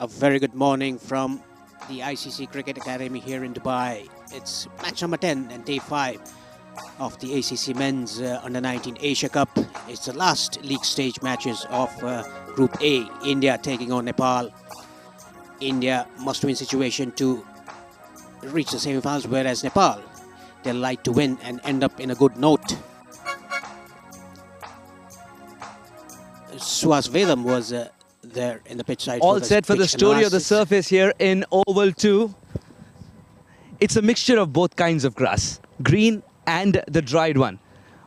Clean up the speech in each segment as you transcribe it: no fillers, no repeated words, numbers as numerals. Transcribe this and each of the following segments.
A very good morning from the ICC Cricket Academy here in Dubai. It's match number 10 and day 5 of the ACC Men's Under-19 Asia Cup. It's the last league stage matches of Group A. India taking on Nepal. India must-win situation to reach the semi-finals, whereas Nepal, they'll like to win and end up in a good note. Suhas Vedam was there in the pitch side. All set for the story of the surface here in Oval 2. It's a mixture of both kinds of grass, green and the dried one.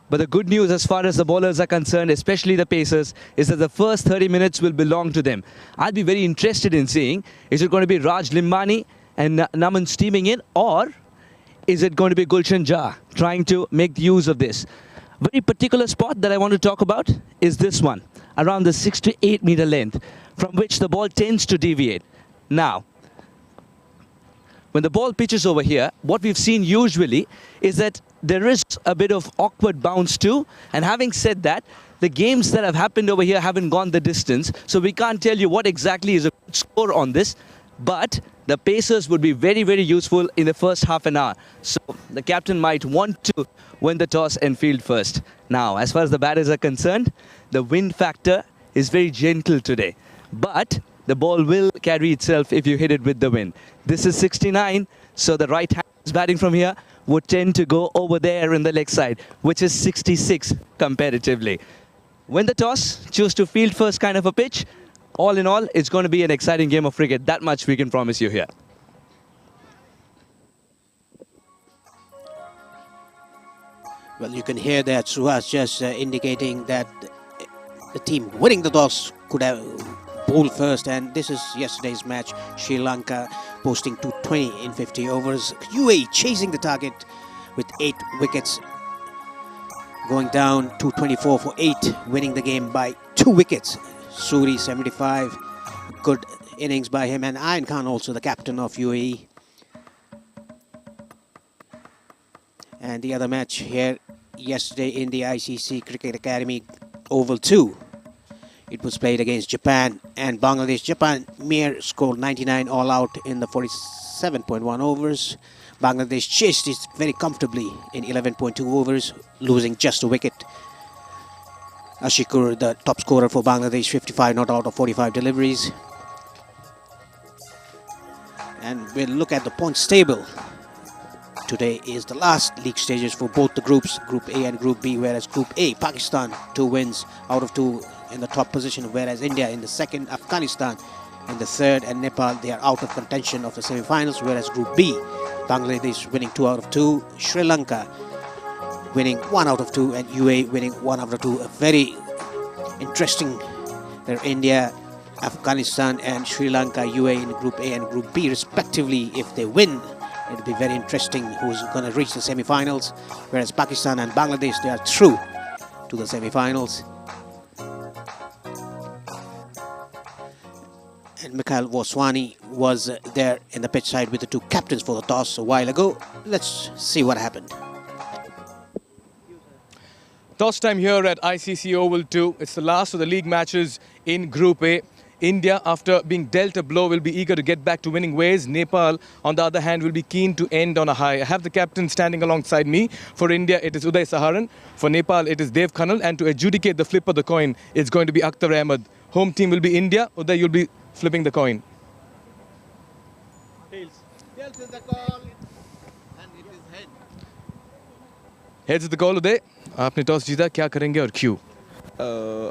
But the good news as far as the bowlers are concerned, especially the pacers, is that the first 30 minutes will belong to them. I'd be very interested in seeing, is it going to be Raj Limbani and Naman steaming in, or is it going to be Gulshan Jha trying to make use of this? Very particular spot that I want to talk about is this one, around the 6 to 8 meter length, from which the ball tends to deviate. Now, when the ball pitches over here, what we've seen usually is that there is a bit of awkward bounce too. And having said that, the games that have happened over here haven't gone the distance, so we can't tell you what exactly is a good score on this. But the pacers would be very, very useful in the first half an hour. So the captain might want to win the toss and field first. Now, as far as the batters are concerned, the wind factor is very gentle today. But the ball will carry itself if you hit it with the wind. This is 69, so the right hand batting from here would tend to go over there in the leg side, which is 66 comparatively. Win the toss, choose to field first kind of a pitch. All in all, it's going to be an exciting game of cricket. That much we can promise you here. Well, you can hear that Suhas just indicating that the team winning the toss could have bowled first, and this is yesterday's match. Sri Lanka posting 220 in 50 overs. UAE chasing the target with 8 wickets, going down 224 for 8, winning the game by 2 wickets. Suri 75, good innings by him, and Ayan Khan also the captain of UAE. And the other match here yesterday in the ICC Cricket Academy Oval 2. It was played against Japan and Bangladesh. Japan mere scored 99 all out in the 47.1 overs. Bangladesh chased it very comfortably in 11.2 overs, losing just a wicket. Ashikur, the top scorer for Bangladesh, 55 not out of 45 deliveries. And we'll look at the points table. Today is the last league stages for both the groups, Group A and Group B, whereas Group A, Pakistan, 2 wins out of 2 in the top position, whereas India in the second, Afghanistan in the third, and Nepal, they are out of contention of the semi-finals, whereas Group B, Bangladesh winning 2 out of 2, Sri Lanka winning 1 out of 2, and UAE winning 1 out of 2. A very interesting, there are India, Afghanistan and Sri Lanka, UAE in Group A and Group B respectively. If they win, it'll be very interesting who's going to reach the semi-finals, whereas Pakistan and Bangladesh, they are through to the semi-finals. And Mikhail Vaswani was there in the pitch side with the 2 captains for the toss a while ago. Let's see what happened. Toss time here at ICC Oval 2. It's the last of the league matches in Group A. India, after being dealt a blow, will be eager to get back to winning ways. Nepal, on the other hand, will be keen to end on a high. I have the captain standing alongside me. For India, it is Uday Saharan. For Nepal, it is Dev Khanal. And to adjudicate the flip of the coin, it's going to be Akhtar Ahmed. Home team will be India. Uday, you'll be flipping the coin. Tails. Tails is the call, and it is head. Heads is the call, Uday. आपने toss जीता, क्या करेंगे और क्यों?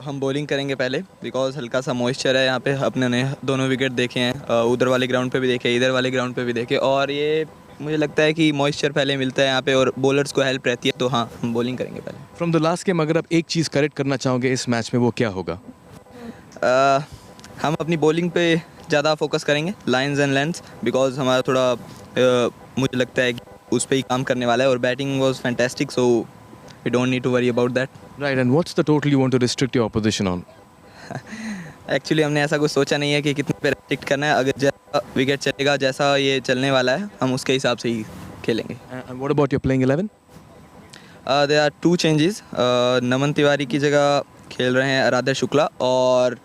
हम bowling करेंगे पहले, because हल्का सा मॉइस्चर है यहाँ पे. अपने ने दोनों विकेट देखे हैं, उधर वाले ग्राउंड पे भी देखे, इधर वाले ग्राउंड पे भी देखे, और ये मुझे लगता है कि मॉइस्चर पहले मिलता है यहाँ पे और बॉलर्स को हेल्प रहती है, तो हाँ, हम बॉलिंग करेंगे पहले. फ्रॉम द लास्ट गेम, अगर आप एक चीज़ करेक्ट करना चाहोगे इस मैच में, वो क्या होगा? हम अपनी बॉलिंग पे ज़्यादा फोकस करेंगे, लाइन्स एंड लेंथ्स, बिकॉज हमारा थोड़ा मुझे लगता है कि उस पर ही काम करने वाला है, और batting was fantastic, so we don't need to worry about that. Right, and what's the total you want to restrict your opposition on? Actually हमने ऐसा कुछ सोचा नहीं है कि कितने पे restrict करना है. अगर जैसा विकेट चलेगा, जैसा ये चलने वाला है, हम उसके हिसाब से ही खेलेंगे. And what about your playing 11? There are 2 changes. नमन तिवारी की जगह खेल रहे हैं आराध्य शुक्ला, और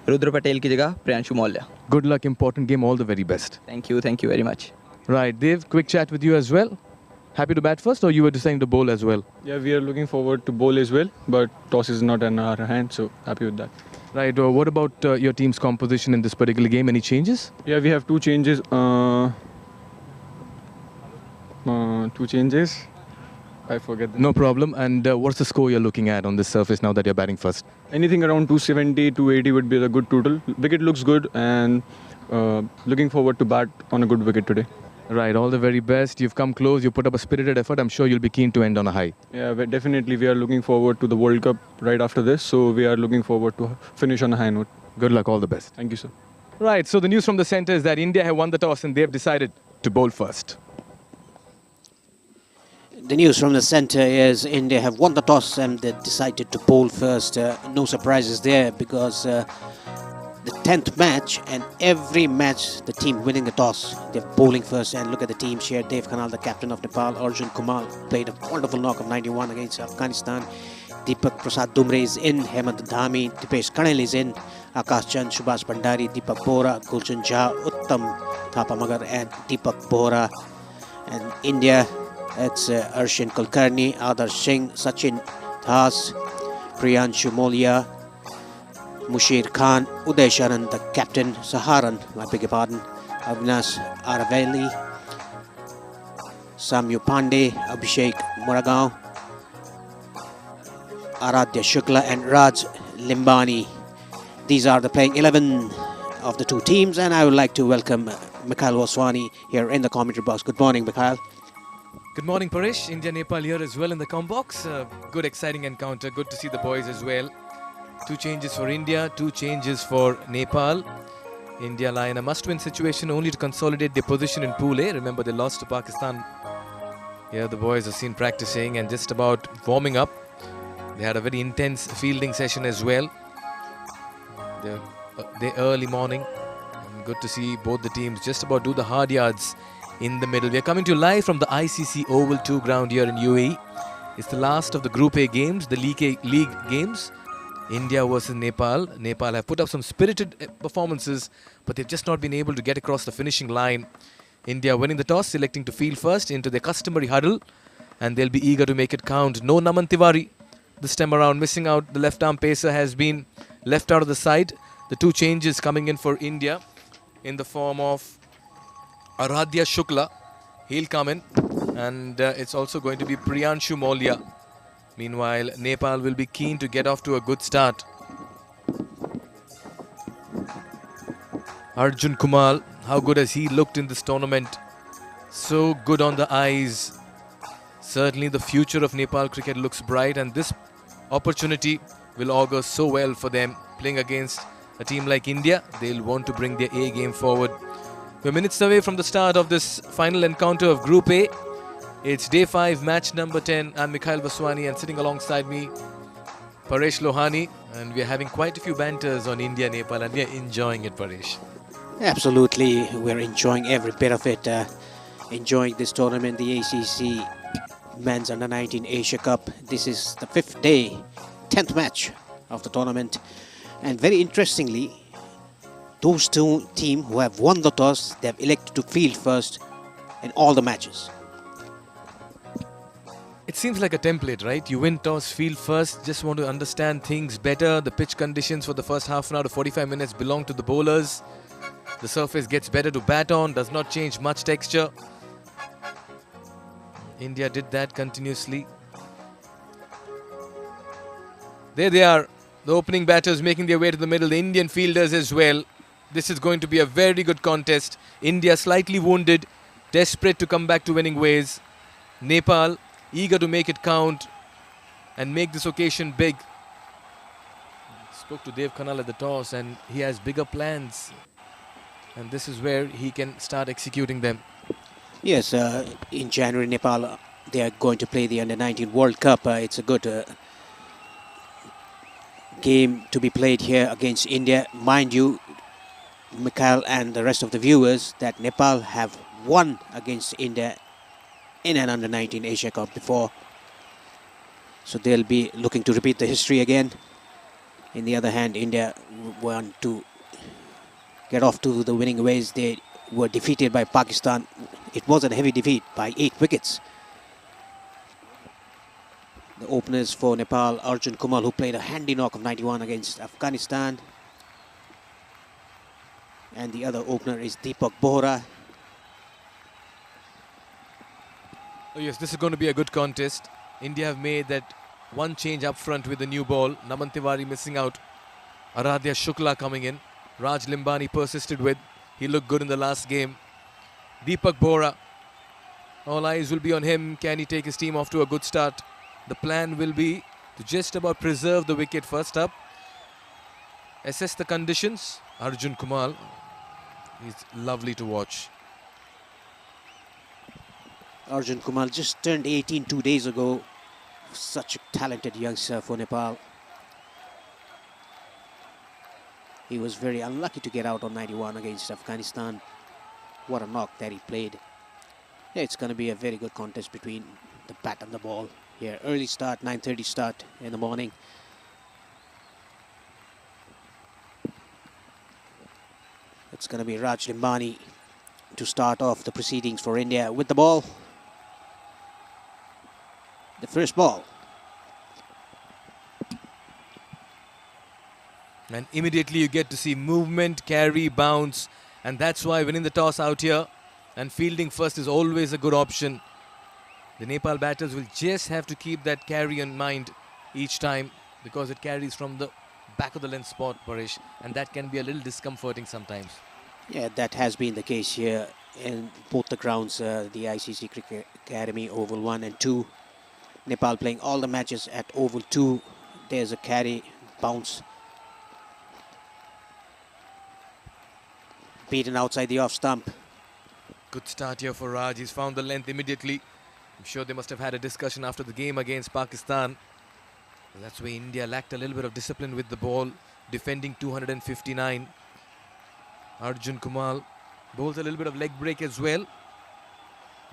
रुद्र पटेल की जगह Priyanshu Maurya. Good luck, important game, all the very best. Thank you very much. Right, Dev, quick chat with you as well. Happy to bat first, or you were deciding to bowl as well? Yeah, we are looking forward to bowl as well, but toss is not in our hand, so happy with that. Right, what about your team's composition in this particular game? Any changes? Yeah, we have two changes. Two changes. I forget. No problem. And what's the score you're looking at on this surface now that you're batting first? Anything around 270, 280 would be the good total. Wicket looks good, and looking forward to bat on a good wicket today. Right, all the very best. You've come close, you put up a spirited effort. I'm sure you'll be keen to end on a high. Yeah, but definitely we are looking forward to the World Cup right after this, so we are looking forward to finish on a high note. Good luck, all the best. Thank you, sir. Right, so the news from the centre is that India have won the toss and they've decided to bowl first. The news from the centre is India have won the toss and they decided to bowl first. No surprises there because the 10th match, and every match the team winning the toss, they're bowling first. And look at the teams here. Dev Khanal, the captain of Nepal. Arjun Kumar played a wonderful knock of 91 against Afghanistan. Deepak Prasad Dumre is in. Hemant Dhami, Dipesh Kanel is in. Akash Chand, Subhash Bhandari, Deepak Bora, Gulshan Jha, Uttam Thapamagar and Deepak Bora. And India, it's Arshin Kulkarni, Adarsh Singh, Sachin Dhas, Priyanshu Molia, Mushir Khan, Uday Sharan, the captain, Saharan, I beg your pardon, Avinash Araveli, Samyu Pandey, Abhishek Muragaon, Aradhya Shukla and Raj Limbani. These are the playing 11 of the two teams, and I would like to welcome Mikhail Vaswani here in the commentary box. Good morning, Mikhail. Good morning, Paresh. India Nepal here as well in the com box. Good, exciting encounter. Good to see the boys as well. 2 changes for India, 2 changes for Nepal. India lie in a must-win situation only to consolidate their position in Pool A. Remember, they lost to Pakistan. Here the boys are seen practicing and just about warming up. They had a very intense fielding session as well. The early morning. And good to see both the teams just about do the hard yards in the middle. We are coming to you live from the ICC Oval 2 ground here in UAE. It's the last of the Group A games, the League games. India versus Nepal. Nepal have put up some spirited performances, but they've just not been able to get across the finishing line. India winning the toss, selecting to field first into their customary huddle, and they'll be eager to make it count. No Naman Tiwari this time around, missing out. The left arm pacer has been left out of the side. The 2 changes coming in for India in the form of Aradhya Shukla. He'll come in, and it's also going to be Priyanshu Maulia. Meanwhile, Nepal will be keen to get off to a good start. Arjun Kumar, how good has he looked in this tournament? So good on the eyes. Certainly the future of Nepal cricket looks bright, and this opportunity will augur so well for them. Playing against a team like India, they'll want to bring their A game forward. We're minutes away from the start of this final encounter of Group A. It's day 5, match number 10. I'm Mikhail Vaswani, and sitting alongside me, Paresh Lohani. And we're having quite a few banters on India-Nepal, and we're enjoying it, Paresh. Absolutely, we're enjoying every bit of it. Enjoying this tournament, the ACC Men's Under-19 Asia Cup. This is the 5th day, 10th match of the tournament. And very interestingly, those 2 teams who have won the toss, they have elected to field first in all the matches. It seems like a template, right? You win toss, field first, just want to understand things better. The pitch conditions for the first half an hour to 45 minutes belong to the bowlers. The surface gets better to bat on, does not change much texture. India did that continuously. There they are, the opening batters making their way to the middle, the Indian fielders as well. This is going to be a very good contest. India slightly wounded, desperate to come back to winning ways. Nepal eager to make it count and make this occasion big. Spoke to Dev Khanal at the toss, and he has bigger plans. And this is where he can start executing them. Yes, in January, Nepal, they are going to play the Under-19 World Cup. It's a good game to be played here against India. Mind you, Mikhail and the rest of the viewers, that Nepal have won against India in an Under-19 Asia Cup before. So they'll be looking to repeat the history again. In the other hand, India want to get off to the winning ways. They were defeated by Pakistan. It was a heavy defeat by 8 wickets. The openers for Nepal, Arjun Kumar, who played a handy knock of 91 against Afghanistan. And the other opener is Deepak Bohra. Oh yes, this is going to be a good contest. India have made that one change up front with the new ball. Naman Tiwari missing out. Aradhya Shukla coming in. Raj Limbani persisted with. He looked good in the last game. Deepak Bohra. All eyes will be on him. Can he take his team off to a good start? The plan will be to just about preserve the wicket first up. Assess the conditions. Arjun Kumar. He's lovely to watch. Arjun Kumar just turned 18 2 days ago. Such a talented youngster for Nepal. He was very unlucky to get out on 91 against Afghanistan. What a knock that he played. Yeah, it's going to be a very good contest between the bat and the ball here. Early start, 9:30 start in the morning. It's going to be Raj Limbani to start off the proceedings for India with the ball. The first ball. And immediately you get to see movement, carry, bounce. And that's why winning the toss out here and fielding first is always a good option. The Nepal batters will just have to keep that carry in mind each time, because it carries from the back of the length spot, Paresh, and that can be a little discomforting sometimes. Yeah, that has been the case here in both the grounds, the ICC Cricket Academy, Oval 1 and 2. Nepal playing all the matches at Oval 2. There's a carry, bounce. Beaten outside the off stump. Good start here for Raj. He's found the length immediately. I'm sure they must have had a discussion after the game against Pakistan. That's where India lacked a little bit of discipline with the ball, defending 259. Arjun Kumar bowls a little bit of leg break as well.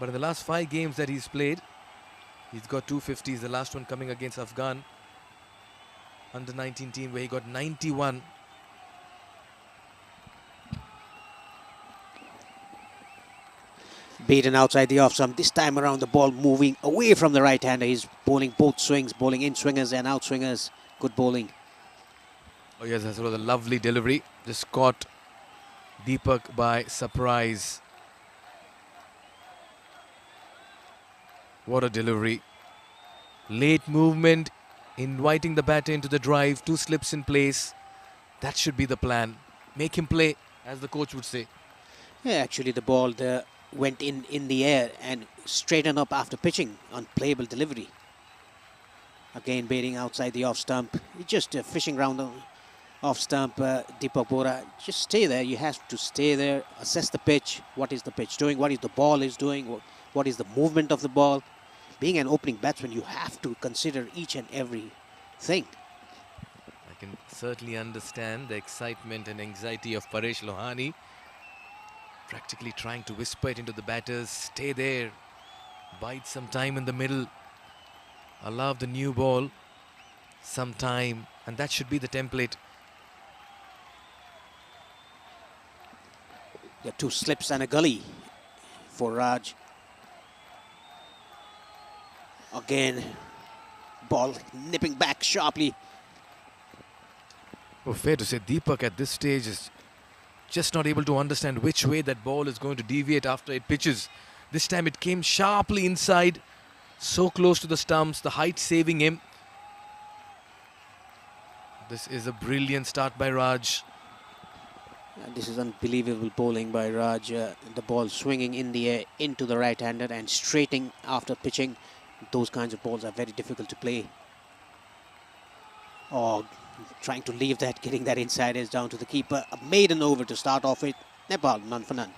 But in the last 5 games that he's played, he's got 250s. The last one coming against Afghan under-19 team, where he got 91. Beaten outside the off stump. This time around the ball moving away from the right-hander. He's bowling both swings, bowling in swingers and out swingers. Good bowling. Oh yes, that was a lovely delivery. Just caught Deepak by surprise. What a delivery. Late movement, inviting the batter into the drive, 2 slips in place. That should be the plan. Make him play, as the coach would say. Yeah, actually the ball went in the air and straightened up after pitching on playable delivery. Again, baiting outside the off stump. Just fishing around the off stump. Deepak Bohra, just stay there. You have to stay there, assess the pitch. What is the pitch doing? What is the ball is doing? What is the movement of the ball? Being an opening batsman, you have to consider each and every thing. I can certainly understand the excitement and anxiety of Paresh Lohani. Practically trying to whisper it into the batters. Stay there. Bide some time in the middle. Allow the new ball some time. And that should be the template. There are 2 slips and a gully for Raj. Again, ball nipping back sharply. Well, fair to say Deepak at this stage is just not able to understand which way that ball is going to deviate after it pitches. This time it came sharply inside, so close to the stumps, the height saving him. This is a brilliant start by Raj. This is unbelievable bowling by Raj. The ball swinging in the air into the right-hander and straightening after pitching. Those kinds of balls are very difficult to play. Oh, trying to leave that, getting that inside edge down to the keeper. A maiden over to start off with. Nepal, none for none.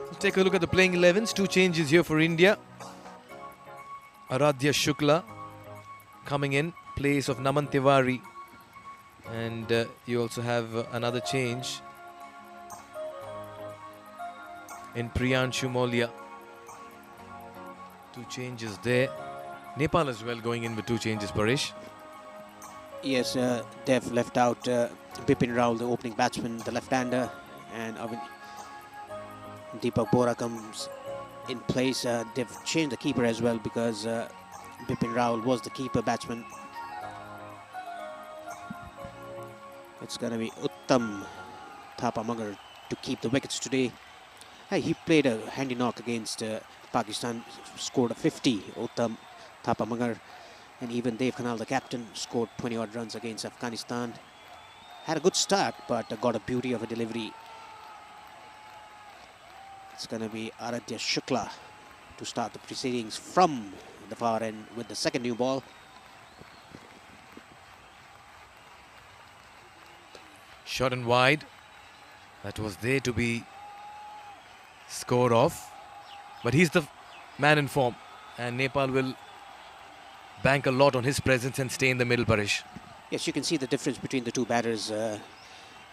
Let's take a look at the playing 11s. 2 changes here for India. Aradhya Shukla coming in place of Naman Tiwari. And you also have another change in Priyanshu Molia. 2 changes there. Nepal as well going in with 2 changes, Paresh. Yes, they've left out Bipin Rao, the opening batsman, the left-hander, and Deepak Bora comes in place. They've changed the keeper as well because Bipin Rao was the keeper batsman. It's going to be Uttam Thapamagar to keep the wickets today. Hey, he played a handy knock against Pakistan, scored a 50, Uttam Thapamagar. And even Dev Khanal, the captain, scored 20-odd runs against Afghanistan. Had a good start, but got a beauty of a delivery. It's going to be Aradhya Shukla to start the proceedings from the far end with the second new ball. Shot and wide. That was there to be scored off. But he's the man in form. And Nepal will bank a lot on his presence and stay in the middle, Paresh. Yes, you can see the difference between the two batters.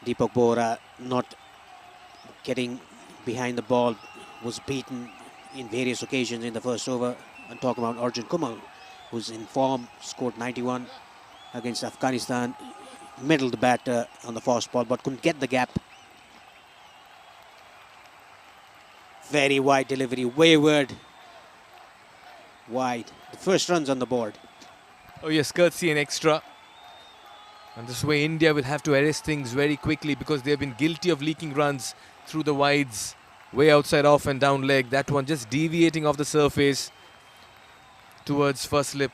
Deepak Bora not getting behind the ball, was beaten in various occasions in the first over. I'm talking about Arjun Kumar, who's in form, scored 91 against Afghanistan. Middled the bat on the fast ball, but couldn't get the gap. Very wide delivery, wayward. Wide. The first runs on the board. Oh yes, courtesy and extra. And this way India will have to arrest things very quickly because they've been guilty of leaking runs through the wides, way outside off and down leg. That one just deviating off the surface towards first slip.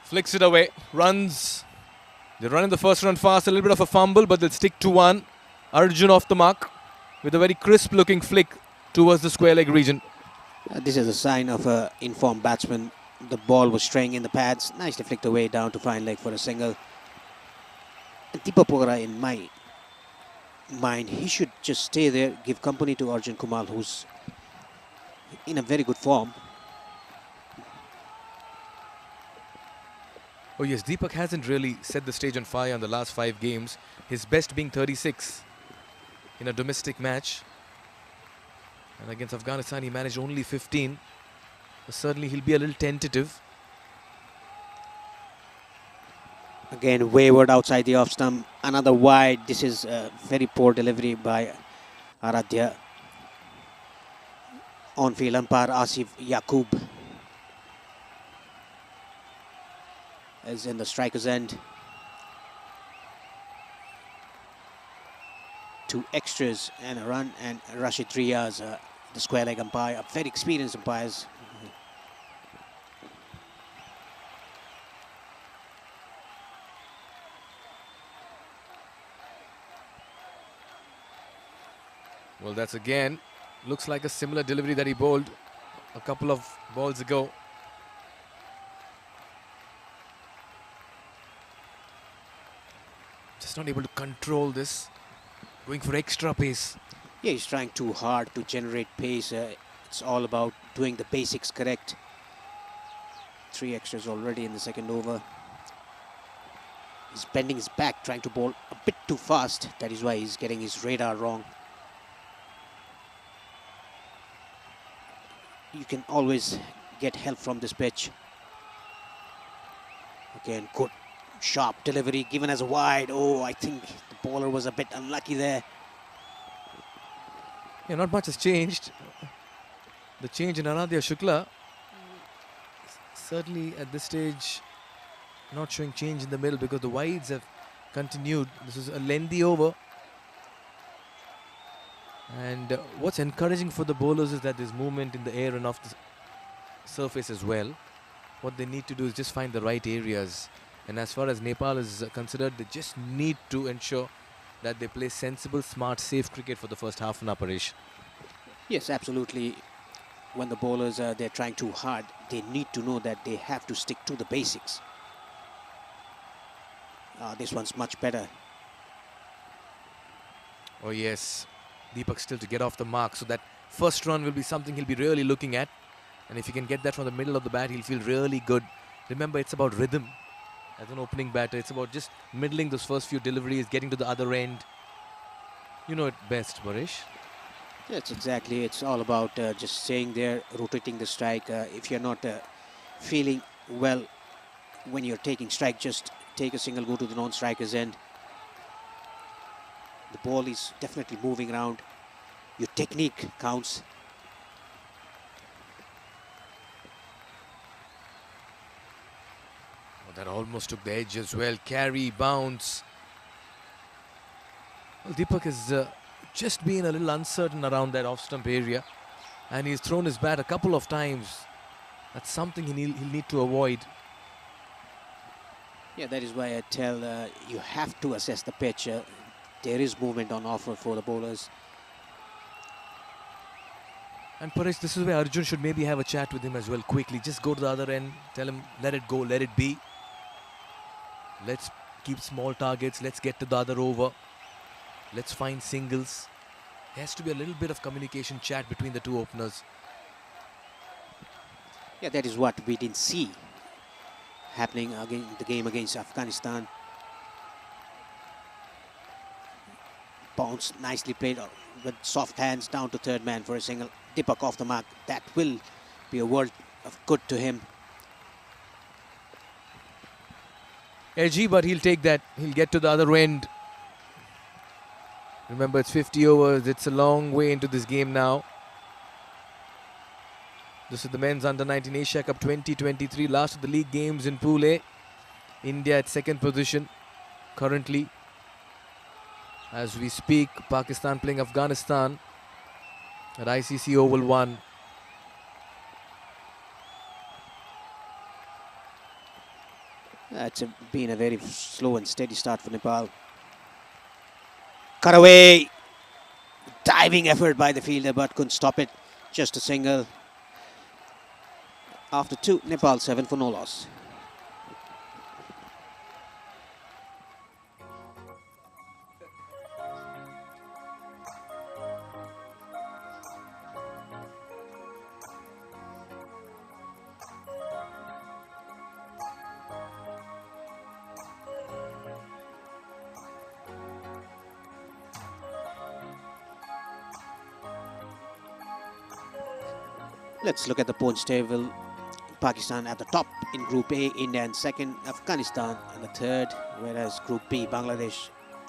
Flicks it away, runs. They're running the first run fast, a little bit of a fumble, but they'll stick to one. Arjun off the mark with a very crisp looking flick towards the square leg region. This is a sign of an informed batsman. The ball was straying in the pads. Nicely flicked away down to fine leg for a single. And Deepak Bora, in my mind, he should just stay there, give company to Arjun Kumar, who's in a very good form. Oh yes, Deepak hasn't really set the stage on fire in the last 5 games. His best being 36 in a domestic match. And against Afghanistan he managed only 15. But certainly he'll be a little tentative. Again, wayward outside the off stump. Another wide. This is a very poor delivery by Aradhya. On-field umpire Asif Yaqub is in the striker's end. 2 extras and a run, and Rashid Riyaz, the square leg umpire, very experienced umpires. Well, that's again, looks like a similar delivery that he bowled a couple of balls ago. Just not able to control this, going for extra pace. Yeah, he's trying too hard to generate pace. It's all about doing the basics correct. 3 extras already in the second over. He's bending his back, trying to bowl a bit too fast. That is why he's getting his radar wrong. You can always get help from this pitch. Again, good sharp delivery given as a wide. Oh, I think the bowler was a bit unlucky there. Yeah, not much has changed. The change in Aradhya Shukla, certainly at this stage, not showing change in the middle because the wides have continued. This is a lengthy over. And what's encouraging for the bowlers is that there's movement in the air and off the surface as well. What they need to do is just find the right areas. And as far as Nepal is considered, they just need to ensure that they play sensible, smart, safe cricket for the first half an hour. Yes, absolutely. When the bowlers they're trying too hard, they need to know that they have to stick to the basics. This one's much better. Oh yes, Deepak still to get off the mark. So that first run will be something he'll be really looking at. And if he can get that from the middle of the bat, he'll feel really good. Remember, it's about rhythm. As an opening batter, it's about just middling those first few deliveries, getting to the other end. You know it best, Barish. That's exactly. It's all about just staying there, rotating the strike. If you're not feeling well when you're taking strike, just take a single, go to the non-striker's end. The ball is definitely moving around. Your technique counts. Oh, that almost took the edge as well. Carry, bounce. Well, Deepak is just being a little uncertain around that off-stump area. And he's thrown his bat a couple of times. That's something he'll need to avoid. Yeah, that is why I tell you have to assess the pitch. There is movement on offer for the bowlers. And Paresh, this is where Arjun should maybe have a chat with him as well quickly. Just go to the other end, tell him, let it go, let it be. Let's keep small targets, let's get to the other over. Let's find singles. There has to be a little bit of communication chat between the two openers. Yeah, that is what we didn't see happening again the game against Afghanistan. Bounce nicely played with soft hands down to third man for a single. Deepak off the mark. That will be a world of good to him. Edgy, but he'll take that. He'll get to the other end. Remember, it's 50 overs. It's a long way into this game now. This is the men's under-19 Asia Cup 2023. Last of the league games in Pool A. India at second position currently. As we speak, Pakistan playing Afghanistan at ICC Oval 1. It's been a very slow and steady start for Nepal. Cut away. Diving effort by the fielder, but couldn't stop it. Just a single. After two, Nepal 7 for no loss. Let's look at the points table. Pakistan at the top in Group A, India in second, Afghanistan in the third, whereas Group B, Bangladesh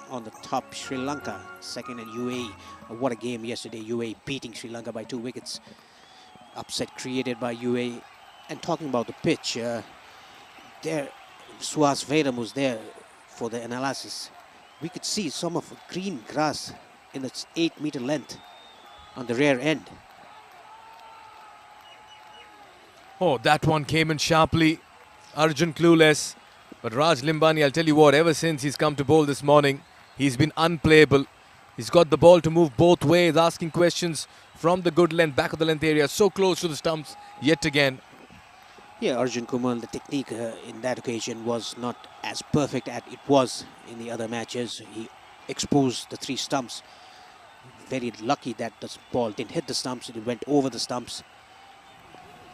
on the top, Sri Lanka second, and UAE. What a game yesterday, UAE beating Sri Lanka by 2 wickets. Upset created by UAE. And talking about the pitch, there, Suhas Vedam was there for the analysis. We could see some of green grass in its 8-meter length on the rear end. Oh, that one came in sharply. Arjun clueless. But Raj Limbani, I'll tell you what, ever since he's come to bowl this morning, he's been unplayable. He's got the ball to move both ways, asking questions from the good length, back of the length area, so close to the stumps yet again. Yeah, Arjun Kumar, the technique in that occasion was not as perfect as it was in the other matches. He exposed the 3 stumps. Very lucky that the ball didn't hit the stumps, it went over the stumps.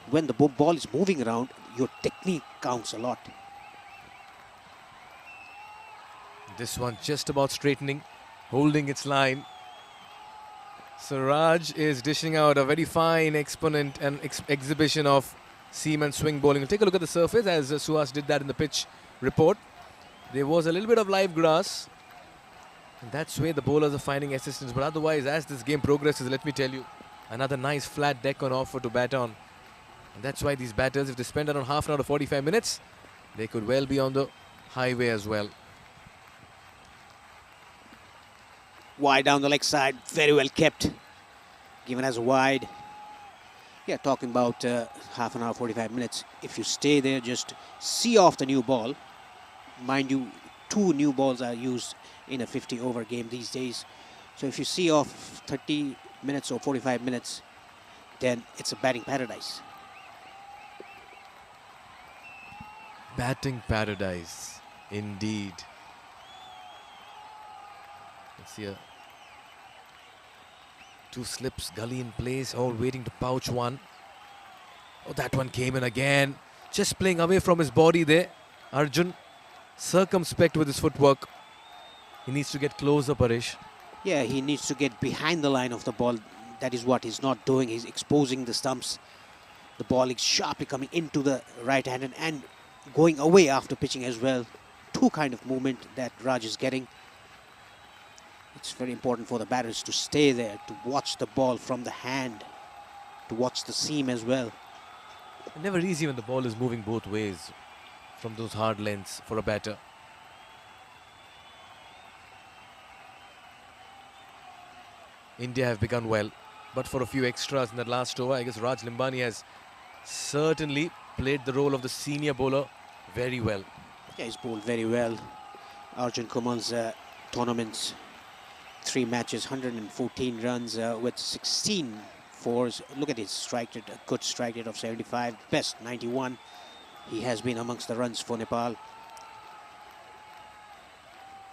When the ball is moving around, your technique counts a lot. This one just about straightening, holding its line. So Raj is dishing out a very fine exponent and exhibition of seam and swing bowling. We'll take a look at the surface as Suhas did that in the pitch report. There was a little bit of live grass. And that's where the bowlers are finding assistance. But otherwise, as this game progresses, let me tell you, another nice flat deck on offer to bat on. And that's why these batters, if they spend around half an hour to 45 minutes, they could well be on the highway as well. Wide down the leg side, very well kept, given as a wide. Yeah, talking about half an hour, 45 minutes. If you stay there, just see off the new ball. Mind you, 2 new balls are used in a 50-over game these days. So if you see off 30 minutes or 45 minutes, then it's a batting paradise. Batting paradise, indeed. Let's see, 2 slips, gully in place, all waiting to pouch one. Oh, that one came in again. Just playing away from his body there. Arjun, circumspect with his footwork. He needs to get closer, Paresh. Yeah, he needs to get behind the line of the ball. That is what he's not doing. He's exposing the stumps. The ball is sharply coming into the right hand and going away after pitching as well. 2 kind of movement that Raj is getting. It's very important for the batters to stay there, to watch the ball from the hand, to watch the seam as well. Never easy when the ball is moving both ways from those hard lengths for a batter. India have begun well, but for a few extras in that last over, I guess Raj Limbani has certainly played the role of the senior bowler very well. Yeah, he's bowled very well. Arjun Kumal's tournaments, 3 matches, 114 runs with 16 fours. Look at his strike rate, a good strike rate of 75, best 91. He has been amongst the runs for Nepal.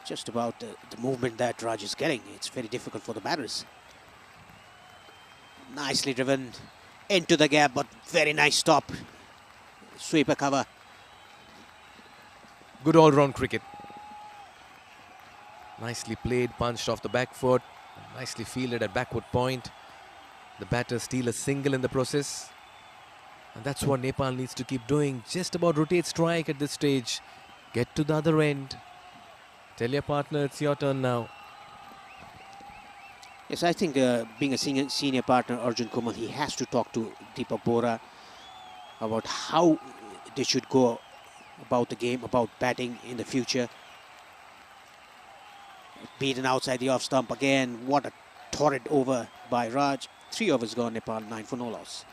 Just about the movement that Raj is getting. It's very difficult for the batters. Nicely driven into the gap, but very nice stop. Sweeper cover. Good all-round cricket. Nicely played, punched off the back foot. Nicely fielded at backward point. The batters steal a single in the process. And that's what Nepal needs to keep doing. Just about rotate strike at this stage. Get to the other end. Tell your partner it's your turn now. Yes, I think being a senior partner, Arjun Kumal, he has to talk to Deepak Bora about how they should go about the game, about batting in the future. Beaten outside the off stump again. What a torrid over by Raj. 3 overs gone, Nepal, 9 for no loss.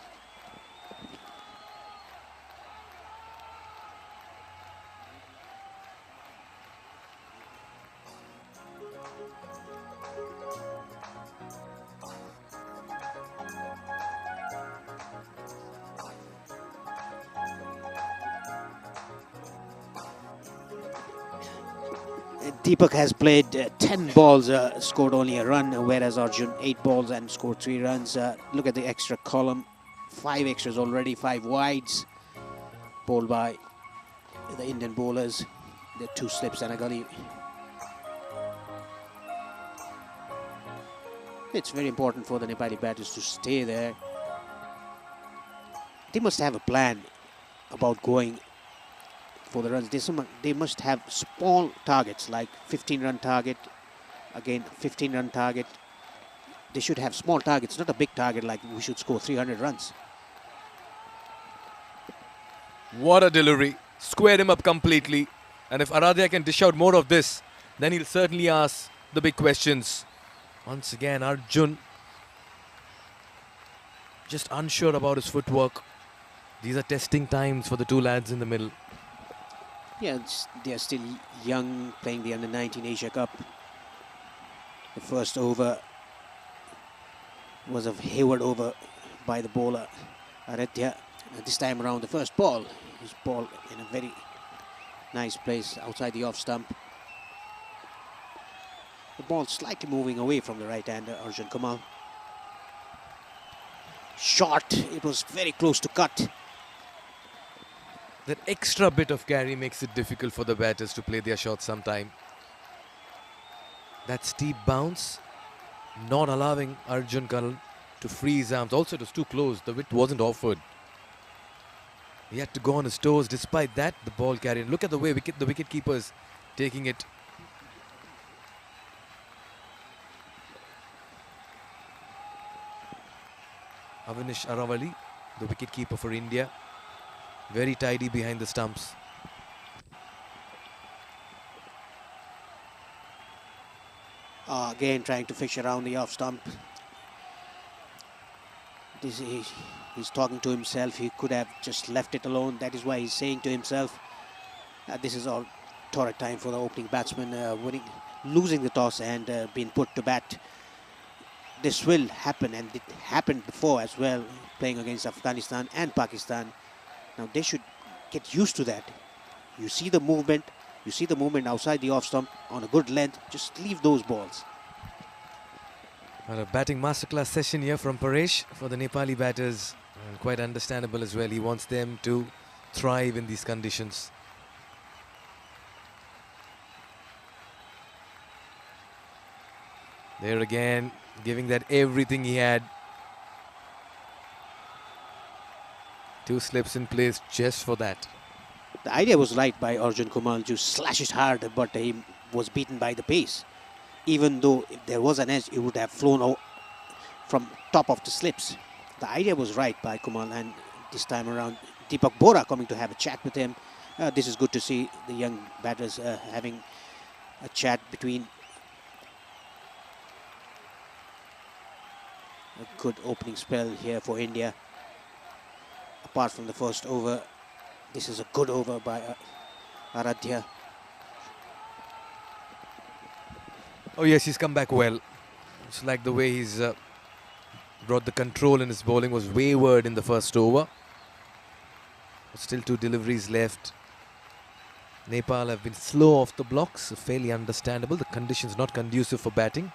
Deepak has played 10 balls, scored only a run, whereas Arjun 8 balls and scored 3 runs. Look at the extra column, 5 extras already, 5 wides, bowled by the Indian bowlers. The 2 slips and a gully. It's very important for the Nepali batters to stay there. They must have a plan about going for the runs. They must have small targets like 15-run target, again 15-run target. They should have small targets, not a big target like we should score 300 runs. What a delivery. Squared him up completely. And if Aradhya can dish out more of this, then he'll certainly ask the big questions. Once again, Arjun just unsure about his footwork. These are testing times for the 2 lads in the middle. Yeah, they are still young, playing the Under-19 Asia Cup. The first over was a Hayward over by the bowler, Aradhya. This time around, the first ball is ball in a very nice place outside the off stump. The ball slightly moving away from the right-hander, Arjun Kamal. Short, it was very close to cut. That extra bit of carry makes it difficult for the batters to play their shots sometime. That steep bounce, not allowing Arjun Kamal to free his arms. Also, it was too close. The width wasn't offered. He had to go on his toes. Despite that, the ball carried. Look at the way the wicket keepers taking it. Avanish Aravali, the wicket keeper for India. Very tidy behind the stumps. Again, trying to fish around the off stump. He's talking to himself. He could have just left it alone. That is why he's saying to himself, this is all torrid time for the opening batsman, losing the toss and being put to bat. This will happen, and it happened before as well, playing against Afghanistan and Pakistan. Now they should get used to that. You see the movement outside the off stump on a good length, just leave those balls. Well, a batting masterclass session here from Paresh for the Nepali batters. And quite understandable as well. He wants them to thrive in these conditions. There again, giving that everything he had. 2 slips in place just for that. The idea was right by Arjun Kumar to slash it hard, but he was beaten by the pace. Even though if there was an edge, it would have flown out from top of the slips. The idea was right by Kumar, and this time around, Deepak Bora coming to have a chat with him. This is good to see the young batters having a chat between. A good opening spell here for India. Apart from the first over, this is a good over by Aradhya. Oh yes, he's come back well. It's like the way he's brought the control in his bowling was wayward in the first over. But still 2 deliveries left. Nepal have been slow off the blocks, fairly understandable. The conditions not conducive for batting.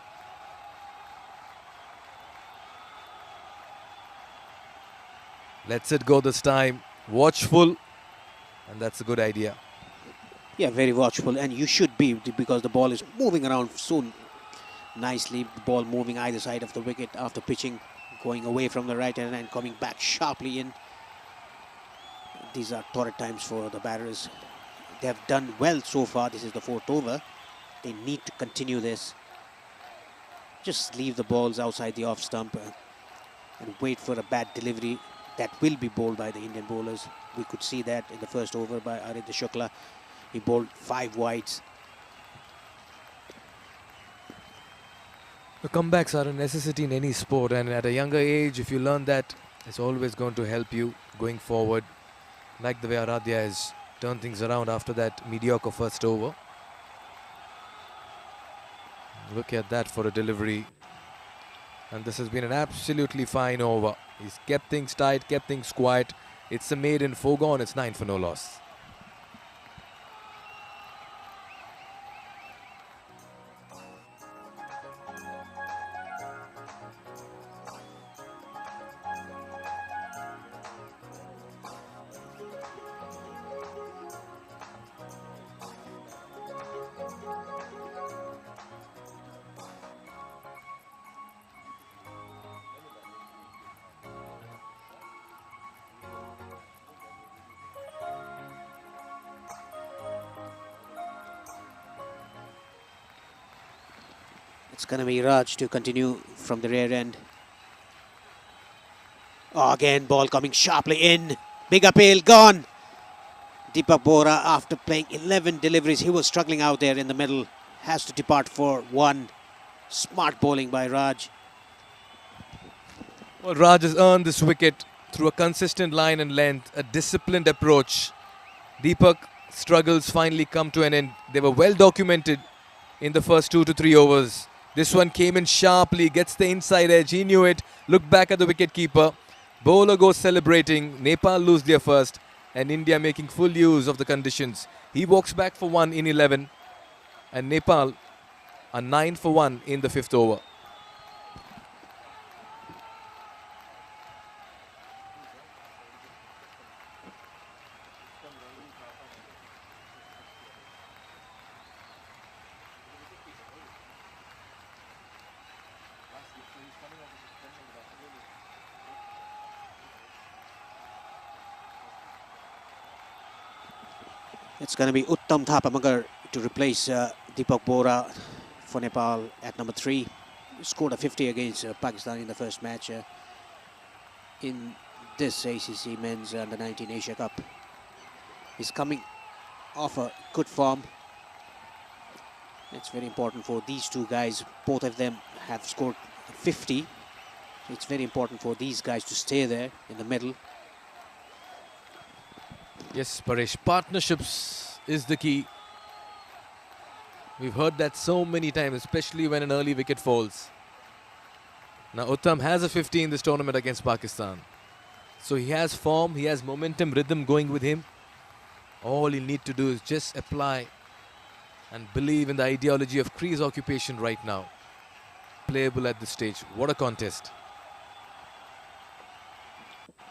Lets it go this time. Watchful. And that's a good idea. Yeah, very watchful, and you should be, because the ball is moving around so nicely. The ball moving either side of the wicket after pitching, going away from the right hand and coming back sharply in. These are torrid times for the batters. They have done well so far. This is the 4th over. They need to continue this. Just leave the balls outside the off stump and wait for a bad delivery that will be bowled by the Indian bowlers. We could see that in the first over by Aditya Shukla. He bowled 5 wides. The comebacks are a necessity in any sport, and at a younger age, if you learn that, it's always going to help you going forward. Like the way Aradhya has turned things around after that mediocre first over. Look at that for a delivery. And this has been an absolutely fine over. He's kept things tight, kept things quiet. It's a maiden foregone. It's 9 for no loss. It's going to be Raj to continue from the rear end. Oh, again, ball coming sharply in. Big appeal, gone. Deepak Bora, after playing 11 deliveries, he was struggling out there in the middle. Has to depart for 1. Smart bowling by Raj. Well, Raj has earned this wicket through a consistent line and length, a disciplined approach. Deepak struggles finally come to an end. They were well documented in the first 2 to 3 overs. This one came in sharply, gets the inside edge. He knew it. Look back at the wicketkeeper. Bowler goes celebrating. Nepal lose their first, and India making full use of the conditions. He walks back for 1 in 11, and Nepal are 9 for 1 in the 5th over. It's going to be Uttam Thapamagar to replace Deepak Bora for Nepal at number 3. He scored a 50 against Pakistan in the first match in this ACC Men's Under-19 Asia Cup. He's coming off a good form. It's very important for these 2 guys. Both of them have scored 50. It's very important for these guys to stay there in the middle. Yes, Paresh, partnerships is the key. We've heard that so many times, especially when an early wicket falls. Now, Uttam has a 50 in this tournament against Pakistan. So he has form, he has momentum, rhythm going with him. All he'll need to do is just apply and believe in the ideology of crease occupation right now. unplayable at this stage. What a contest.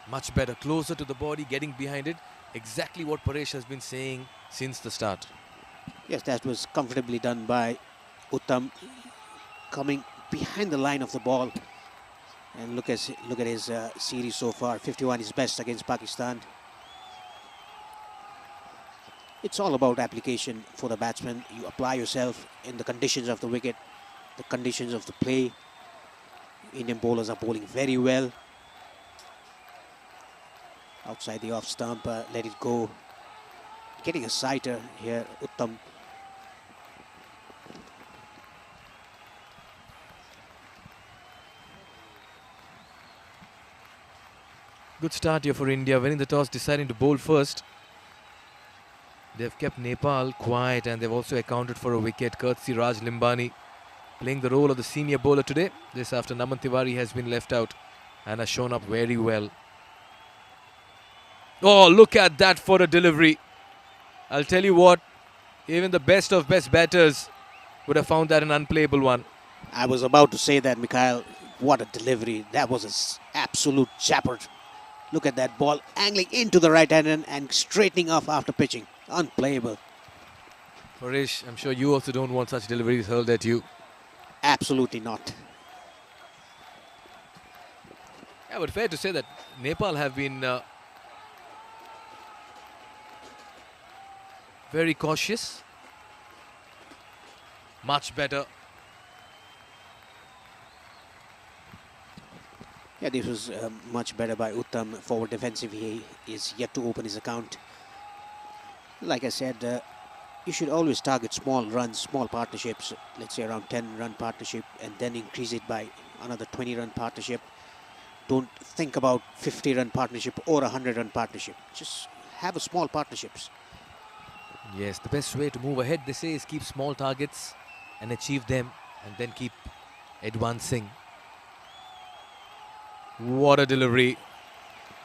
Much better, closer to the body, getting behind it. Exactly what Paresh has been saying since the start. Yes, that was comfortably done by Uttam, coming behind the line of the ball. And look at his series so far. 51 is best against Pakistan. It's all about application for the batsman. You apply yourself in the conditions of the wicket, the conditions of the play. Indian bowlers are bowling very well. Outside the off stump, let it go. Getting a sighter here, Uttam. Good start here for India, winning the toss, deciding to bowl first. They've kept Nepal quiet and they've also accounted for a wicket, courtesy Raj Limbani, playing the role of the senior bowler today. This after Naman Tiwari has been left out and has shown up very well. Oh, look at that for a delivery. I'll tell you what, even the best of best batters would have found that an unplayable one. I was about to say that, Mikhail. What a delivery. That was an absolute shepherd. Look at that ball angling into the right hand and straightening off after pitching. Unplayable. Paresh, I'm sure you also don't want such deliveries hurled at you. Absolutely not. Yeah, but fair to say that Nepal have been very cautious. Much better. Yeah, this was much better by Uttam. Forward defensive, he is yet to open his account. Like I said, you should always target small runs, small partnerships, let's say around 10-run partnership, and then increase it by another 20-run partnership. Don't think about 50-run partnership or 100-run partnership. Just have a small partnerships. Yes, the best way to move ahead, they say, is keep small targets and achieve them and then keep advancing. What a delivery.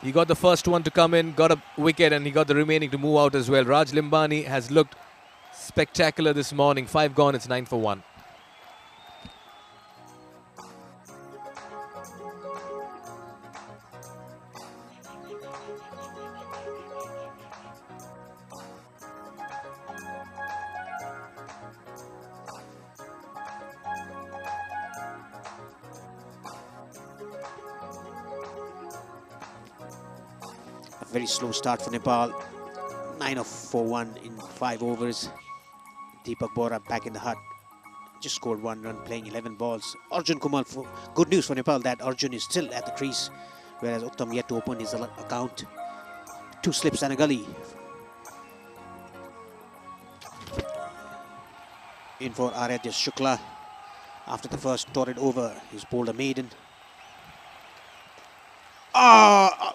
He got the first one to come in, got a wicket, and he got the remaining to move out as well. Raj Limbani has looked spectacular this morning. 5 gone, it's 9 for 1. Very slow start for Nepal. 9 for 1 in 5 overs. Deepak Bora back in the hut. Just scored 1 run playing 11 balls. Arjun Kumar, good news for Nepal that Arjun is still at the crease, whereas Uttam yet to open his account. 2 slips and a gully. In for Aradhya Shukla. After the first torrid over, he's bowled a maiden.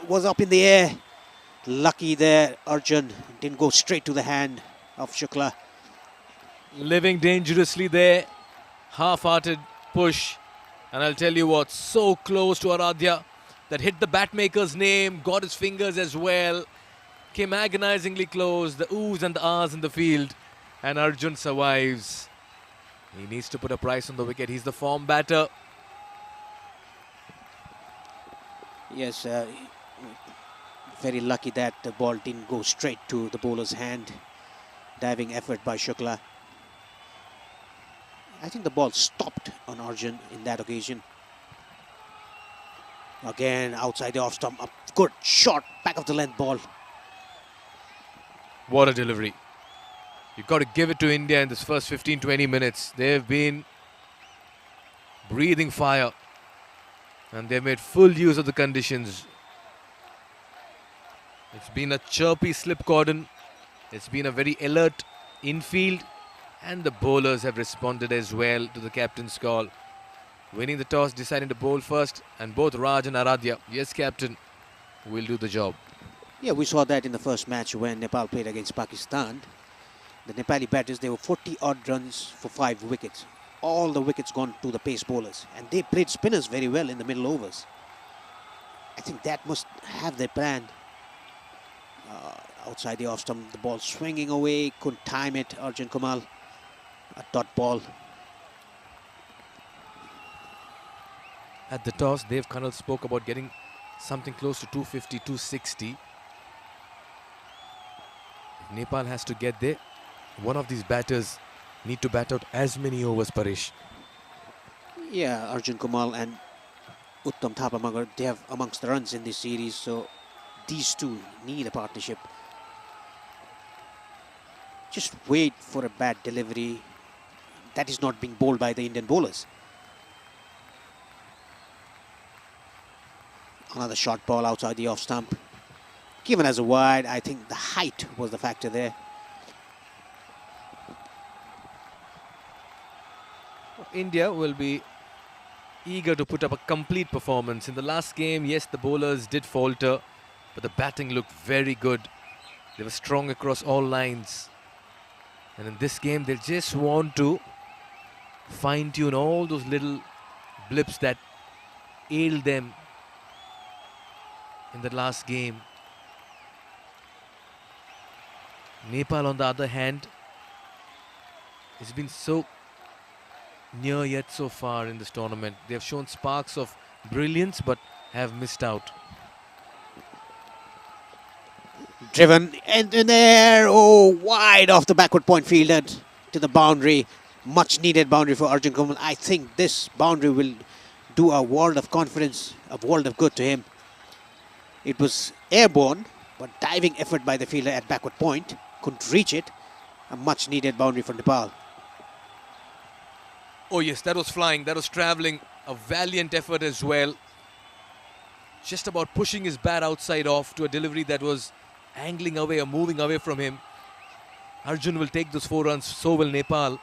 Was up in the air. Lucky there, Arjun didn't go straight to the hand of Shukla. Living dangerously there. Half-hearted push. And I'll tell you what, so close to Aradhya that hit the batmaker's name, got his fingers as well. Came agonizingly close, the oohs and the ahs in the field. And Arjun survives. He needs to put a price on the wicket. He's the form batter. Yes, very lucky that the ball didn't go straight to the bowler's hand. Diving effort by Shukla. I think the ball stopped on Arjun in that occasion. Again, outside the off stump, a good short back of the length ball. What a delivery. You've got to give it to India in this first 15-20 minutes. They've been breathing fire. And they made full use of the conditions. It's been a chirpy slip cordon. It's been a very alert infield. And the bowlers have responded as well to the captain's call. Winning the toss, deciding to bowl first. And both Raj and Aradhya, yes, captain, will do the job. Yeah, we saw that in the first match when Nepal played against Pakistan. The Nepali batters, they were 40-odd runs for 5 wickets. All the wickets gone to the pace bowlers. And they played spinners very well in the middle overs. I think that must have their plan. Outside the off stump, the ball swinging away. Couldn't time it, Arjun Kumar. A dot ball. at the toss. Dev Khanal spoke about getting something close to 250, 260. If Nepal has to get there, one of these batters need to bat out as many overs, Paresh. Yeah, Arjun Kumal and Uttam Thapamagar, they have amongst the runs in this series, so these two need a partnership. Just wait for a bad delivery. That is not being bowled by the Indian bowlers. Another short ball outside the off stump. Given as a wide, I think the height was the factor there. India will be eager to put up a complete performance. In the last game, yes, the bowlers did falter, but the batting looked very good. They were strong across all lines. And in this game, they just want to fine-tune all those little blips that ailed them in the last game. Nepal, on the other hand, has been so near yet so far in this tournament. They have shown sparks of brilliance but have missed out. Driven and in there, oh, wide off the backward point, fielded to the boundary. Much needed boundary for Arjun Kumal. I think this boundary will do a world of confidence, a world of good to him. It was airborne, but diving effort by the fielder at backward point. Couldn't reach it. A much needed boundary for Nepal. Oh yes, that was flying, that was travelling. A valiant effort as well. Just about pushing his bat outside off to a delivery that was angling away or moving away from him. Arjun will take those 4 runs, so will Nepal.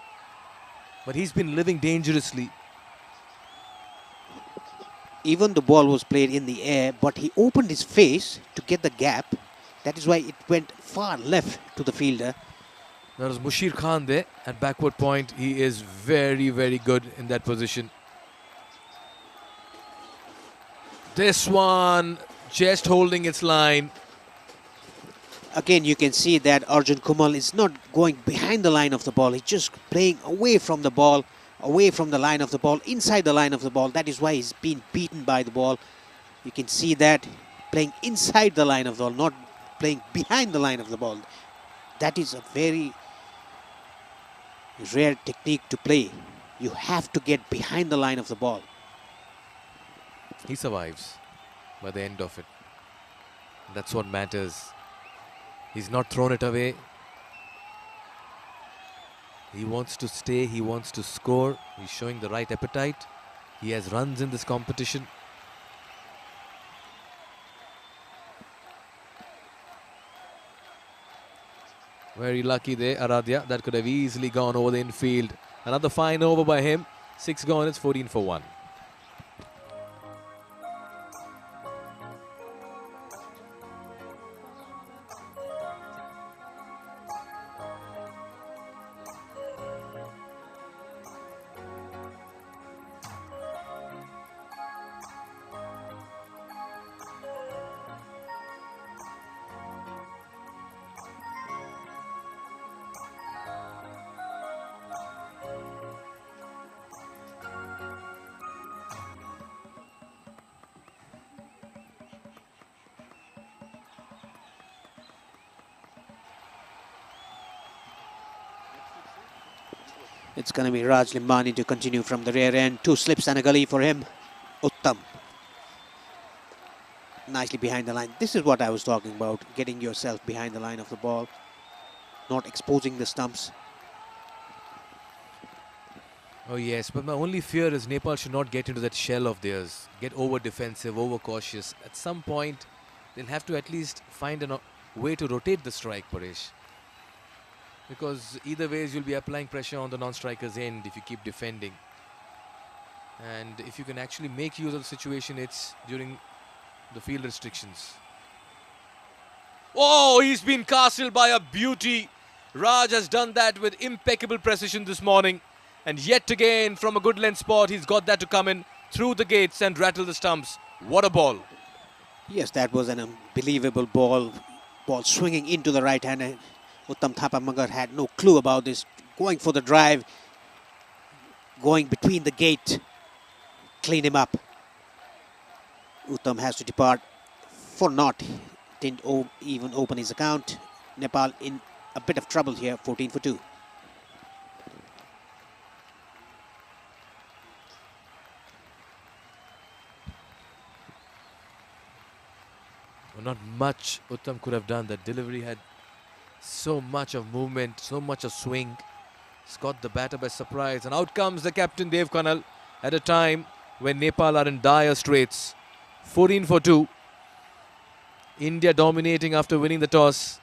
But he's been living dangerously. Even the ball was played in the air, but he opened his face to get the gap. That is why it went far left to the fielder. There was Mushir Khan there at backward point. He is very, very good in that position. This one just holding its line. Again, you can see that Arjun Kumal is not going behind the line of the ball. He's just playing away from the ball, away from the line of the ball, inside the line of the ball. That is why he's been beaten by the ball. You can see that playing inside the line of the ball, not playing behind the line of the ball. That is a very rare technique to play. You have to get behind the line of the ball. He survives by the end of it. That's what matters. He's not thrown it away. He wants to stay, he wants to score. He's showing the right appetite. He has runs in this competition. Very lucky there, Aradhya. That could have easily gone over the infield. Another fine over by him. 6 gone, it's 14 for 1. It's going to be Raj Limbani to continue from the rear end. 2 slips and a gully for him. Uttam. Nicely behind the line. This is what I was talking about. Getting yourself behind the line of the ball. Not exposing the stumps. Oh yes, but my only fear is Nepal should not get into that shell of theirs. Get over defensive, over cautious. At some point, they'll have to at least find a way to rotate the strike, Paresh. Because either ways you'll be applying pressure on the non-striker's end if you keep defending. And if you can actually make use of the situation, it's during the field restrictions. Oh, he's been castled by a beauty. Raj has done that with impeccable precision this morning. And yet again, from a good length spot, he's got that to come in through the gates and rattle the stumps. What a ball. Yes, that was an unbelievable ball. Ball swinging into the right hand. Uttam Thapamagar had no clue about this. Going for the drive. Going between the gate. Clean him up. Uttam has to depart for naught. Didn't even open his account. Nepal in a bit of trouble here, 14 for 2. Well, not much Uttam could have done. That delivery had so much of movement, so much of swing. It's got the batter by surprise. And out comes the captain Dev Kanal at a time when Nepal are in dire straits. 14 for 2. India dominating after winning the toss.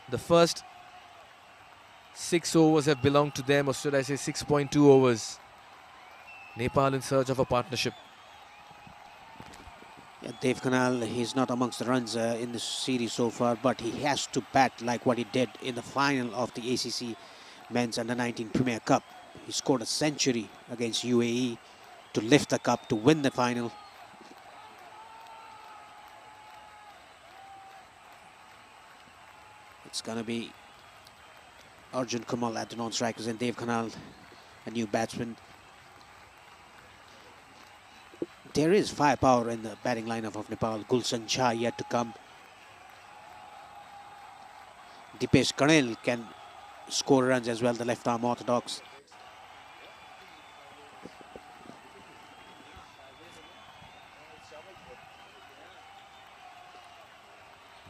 The first 6 overs have belonged to them, or should I say 6.2 overs. Nepal in search of a partnership. Yeah, Dev Kanal, he's not amongst the runs in this series so far, but he has to bat like what he did in the final of the ACC Men's Under-19 Premier Cup. He scored a century against UAE to lift the cup, to win the final. It's going to be Arjun Kamal at the non-strikers and Dev Kanal, a new batsman. There is firepower in the batting lineup of Nepal. Gulshan Jha yet to come. Dipesh Karnel can score runs as well, the left-arm orthodox.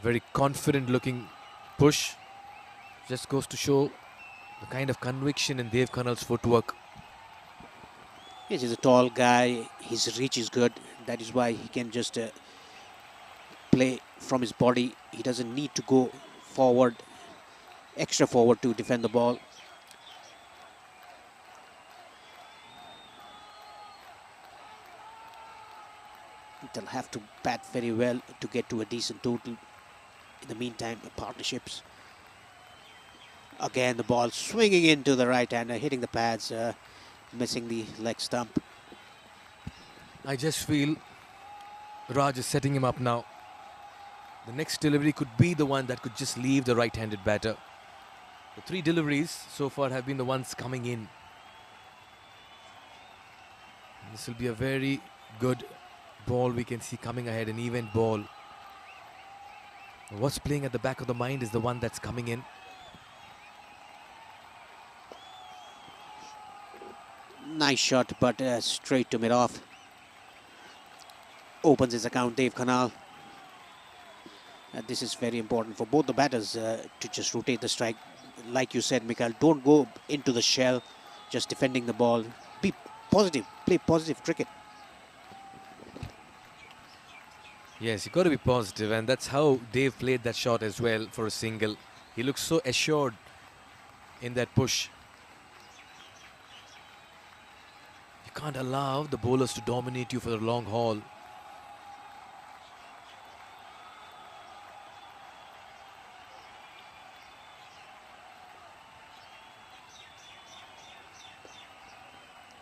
Very confident looking push. Just goes to show the kind of conviction in Dev Kanal's footwork. Yes, he's a tall guy. His reach is good. That is why he can just play from his body. He doesn't need to go forward, extra forward to defend the ball. They'll have to bat very well to get to a decent total. In the meantime, the partnerships. Again, the ball swinging into the right-hander, hitting the pads, missing the leg stump. I just feel Raj is setting him up now. The next delivery could be the one that could just leave the right-handed batter. The 3 deliveries so far have been the ones coming in. This will be a very good ball we can see coming ahead, an event ball. What's playing at the back of the mind is the one that's coming in. Nice shot, but straight to mid-off. Opens his account, Dev Kanal. This is very important for both the batters to just rotate the strike. Like you said, Mikhail, don't go into the shell, just defending the ball. Be positive, play positive cricket. Yes, you got to be positive, and that's how Dave played that shot as well for a single. He looks so assured in that push. You can't allow the bowlers to dominate you for the long haul.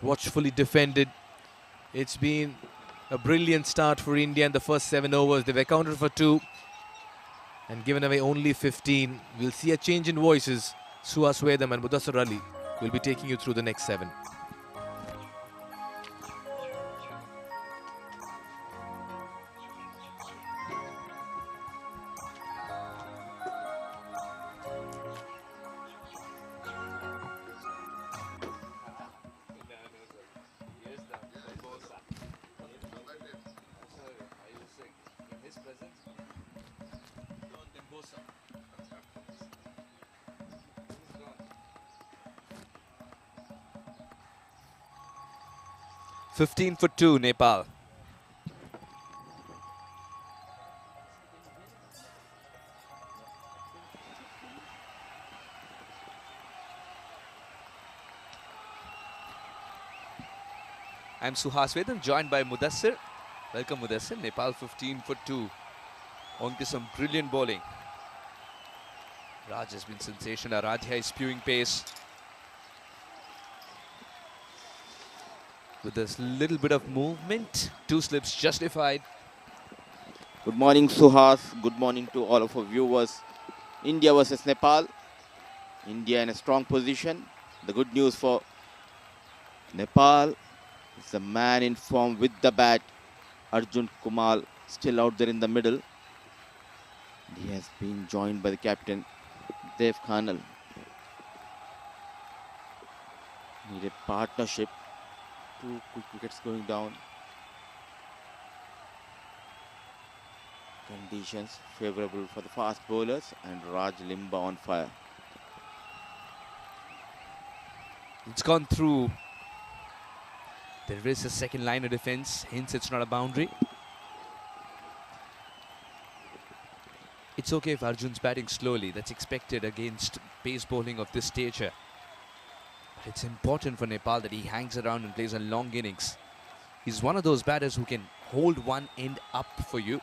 Watchfully defended. It's been a brilliant start for India in the first 7 overs. They've accounted for 2 and given away only 15. We'll see a change in voices. Suhas Wedam and Mudassar Ali will be taking you through the next 7. $15 for 2, Nepal. I'm Suhas Vedam, joined by Mudassir. Welcome, Mudassir. Nepal 15 for 2. On to some brilliant bowling. Raj has been sensational. Aradhya is spewing pace. With this little bit of movement, 2 slips justified. Good morning, Suhas. Good morning to all of our viewers. India versus Nepal. India in a strong position. The good news for Nepal is the man in form with the bat, Arjun Kumar still out there in the middle. He has been joined by the captain Dev Khanal. Need a partnership. 2 quick wickets going down. Conditions favorable for the fast bowlers and Raj Limba on fire. It's gone through. There is a second line of defense, hence it's not a boundary. It's okay if Arjun's batting slowly, that's expected against pace bowling of this stature. But it's important for Nepal that he hangs around and plays a long innings. He's one of those batters who can hold one end up for you,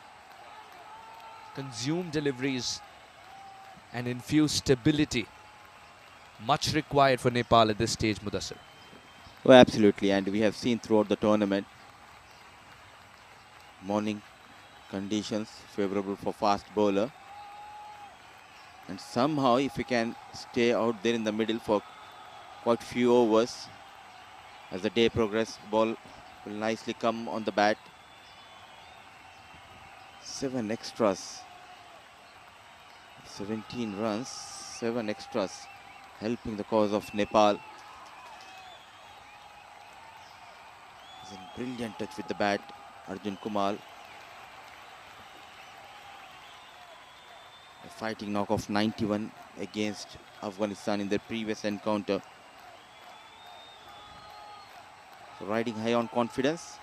consume deliveries and infuse stability. Much required for Nepal at this stage, Mudassir. Oh, absolutely, and we have seen throughout the tournament, morning conditions favorable for fast bowler. And somehow if we can stay out there in the middle for quite few overs, as the day progresses, ball will nicely come on the bat. 7 extras, 17 runs, 7 extras, helping the cause of Nepal. He's in brilliant touch with the bat, Arjun Kumar. A fighting knock of 91 against Afghanistan in their previous encounter. So riding high on confidence,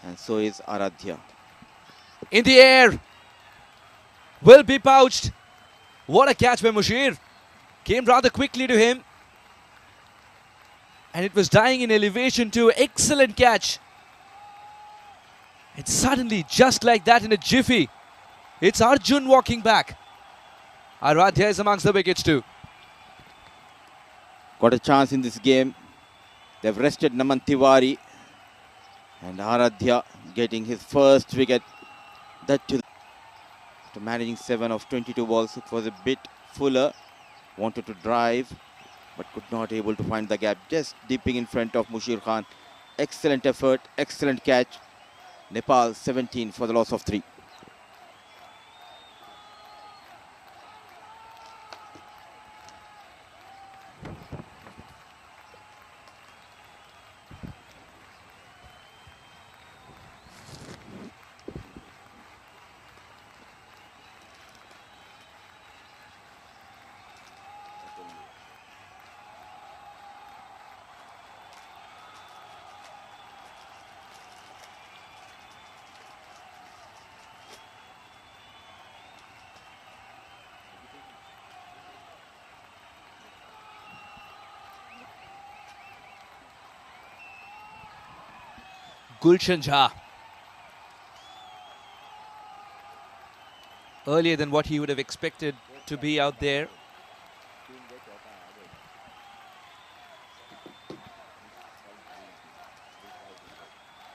and so is Aradhya. In the air, will be pouched. What a catch by Mushir. Came rather quickly to him. And it was dying in elevation too. Excellent catch. And suddenly, just like that in a jiffy, it's Arjun walking back. Aradhya is amongst the wickets too. Got a chance in this game. They've rested Naman Tiwari. And Aradhya getting his first wicket. That too. After managing 7 of 22 balls, it was a bit fuller. Wanted to drive, but could not able to find the gap. Just dipping in front of Mushir Khan. Excellent effort, excellent catch. Nepal 17 for the loss of 3. Gulshan Jha. Earlier than what he would have expected to be out there.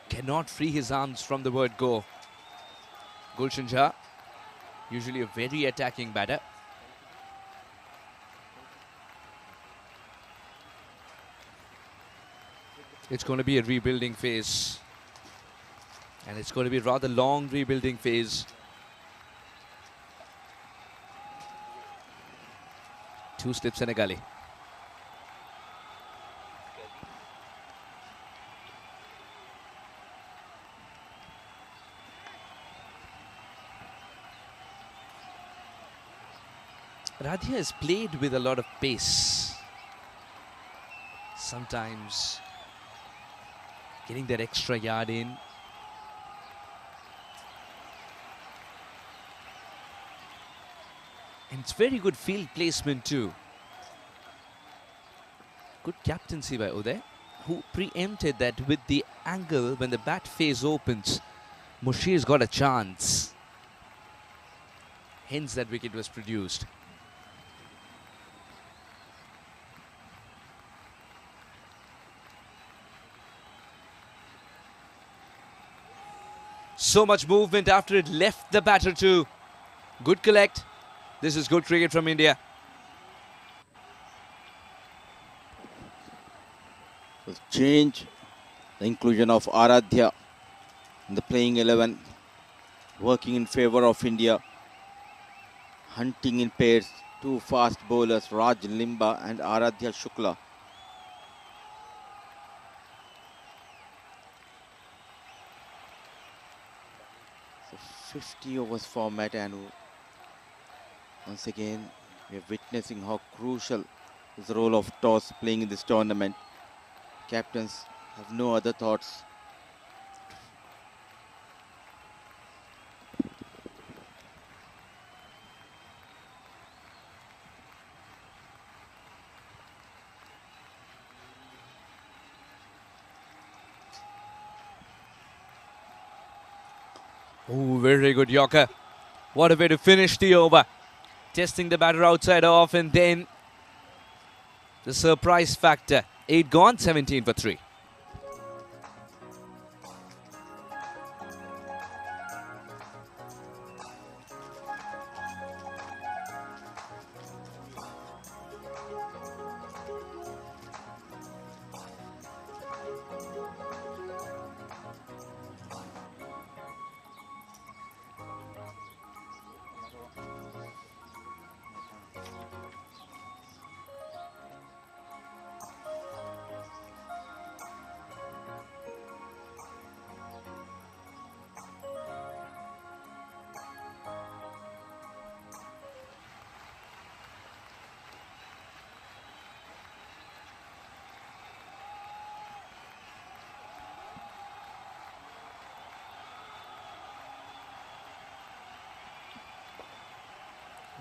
Cannot free his arms from the word go. Gulshan Jha, usually a very attacking batter. It's going to be a rebuilding phase. And it's going to be a rather long rebuilding phase. 2 slips and a gully. Radhya has played with a lot of pace. Sometimes getting that extra yard in. And it's very good field placement too. Good captaincy by Uday, who preempted that with the angle when the bat face opens, Mushir's got a chance. Hence that wicket was produced. So much movement after it left the batter too. Good collect. This is good cricket from India. Change, the inclusion of Aradhya. in the playing 11, working in favor of India, hunting in pairs, two fast bowlers, Raj Limba and Aradhya Shukla. So 50 overs format, and once again we are witnessing how crucial is the role of toss playing in this tournament. Captains have no other thoughts. Oh, very good Yorker. What a way to finish the over. Testing the batter outside off, and then the surprise factor. 8 gone, 17 for 3.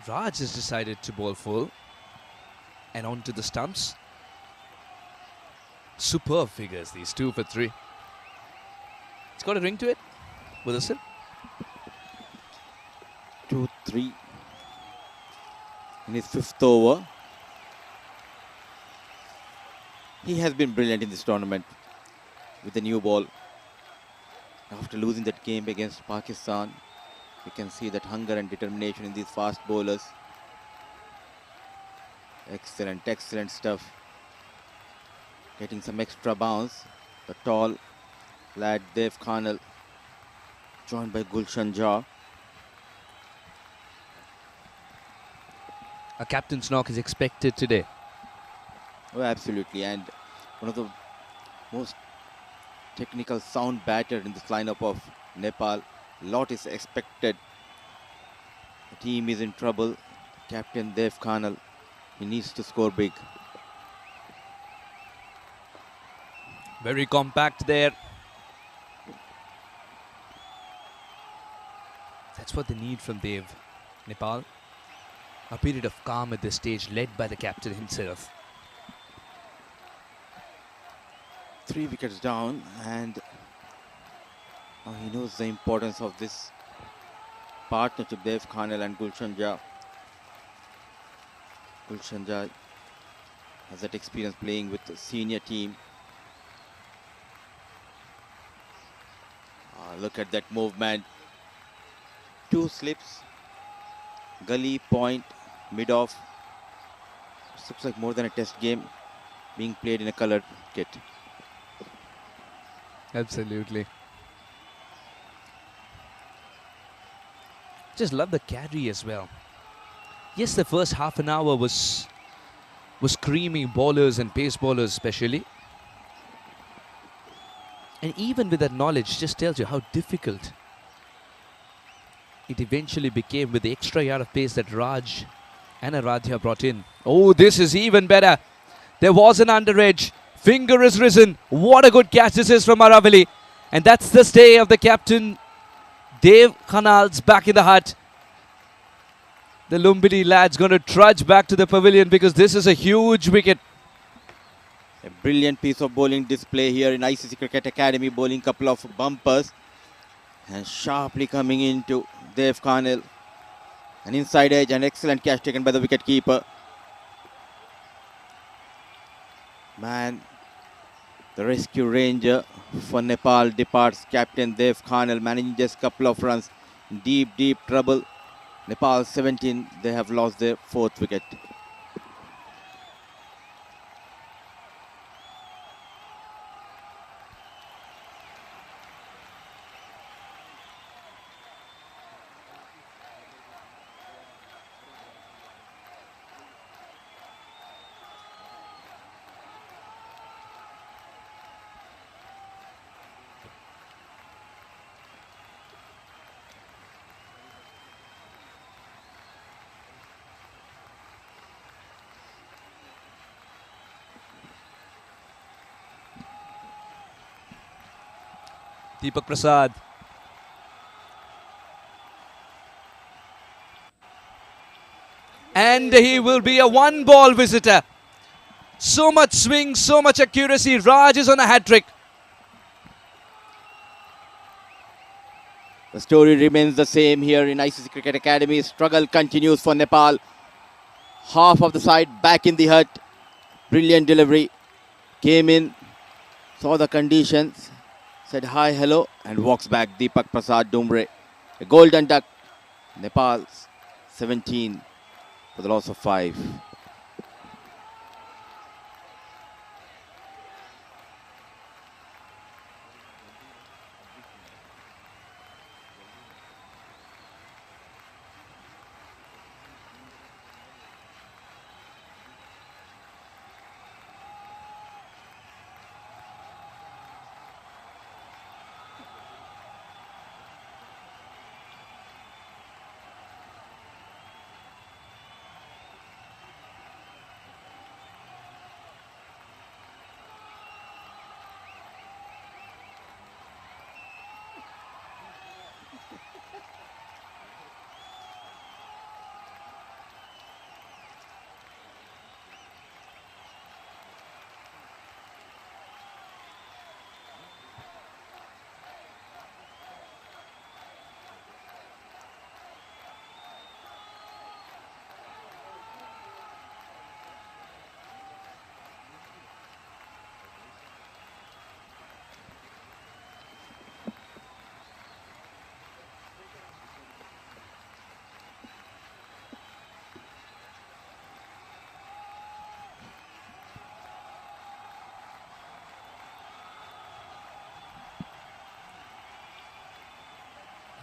Raj has decided to bowl full and onto the stumps. Superb figures, these 2 for 3. It's got a ring to it. Wilson. 2-3 in his 5th over. He has been brilliant in this tournament with the new ball. After losing that game against Pakistan, you can see that hunger and determination in these fast bowlers. Excellent, excellent stuff. Getting some extra bounce. The tall lad Dev Khanal, joined by Gulshan Jha. A captain's knock is expected today. Oh, absolutely. And one of the most technical sound batter in this lineup of Nepal. Lot is expected. The team is in trouble. Captain Dev Khanal, he needs to score big. Very compact there. That's what they need from Dev. Nepal. A period of calm at this stage, led by the captain himself. 3 wickets down, and now he knows the importance of this partnership, Dev Khanal and Gulshan Jha. Gulshan Jha has that experience playing with the senior team. Look at that movement. 2 slips, gully, point, mid-off. This looks like more than a test game being played in a coloured kit. Absolutely. Just love the carry as well. Yes, the first half an hour was creamy bowlers and pace bowlers especially. And even with that knowledge, just tells you how difficult it eventually became with the extra yard of pace that Raj and Aradhya brought in. Oh, this is even better. There was an under edge. Finger is risen. What a good catch this is from Aravali. And that's the stay of the captain. Dev Khanal's back in the hut. The Lumbini lad's going to trudge back to the pavilion because this is a huge wicket. A brilliant piece of bowling display here in ICC Cricket Academy, bowling couple of bumpers and sharply coming into Dev Khanal. An inside edge, an excellent catch taken by the wicket keeper. Man, the rescue ranger for Nepal departs. Captain Dev Khanal managing just a couple of runs. Deep, deep trouble. Nepal 17, they have lost their 4th wicket. Deepak Prasad. And he will be a one-ball visitor. So much swing, so much accuracy. Raj is on a hat-trick. The story remains the same here in ICC Cricket Academy. Struggle continues for Nepal. Half of the side back in the hut. Brilliant delivery. Came in, saw the conditions, said hi, hello, and walks back. Deepak Prasad Dumbre. A golden duck. Nepal's 17 for the loss of 5.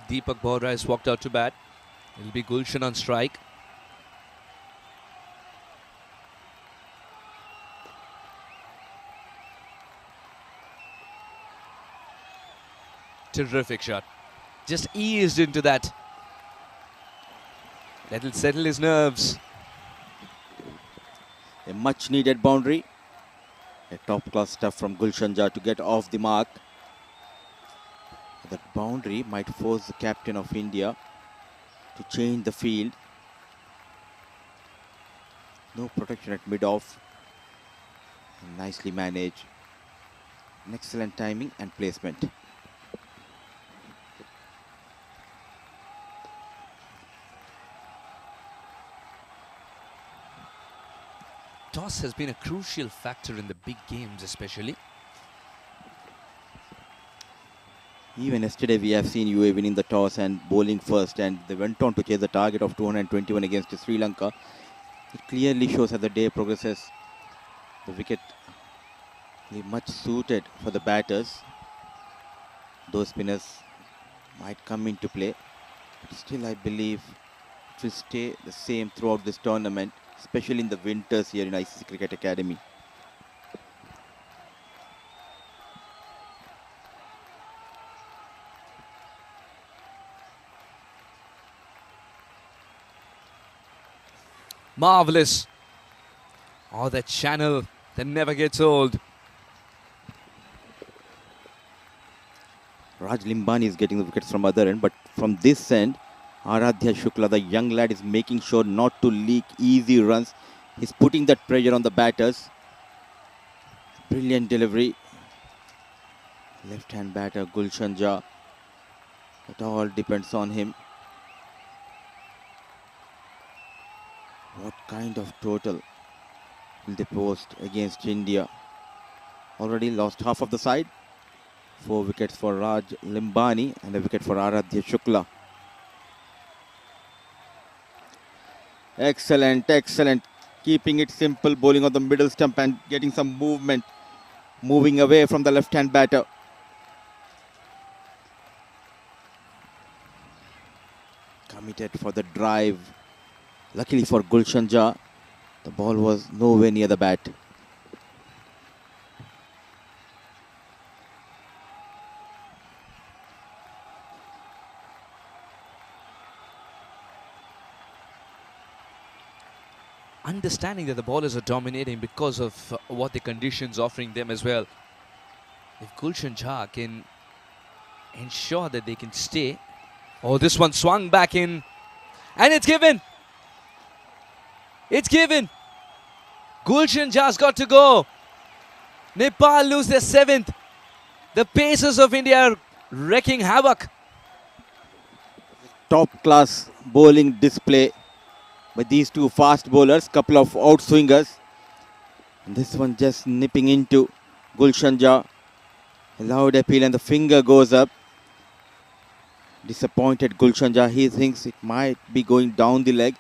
Deepak Bohra has walked out to bat. It will be Gulshan on strike. Terrific shot. Just eased into that. That'll settle his nerves. A much needed boundary. A top class stuff from Gulshan Jha to get off the mark. That boundary might force the captain of India to change the field. No protection at mid-off. Nicely managed. An excellent timing and placement. Toss has been a crucial factor in the big games especially. Even yesterday we have seen UAE winning the toss and bowling first, and they went on to chase the target of 221 against Sri Lanka. It clearly shows as the day progresses, the wicket is much suited for the batters. Those spinners might come into play, but still I believe it will stay the same throughout this tournament, especially in the winters here in ICC Cricket Academy. Marvellous. Oh, that channel that never gets old. Raj Limbani is getting the wickets from other end, but from this end, Aradhya Shukla, the young lad, is making sure not to leak easy runs. He's putting that pressure on the batters. Brilliant delivery. Left-hand batter Gulshan Jha. It all depends on him. What kind of total will they post against India? Already lost half of the side. 4 wickets for Raj Limbani and a wicket for Aradhya Shukla. Excellent, excellent. Keeping it simple, bowling on the middle stump and getting some movement. Moving away from the left-hand batter. Committed for the drive. Luckily for Gulshan Jha, the ball was nowhere near the bat. Understanding that the ballers are dominating because of what the conditions offering them as well. If Gulshan Jha can ensure that they can stay. Oh, this one swung back in. And it's given. It's given. Gulshan Jha's got to go. Nepal lose their 7th. The Pacers of India are wreaking havoc. Top class bowling display by these two fast bowlers, couple of outswingers. And this one just nipping into Gulshan Jha. A loud appeal and the finger goes up. Disappointed Gulshan Jha. He thinks it might be going down the leg.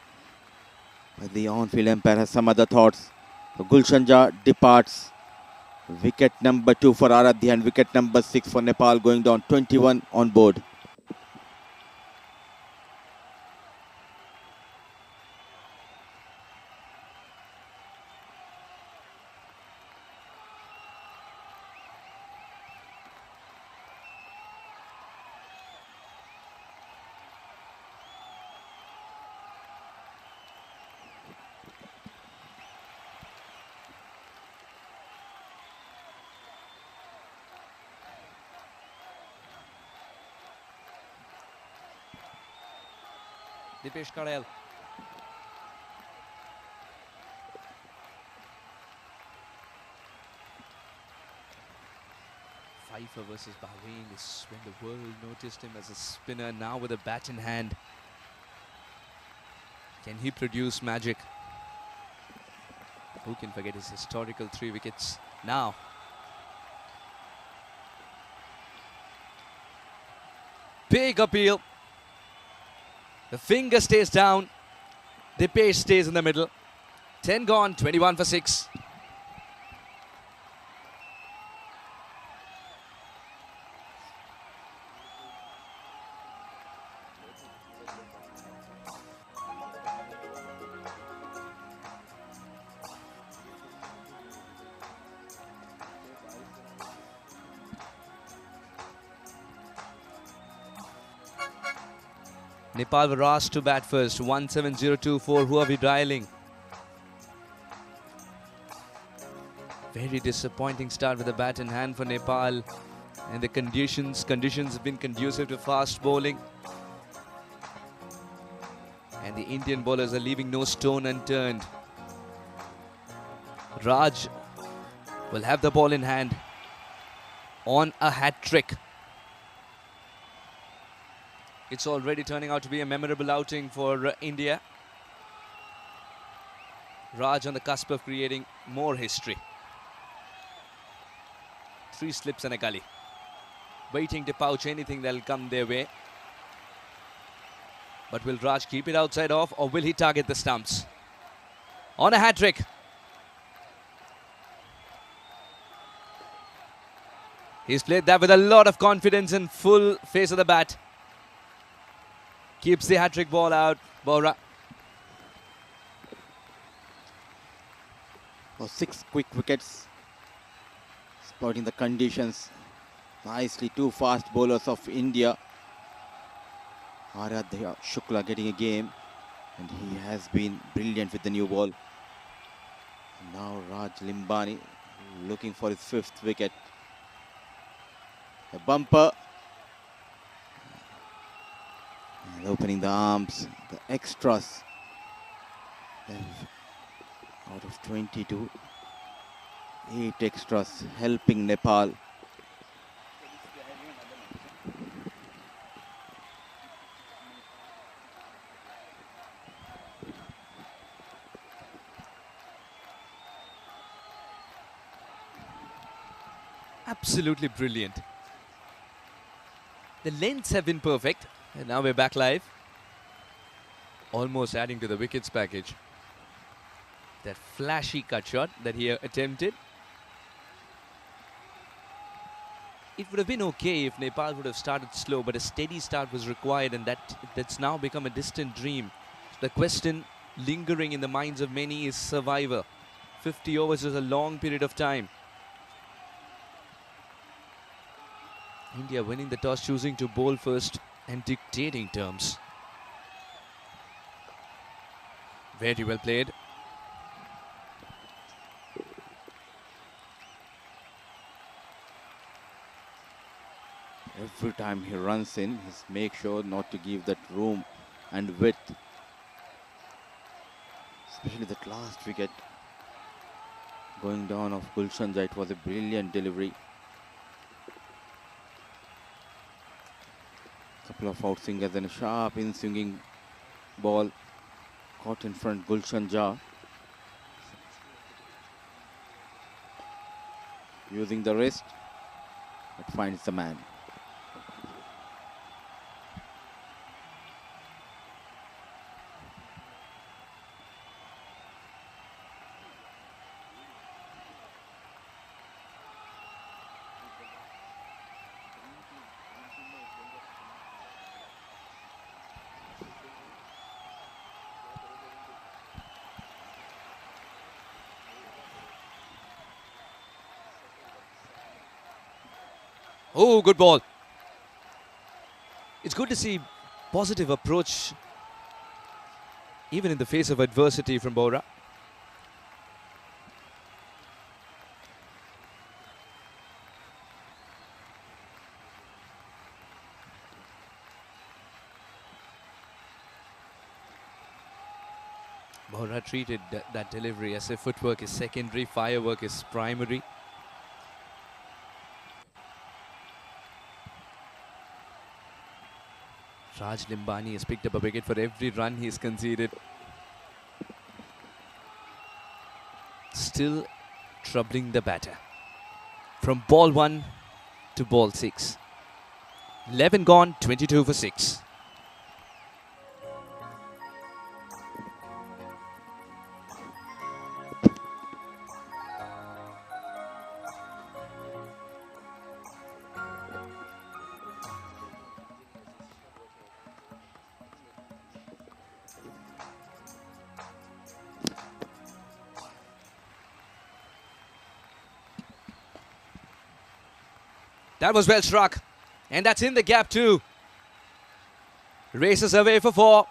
But the on-field umpire has some other thoughts. So Gulshan Jha departs. Wicket number 2 for Aradhya and wicket number 6 for Nepal, going down 21 on board. Dipesh Karel. Pfeiffer versus Bahrain is when the world noticed him as a spinner. Now with a bat in hand, can he produce magic? Who can forget his historical 3 wickets now? Big appeal. The finger stays down. Dipesh stays in the middle. 10 gone, 21 for 6. Nepal were asked to bat first. 17024. Who are we dialing? Very disappointing start with a bat in hand for Nepal. And the conditions have been conducive to fast bowling. And the Indian bowlers are leaving no stone unturned. Raj will have the ball in hand on a hat-trick. It's already turning out to be a memorable outing for India. Raj on the cusp of creating more history. 3 slips and a gully. Waiting to pouch anything that'll come their way. But will Raj keep it outside off, or will he target the stumps? On a hat-trick. He's played that with a lot of confidence and full face of the bat. Keeps the hat-trick ball out. Bora. For 6 quick wickets. Spotting the conditions nicely. 2 fast bowlers of India. Aradhya Shukla getting a game. And he has been brilliant with the new ball. Now Raj Limbani looking for his 5th wicket. A bumper. And opening the arms, the extras. Out of 22, 8 extras helping Nepal. Absolutely brilliant. The lengths have been perfect. And now we're back live. Almost adding to the wickets package. That flashy cut shot that he attempted. It would have been okay if Nepal would have started slow, but a steady start was required, and that's now become a distant dream. The question lingering in the minds of many is survivor. 50 overs is a long period of time. India winning the toss, choosing to bowl first and dictating terms. Very well played. Every time he runs in, he's make sure not to give that room and width. Especially that last wicket going down of Gulshan, it was a brilliant delivery. Couple of out swingers and a sharp in swinging ball caught in front Gulshan Jah. Using the wrist, it finds the man. Oh, good ball. It's good to see positive approach even in the face of adversity from Bohra. Bohra treated that delivery as if footwork is secondary, firework is primary. Raj Limbani has picked up a wicket for every run he's conceded. Still troubling the batter. From ball 1 to ball 6. 11 gone, 22 for 6. That was well struck. And that's in the gap too. Races away for 4.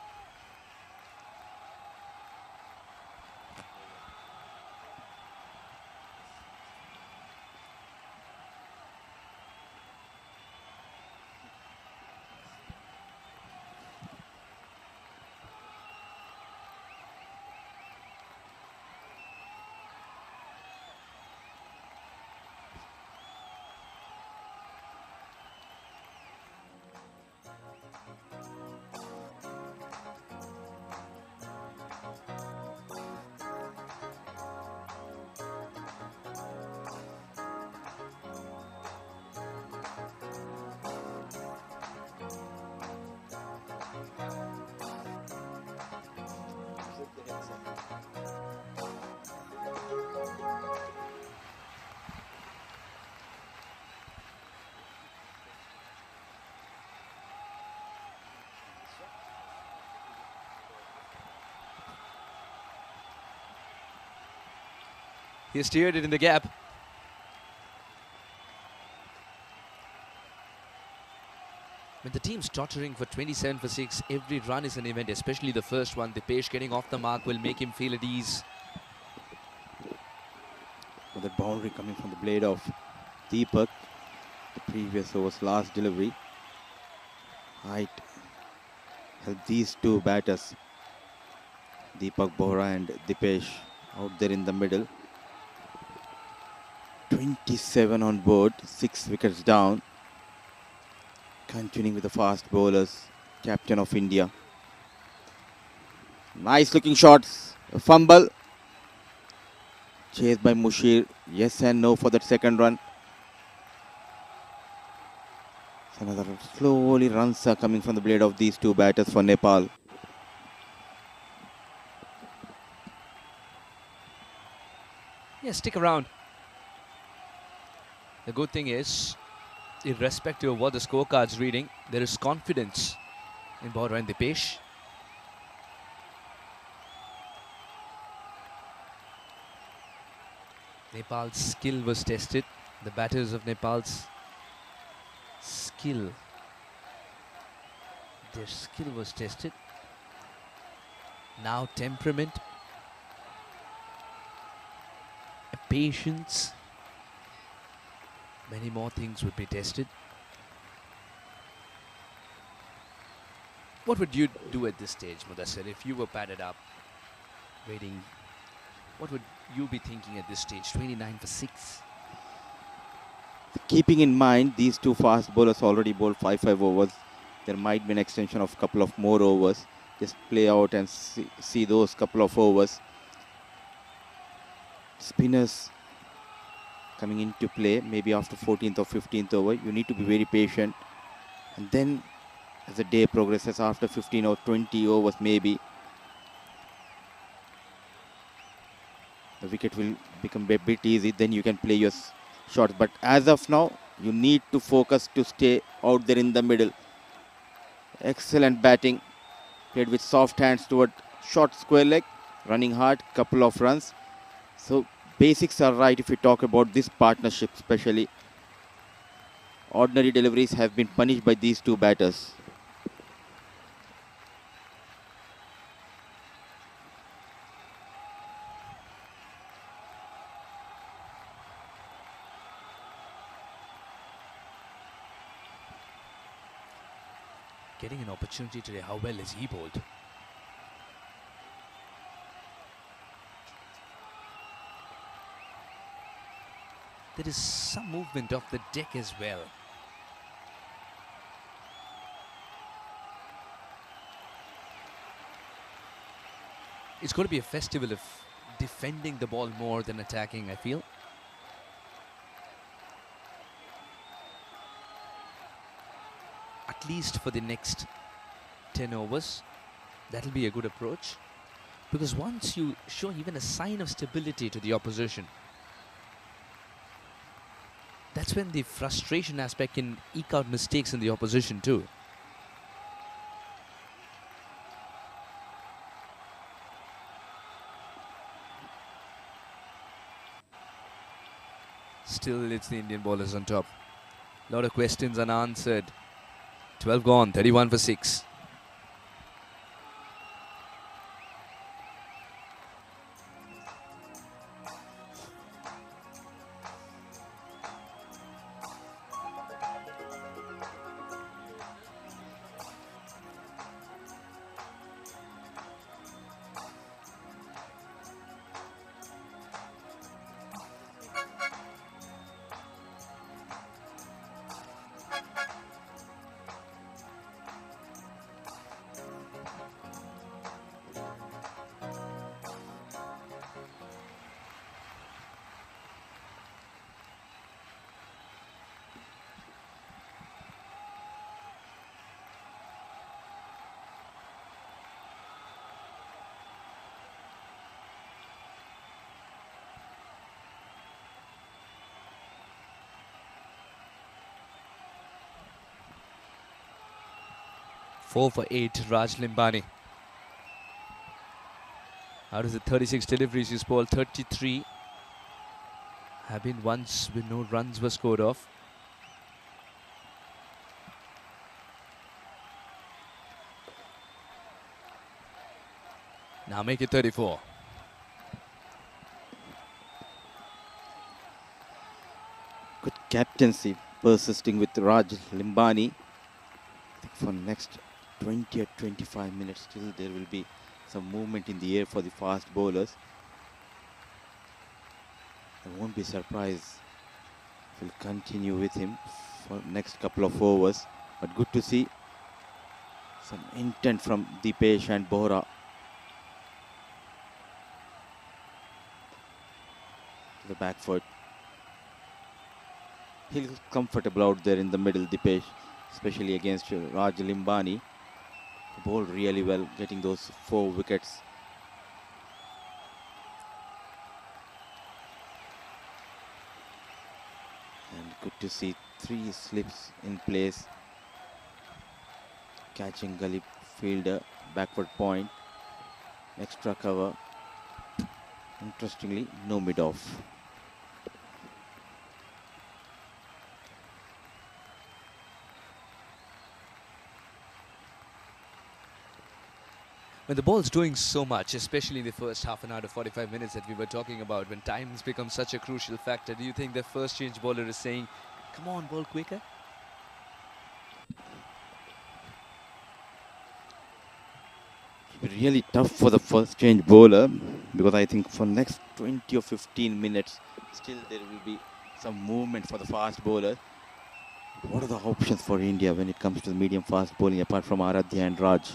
He steered it in the gap. When the team's tottering for 27 for 6, every run is an event, especially the first one. Dipesh getting off the mark will make him feel at ease. With that boundary coming from the blade of Deepak, the previous over's last delivery. Height helped these two batters, Deepak Bohra and Dipesh, out there in the middle. 27 on board, 6 wickets down. Continuing with the fast bowlers, captain of India. Nice looking shots, a fumble. Chased by Mushir, yes and no for that second run. Another slowly runs are coming from the blade of these two batters for Nepal. Yeah, stick around. The good thing is, irrespective of what the scorecard's reading, there is confidence in Bohra and Dipesh. Nepal's skill was tested. The batters of Nepal's skill, their skill was tested. Now temperament, patience, many more things would be tested. What would you do at this stage, Mudassir, if you were padded up, waiting? What would you be thinking at this stage? 29 for 6. Keeping in mind these two fast bowlers already bowled 5 overs, there might be an extension of a couple of more overs. Just play out and see those couple of overs. Spinners coming into play maybe after 14th or 15th over. You need to be very patient, and then as the day progresses, after 15 or 20 overs maybe, the wicket will become a bit easy. Then you can play your shots, but as of now you need to focus to stay out there in the middle. Excellent batting, played with soft hands toward short square leg, running hard, couple of runs. So basics are right if we talk about this partnership especially. Ordinary deliveries have been punished by these two batters. Getting an opportunity today. How well is he bowled? There is some movement of the deck as well. It's going to be a festival of defending the ball more than attacking, I feel. At least for the next 10 overs, that'll be a good approach. Because once you show even a sign of stability to the opposition, that's when the frustration aspect can eke out mistakes in the opposition too. Still, it's the Indian bowlers on top. A lot of questions unanswered. 12 gone, 31 for 6. Four for 8, Raj Limbani. Out of the 36 deliveries, he's bowled 33. Have been once when no runs were scored off. Now make it 34. Good captaincy persisting with Raj Limbani. I think for next 20 or 25 minutes still there will be some movement in the air for the fast bowlers. I won't be surprised if we'll continue with him for next couple of overs. But good to see some intent from Dipesh and Bohra. To the back foot. He'll comfortable out there in the middle, Dipesh, especially against Raj Limbani. He bowled really well, getting those 4 wickets. And good to see 3 slips in place. Catching gully fielder, backward point, extra cover. Interestingly, no mid-off. When the ball's doing so much, especially in the first half an hour to 45 minutes that we were talking about, when time has become such a crucial factor, do you think the first change bowler is saying, come on, bowl quicker? Really tough for the first change bowler, because I think for next 20 or 15 minutes still there will be some movement for the fast bowler. What are the options for India when it comes to the medium fast bowling apart from Aradhya and Raj?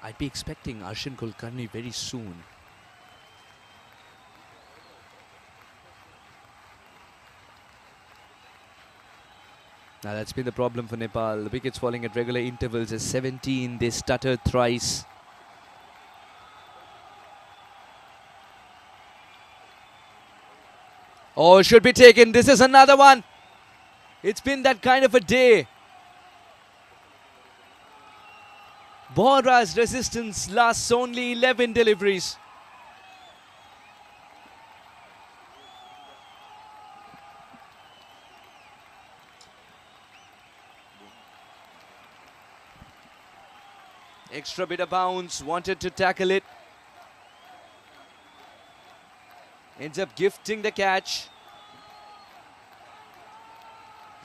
I'd be expecting Arshin Kulkarni very soon. Now that's been the problem for Nepal. The wickets falling at regular intervals as 17. They stuttered thrice. Oh, should be taken. This is another one. It's been that kind of a day. Bohra's resistance lasts only 11 deliveries. Extra bit of bounce, wanted to tackle it. Ends up gifting the catch.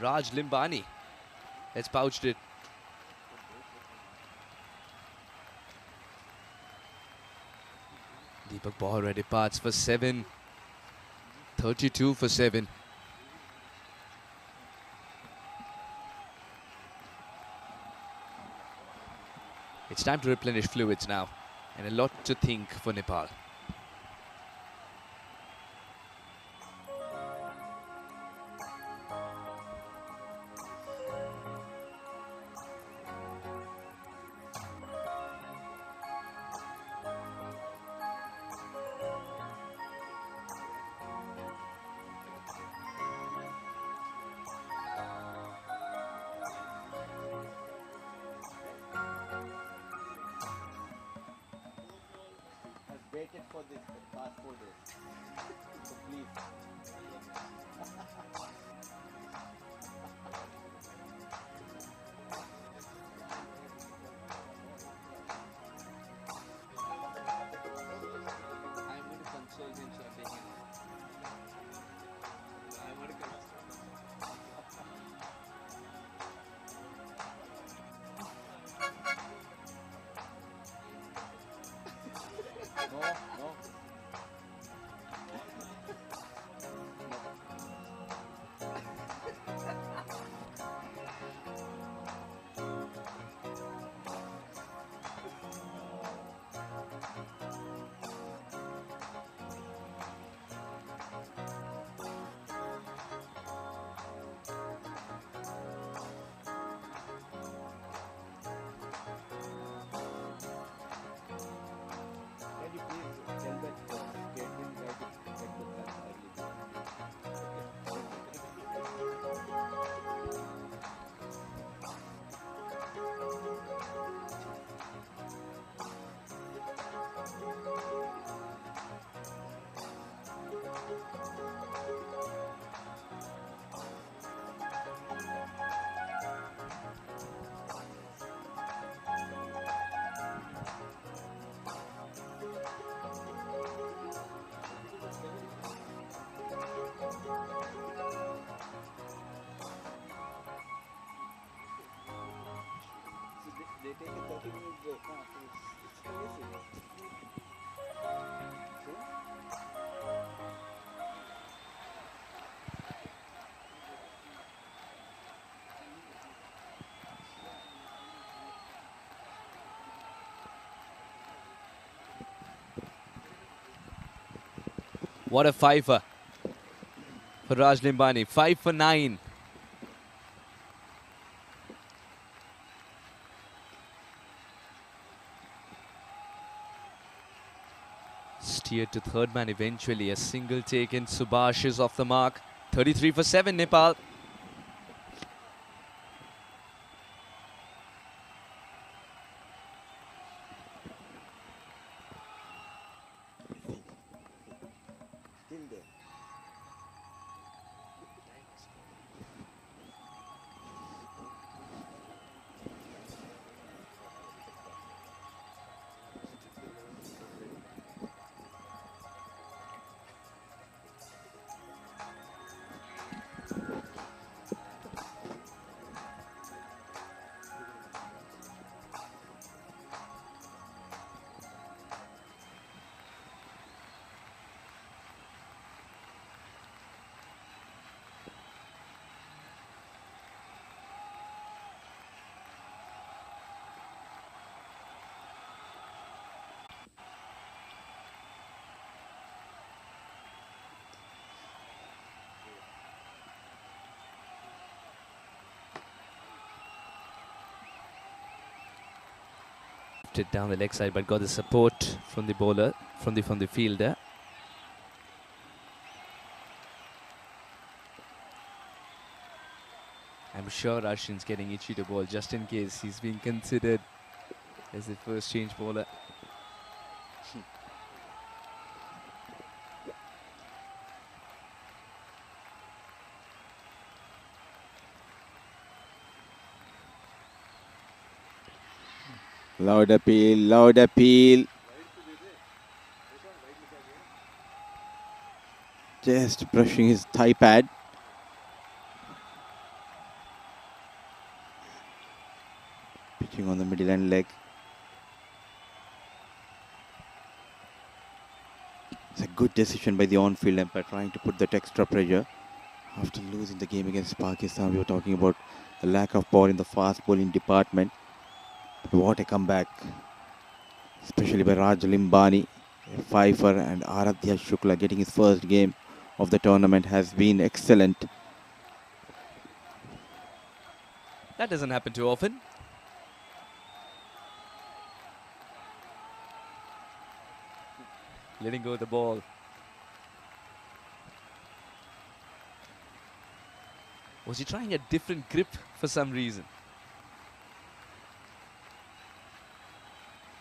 Raj Limbani has pouched it. Deepak Bohra departs for 7. 32 for 7. It's time to replenish fluids now, and a lot to think for Nepal. Waited for this for past 4 days. So please. I'm going to console him, so I'm taking it. I'm going to console. No, no. Can you please tell that Caitlin where to get the gun They take a 30-minute break. Huh? So it's crazy. What a fiver for Raj Limbani. 5 for 9. Steered to third man eventually. A single taken. Subhash is off the mark. 33 for 7, Nepal. Still there. left it down the leg side, but got the support from the bowler, from the fielder. I'm sure Arshin's getting itchy to bowl just in case he's being considered as the first change bowler. Loud appeal, loud appeal. Just brushing his thigh pad. Pitching on the middle and leg. It's a good decision by the on-field umpire, trying to put that extra pressure. After losing the game against Pakistan, we were talking about the lack of power in the fast bowling department. But what a comeback, especially by Raj Limbani, a fifer, and Aradhya Shukla getting his first game of the tournament has been excellent. That doesn't happen too often. Letting go of the ball. Was he trying a different grip for some reason?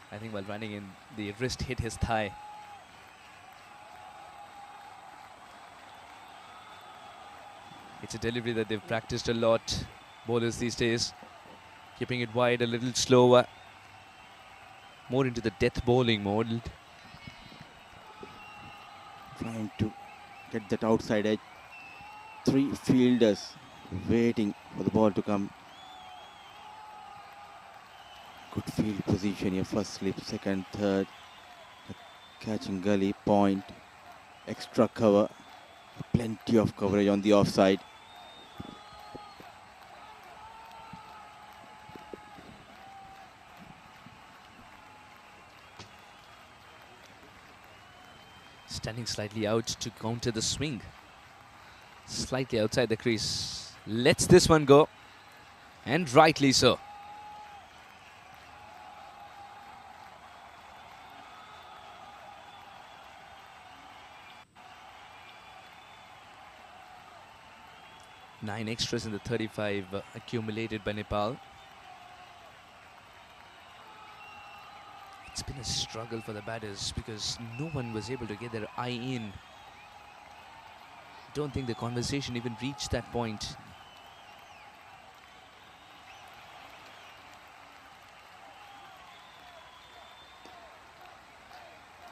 I think while running in, the wrist hit his thigh. It's a delivery that they've practiced a lot, bowlers these days. Keeping it wide, a little slower. More into the death bowling mode. Trying to get that outside edge. Three fielders waiting for the ball to come. Good field position here. First slip, second, third. Catching gully, point. Extra cover. Plenty of coverage on the offside. Standing slightly out to counter the swing. Slightly outside the crease. Lets this one go. And rightly so. Nine extras in the 35 accumulated by Nepal. It's been a struggle for the batters because no one was able to get their eye in. Don't think the conversation even reached that point.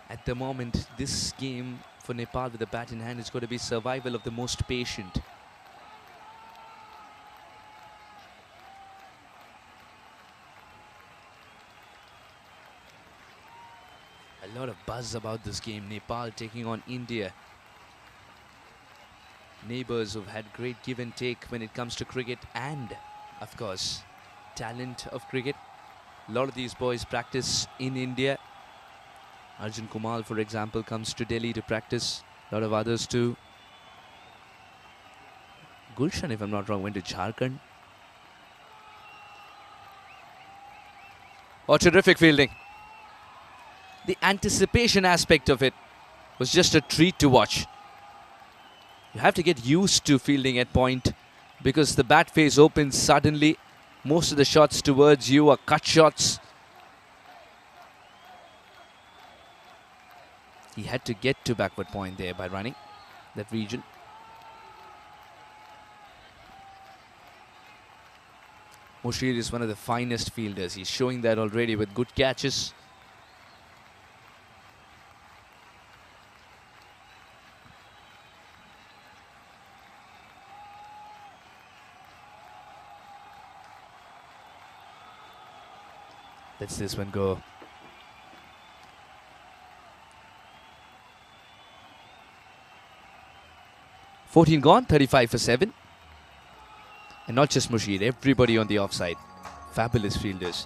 At the moment, this game for Nepal with the bat in hand is going to be survival of the most patient. A lot of buzz about this game. Nepal taking on India. Neighbours who've had great give and take when it comes to cricket and, of course, talent of cricket. A lot of these boys practice in India. Arjun Kumar, for example, comes to Delhi to practice. A lot of others too. Gulshan, if I'm not wrong, went to Jharkhand. Oh, terrific fielding. The anticipation aspect of it was just a treat to watch. You have to get used to fielding at point because the bat face opens suddenly. Most of the shots towards you are cut shots. He had to get to backward point there by running that region. Mushir is one of the finest fielders. He's showing that already with good catches. Let's this one go. $14 gone, 35 for 7. And not just Mushir, everybody on the offside. Fabulous fielders.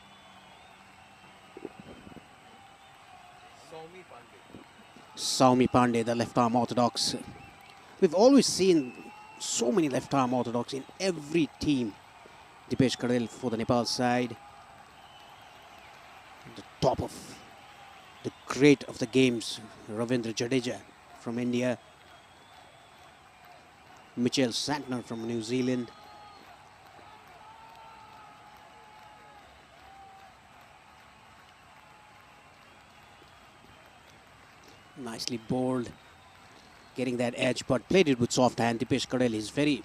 Saumi Pandey, the left-arm orthodox. We've always seen so many left-arm orthodox in every team. Dipesh Karel for the Nepal side. The top of the great of the games, Ravindra Jadeja from India. Mitchell Santner from New Zealand. Nicely bowled, getting that edge, but played it with soft hand. Dipesh Karel is very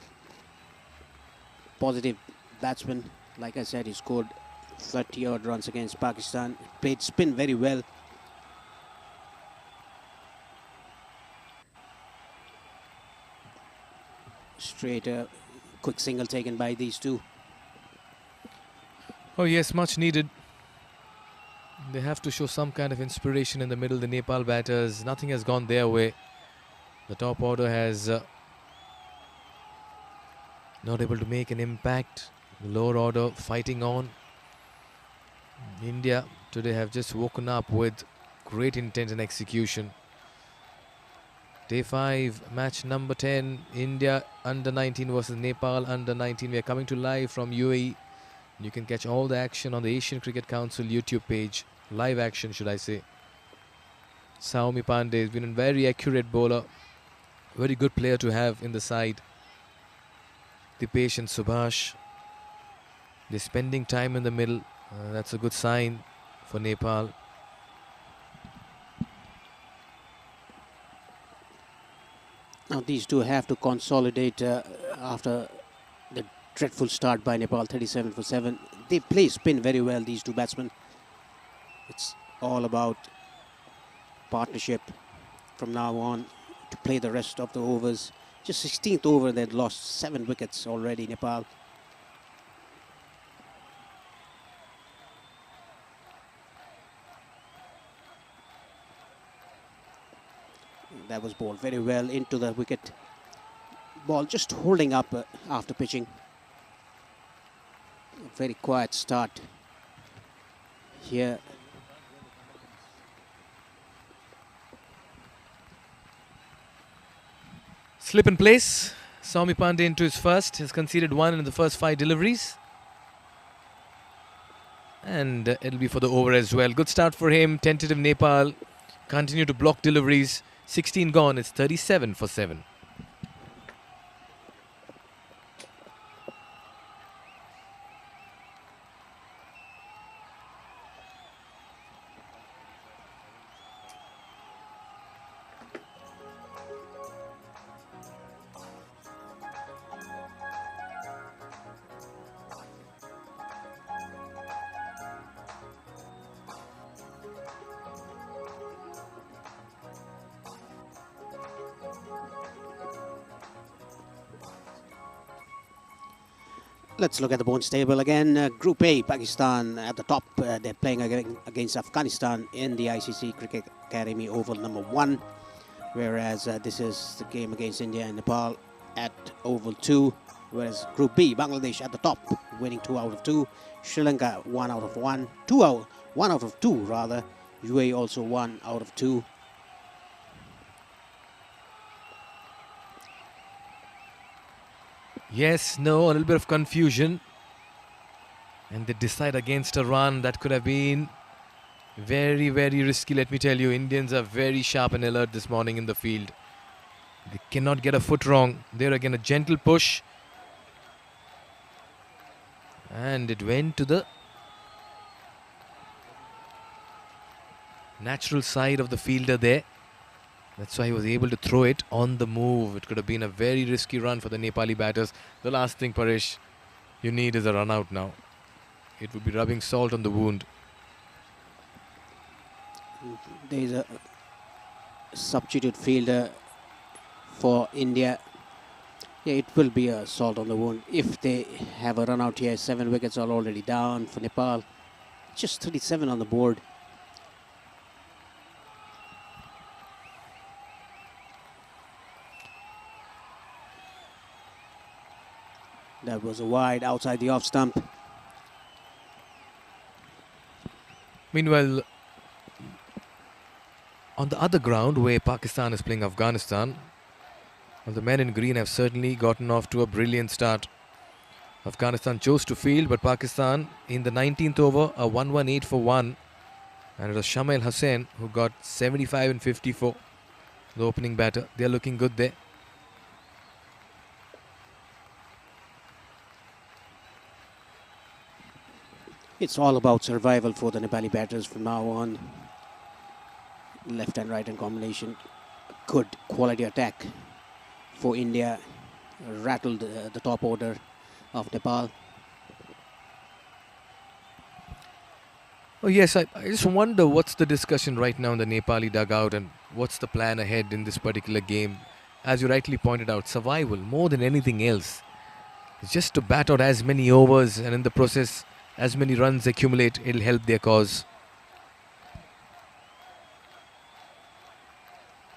positive batsman. Like I said, he scored 30-odd runs against Pakistan. Played spin very well. Straight, quick single taken by these two. Oh yes, much needed. They have to show some kind of inspiration in the middle. The Nepal batters, nothing has gone their way. The top order has not able to make an impact. The lower order fighting on. India today have just woken up with great intent and execution. Day 5, match number 10, India under-19 versus Nepal under-19. We are coming to live from UAE. You can catch all the action on the Asian Cricket Council YouTube page. Live action, should I say. Saumi Pandey has been a very accurate bowler. Very good player to have in the side. Dipesh and Subhash. They're spending time in the middle. That's a good sign for Nepal. Now these two have to consolidate after the dreadful start by Nepal, 37 for 7. They play spin very well, these two batsmen. It's all about partnership from now on to play the rest of the overs. Just 16th over, they'd lost 7 wickets already, Nepal. That was bowled very well into the wicket. Ball just holding up after pitching. A very quiet start here. Slip in place. Saumi Pandey into his first. Has conceded 1 in the first 5 deliveries. And it'll be for the over as well. Good start for him. Tentative Nepal. Continue to block deliveries. 16 gone. It's 37 for 7. Let's look at the points table again. Group A, Pakistan at the top. They're playing against Afghanistan in the ICC Cricket Academy Oval number 1. Whereas this is the game against India and Nepal at Oval 2. Whereas Group B, Bangladesh at the top, winning 2 out of 2. Sri Lanka 1 out of 1. 1 out of 2 rather. UAE also 1 out of 2. Yes, no, a little bit of confusion. And they decide against a run that could have been very, very risky. Let me tell you, Indians are very sharp and alert this morning in the field. They cannot get a foot wrong. There again, a gentle push. And it went to the natural side of the fielder there. That's why he was able to throw it on the move. It could have been a very risky run for the Nepali batters. The last thing, Paresh, you need is a run out now. It would be rubbing salt on the wound. There is a substitute fielder for India. Yeah, it will be a salt on the wound. If they have a run out here, 7 wickets are already down for Nepal. Just 37 on the board. That was a wide outside the off stump. Meanwhile, On the other ground where Pakistan is playing Afghanistan, well, the men in green have certainly gotten off to a brilliant start. Afghanistan chose to field, but Pakistan in the 19th over, a 1-1-8 for 1. And it was Shamail Hussain who got 75 and 54, the opening batter. They are looking good there. It's all about survival for the Nepali batters from now on. Left and right hand combination. Good quality attack for India. Rattled the top order of Nepal. Oh yes, I just wonder what's the discussion right now in the Nepali dugout and what's the plan ahead in this particular game. As you rightly pointed out, survival more than anything else. It's just to bat out as many overs and in the process as many runs accumulate, it'll help their cause.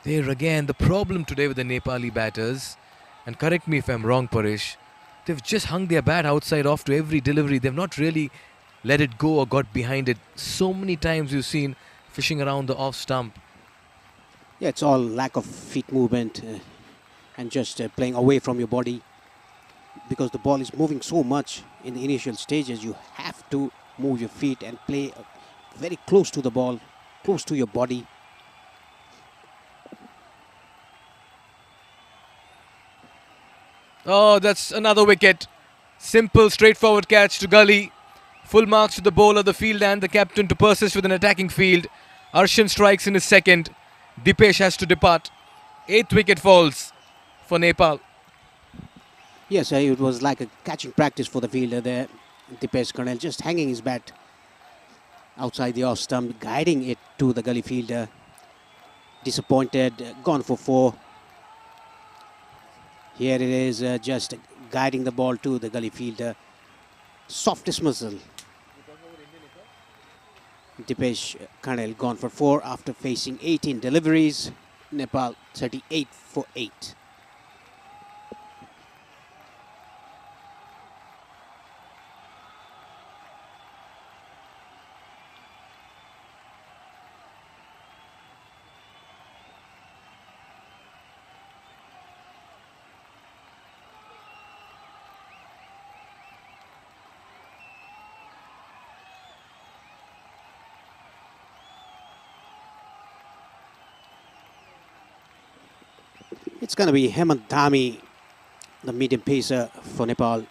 There again, the problem today with the Nepali batters, and correct me if I'm wrong, Paresh, they've just hung their bat outside off to every delivery. They've not really let it go or got behind it. So many times you've seen fishing around the off stump. Yeah, it's all lack of feet movement and just playing away from your body. Because the ball is moving so much in the initial stages, you have to move your feet and play very close to the ball, close to your body. Oh, that's another wicket. Simple, straightforward catch to gully. Full marks to the bowler, the field and the captain to persist with an attacking field. Arshan strikes in his second. Dipesh has to depart. 8th wicket falls for Nepal. Yes, it was like a catching practice for the fielder there. Dipesh Karnal just hanging his bat outside the off stump, guiding it to the gully fielder. Disappointed, gone for 4. Here it is, just guiding the ball to the gully fielder. Soft dismissal. Dipesh Karnal gone for 4 after facing 18 deliveries. Nepal 38 for 8. It's going to be Hemant Dhami, the medium pacer for Nepal,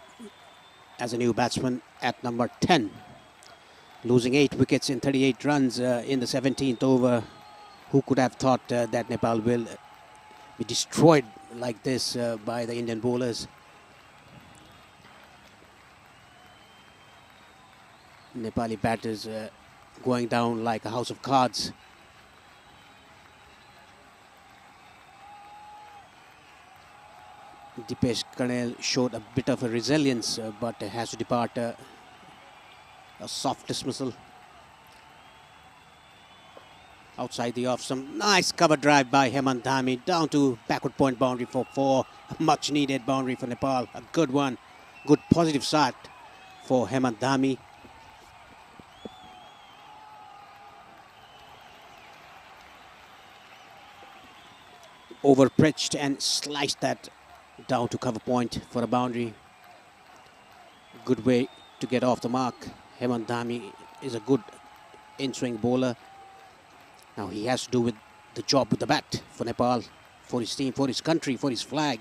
as a new batsman at number 10. Losing 8 wickets in 38 runs in the 17th over. Who could have thought that Nepal will be destroyed like this by the Indian bowlers? Nepali batters going down like a house of cards. Dipesh Karnal showed a bit of a resilience, but has to depart. A soft dismissal. Outside the off, some nice cover drive by Hemant Dhami down to backward point boundary for 4. A much needed boundary for Nepal. A good one. Good positive start for Hemant Dhami. Over pitched and sliced that down to cover point for a boundary. Good way to get off the mark. Hemant Dhami is a good in-swing bowler. Now he has to do with the job with the bat for Nepal, for his team, for his country, for his flag.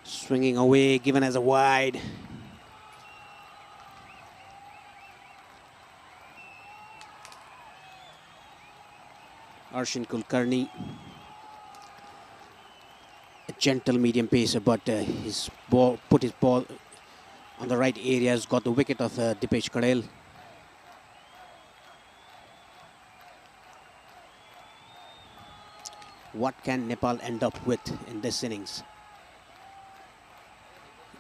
Swinging away, given as a wide. Arshin Kulkarni, a gentle medium pacer, but his ball put his ball on the right areas, got the wicket of Dipesh Karnal. What can Nepal end up with in this innings?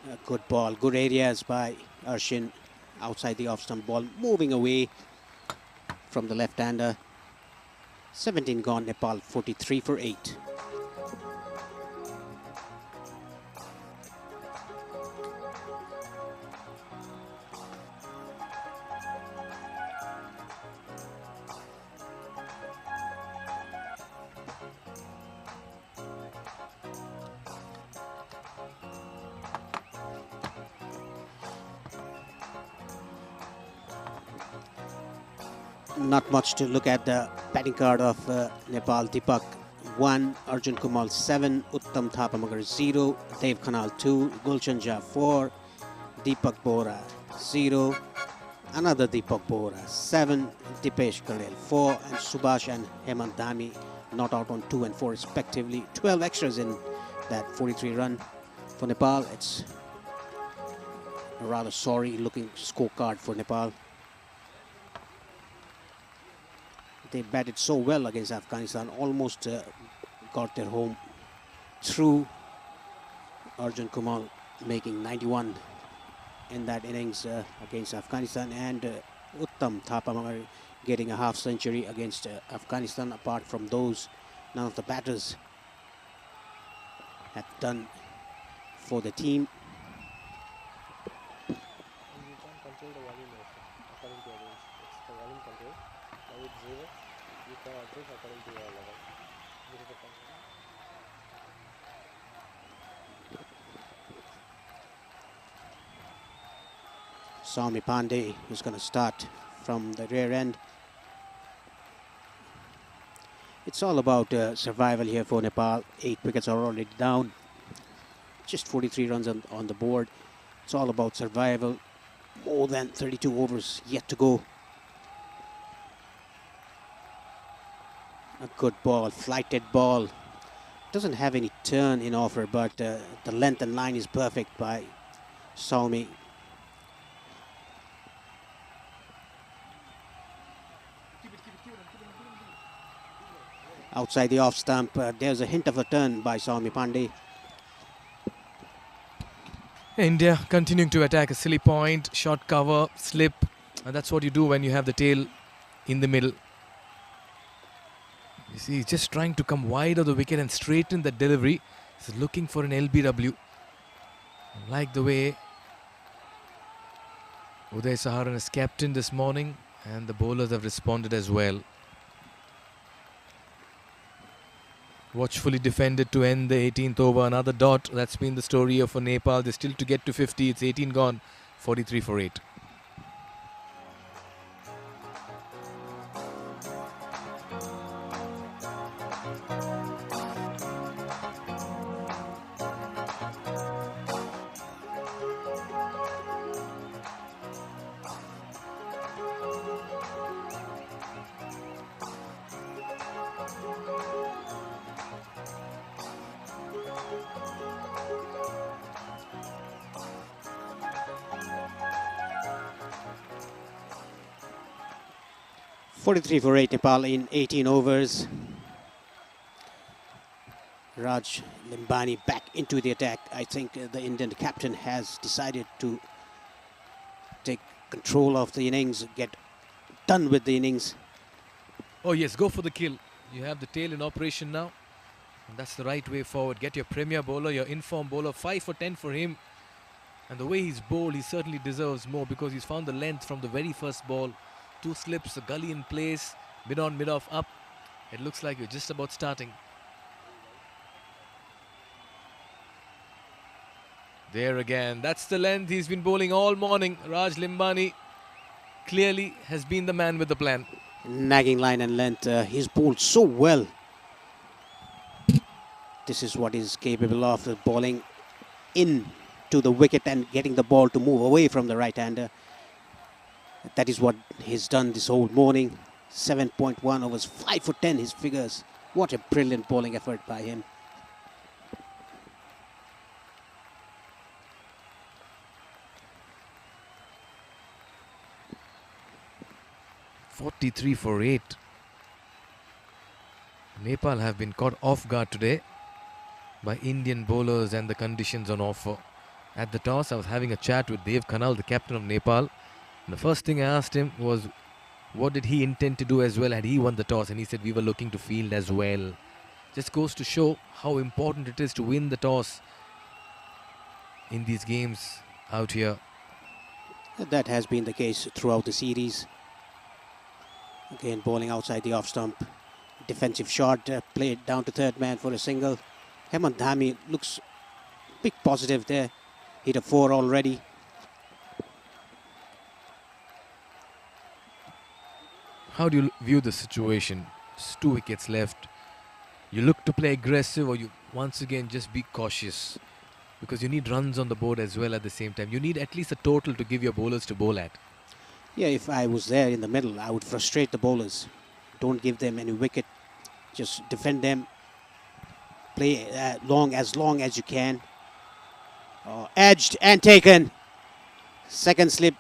A good ball, good areas by Arshin. Outside the off-stump ball, moving away from the left-hander. 17 gone, Nepal 43 for 8. Not much to look at the batting card of Nepal. Deepak 1, Arjun Kumar 7, Uttam Thapamagar 0, Dev Khanal 2, Gulshan Jha 4, Deepak Bora 0, another Deepak Bora 7, Dipesh Karel 4, and Subhash and Hemant Dhami not out on 2 and 4 respectively. 12 extras in that 43 run for Nepal. It's a rather sorry looking scorecard for Nepal. They batted so well against Afghanistan, almost got their home through. Arjun Kumar making 91 in that innings against Afghanistan, and Uttam Thapamagar getting a half century against Afghanistan. Apart from those, none of the batters have done for the team. You can control the volume according to your range. It's the volume control. Now it's 0. You can adjust according to your level. 0 to 10. Sami Pandey is going to start from the rear end. It's all about survival here for Nepal. 8 wickets are already down. Just 43 runs on the board. It's all about survival. More than 32 overs yet to go. A good ball, flighted ball. Doesn't have any turn in offer, but the length and line is perfect by Saumi. Outside the off stump, there's a hint of a turn by Saumi Pandey. India continuing to attack a silly point, short cover, slip, and that's what you do when you have the tail in the middle. You see, he's just trying to come wide of the wicket and straighten the delivery. He's looking for an LBW. I like the way Uday Saharan is captain this morning, and the bowlers have responded as well. Watchfully defended to end the 18th over. Another dot. That's been the story of Nepal. They're still to get to 50. It's 18 gone. 43 for 8. .43 for 8 Nepal in 18 overs. Raj Limbani back into the attack. I think the Indian captain has decided to take control of the innings, get done with the innings. Oh yes, go for the kill. You have the tail in operation now. And that's the right way forward. Get your premier bowler, your inform bowler. 5 for 10 for him. And the way he's bowled, he certainly deserves more because he's found the length from the very first ball. 2 slips, a gully in place, mid on, mid off, up. It looks like you're just about starting. There again, that's the length he's been bowling all morning. Raj Limbani clearly has been the man with the plan. Nagging line and length, he's bowled so well. This is what he's capable of, bowling in to the wicket and getting the ball to move away from the right-hander. That is what he's done this whole morning. 7.1 overs, 5 for 10 his figures. What a brilliant bowling effort by him. .43 for 8. Nepal have been caught off guard today by Indian bowlers and the conditions on offer. at the toss. I was having a chat with Dev Khanal, the captain of Nepal. And the first thing I asked him was, what did he intend to do as well had he won the toss? And he said, we were looking to field as well. Just goes to show how important it is to win the toss in these games out here. That has been the case throughout the series. Again, bowling outside the off stump. Defensive shot, played down to third man for a single. Hemant Dhami looks big positive there. Hit a 4 already. How do you view the situation? It's 2 wickets left. You look to play aggressive, or you once again just be cautious? Because you need runs on the board as well at the same time. You need at least a total to give your bowlers to bowl at. Yeah, if I was there in the middle, I would frustrate the bowlers. Don't give them any wicket. Just defend them. Play long as you can. Edged and taken. Second slip.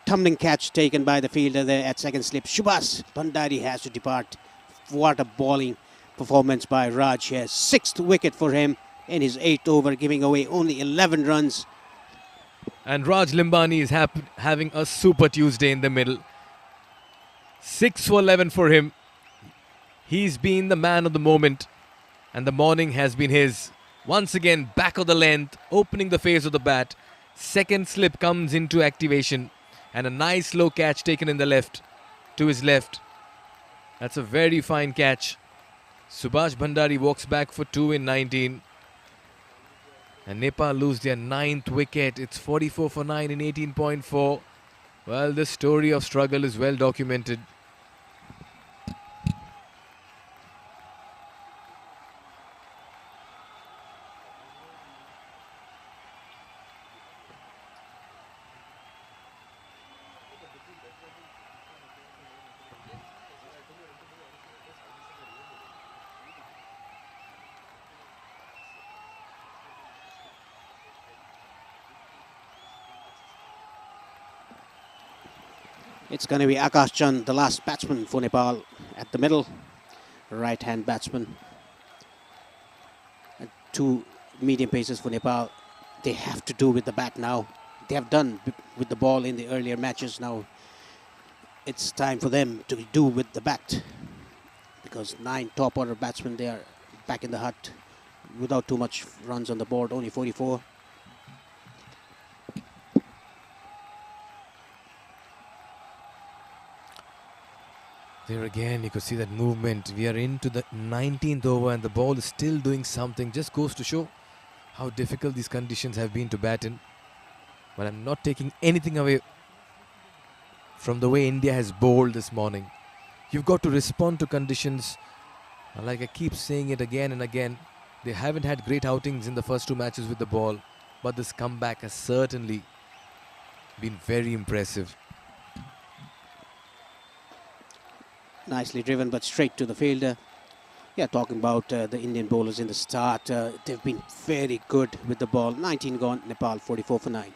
Tumbling catch taken by the fielder there at second slip. Subhash Bhandari has to depart. What a bowling performance by Raj here. 6th wicket for him in his 8th over, giving away only 11 runs. And Raj Limbani is having a super Tuesday in the middle. 6 for 11 for him. He's been the man of the moment, and the morning has been his. Once again, back of the length, opening the face of the bat. Second slip comes into activation, and a nice low catch taken in the left, to his left. That's a very fine catch. Subhash Bhandari walks back for 2 in 19. And Nepal lose their 9th wicket. It's 44 for 9 in 18.4. Well, this story of struggle is well documented. It's going to be Akash Chand, the last batsman for Nepal, at the middle. Right-hand batsman. And 2 medium paces for Nepal. They have to do with the bat now. They have done with the ball in the earlier matches. Now it's time for them to do with the bat. Because 9 top order batsmen, they are back in the hut without too much runs on the board, only 44. There again, you could see that movement. We are into the 19th over and the ball is still doing something. Just goes to show how difficult these conditions have been to bat in. But I'm not taking anything away from the way India has bowled this morning. You've got to respond to conditions. Like I keep saying it again and again, they haven't had great outings in the first 2 matches with the ball. But this comeback has certainly been very impressive. Nicely driven, but straight to the fielder. Yeah, talking about the Indian bowlers in the start, they've been very good with the ball. 19 gone, Nepal 44 for 9.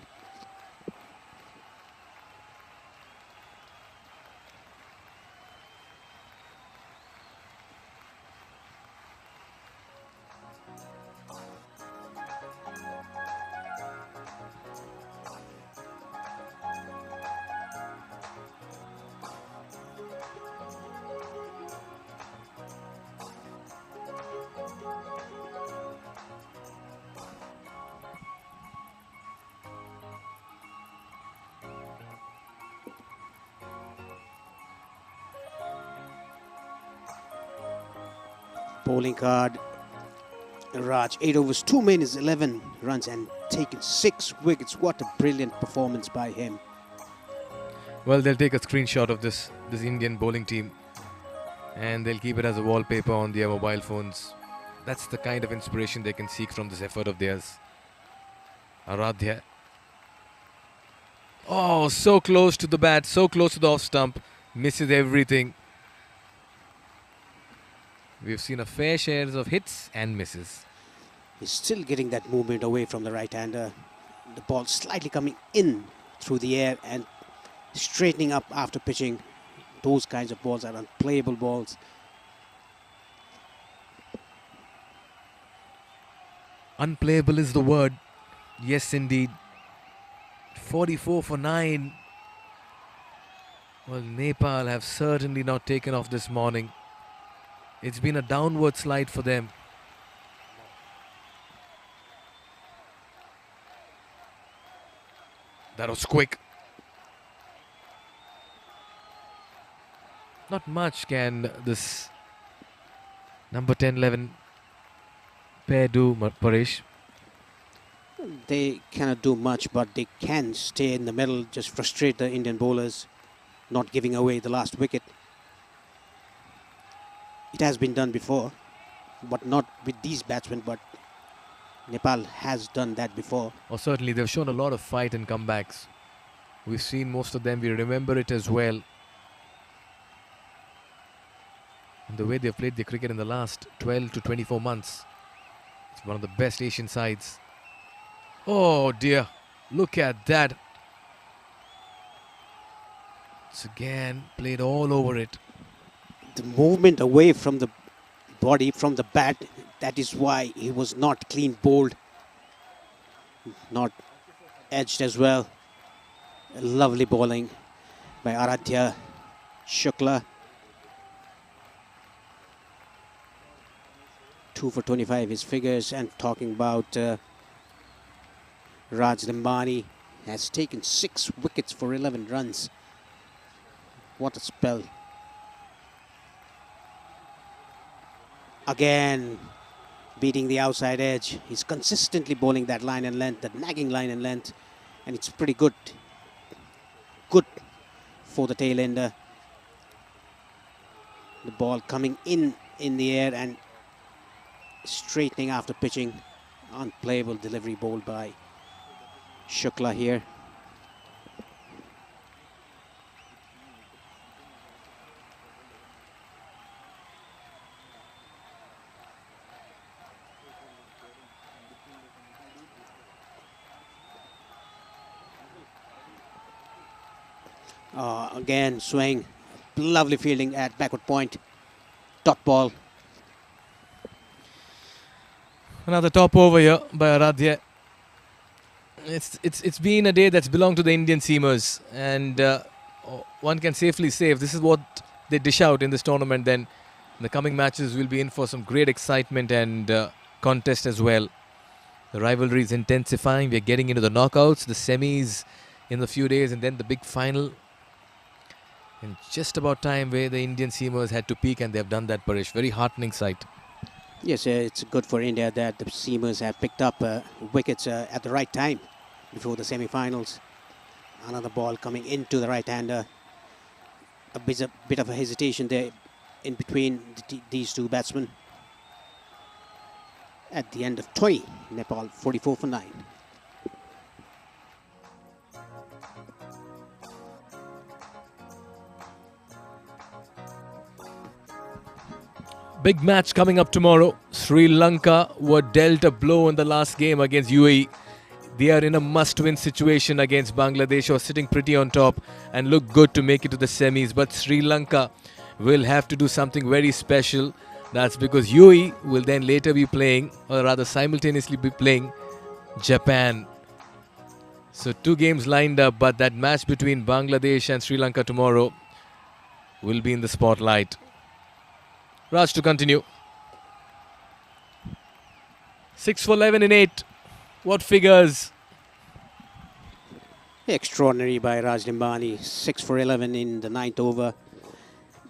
Bowling card. Raj, 8 overs, 2 minutes, 11 runs and taken 6 wickets. What a brilliant performance by him. Well, they'll take a screenshot of this Indian bowling team and they'll keep it as a wallpaper on their mobile phones. That's the kind of inspiration they can seek from this effort of theirs. Aradhya. Oh, so close to the bat, so close to the off stump. Misses everything. We've seen a fair share of hits and misses. He's still getting that movement away from the right-hander. The ball slightly coming in through the air and straightening up after pitching. Those kinds of balls are unplayable balls. Unplayable is the word. Yes, indeed. 44 for 9. Well, Nepal have certainly not taken off this morning. It's been a downward slide for them. That was quick. Not much can this number 10-11 pair do, Paresh. They cannot do much, but they can stay in the middle, just frustrate the Indian bowlers, not giving away the last wicket. It has been done before, but not with these batsmen, but Nepal has done that before. Oh, certainly, they've shown a lot of fight and comebacks. We've seen most of them, we remember it as well. And the way they've played their cricket in the last 12 to 24 months. It's one of the best Asian sides. Oh dear, look at that. It's again played all over it. The movement away from the body, from the bat, that is why he was not clean bowled, not edged as well. A lovely bowling by Aradhya Shukla. 2 for 25 his figures. And talking about Raj Limbani, has taken 6 wickets for 11 runs. What a spell. Again, beating the outside edge. He's consistently bowling that line and length, that nagging line and length, and it's pretty good. Good for the tail ender. The ball coming in the air and straightening after pitching. Unplayable delivery bowled by Shukla here. Again, swing. Lovely fielding at backward point. Dot ball. Another top over here by Aradhya. It's been a day that's belonged to the Indian seamers, and one can safely say if this is what they dish out in this tournament, then the coming matches will be in for some great excitement and contest as well. The rivalry is intensifying. We're getting into the knockouts, the semis in a few days, and then the big final. In just about time where the Indian seamers had to peak, and they have done that, Paresh. Very heartening sight. Yes, it's good for India that the seamers have picked up wickets at the right time before the semi-finals. Another ball coming into the right-hander. A bit of a hesitation there in between these two batsmen. At the end of 20, Nepal 44 for 9. Big match coming up tomorrow. Sri Lanka were dealt a blow in the last game against UAE. They are in a must-win situation against Bangladesh, who are sitting pretty on top and look good to make it to the semis. But Sri Lanka will have to do something very special. That's because UAE will then later be playing, or rather simultaneously be playing, Japan. So 2 games lined up, but that match between Bangladesh and Sri Lanka tomorrow will be in the spotlight. Raj to continue. 6 for 11 in 8. What figures? Extraordinary by Raj Limbani. 6 for 11 in the 9th over.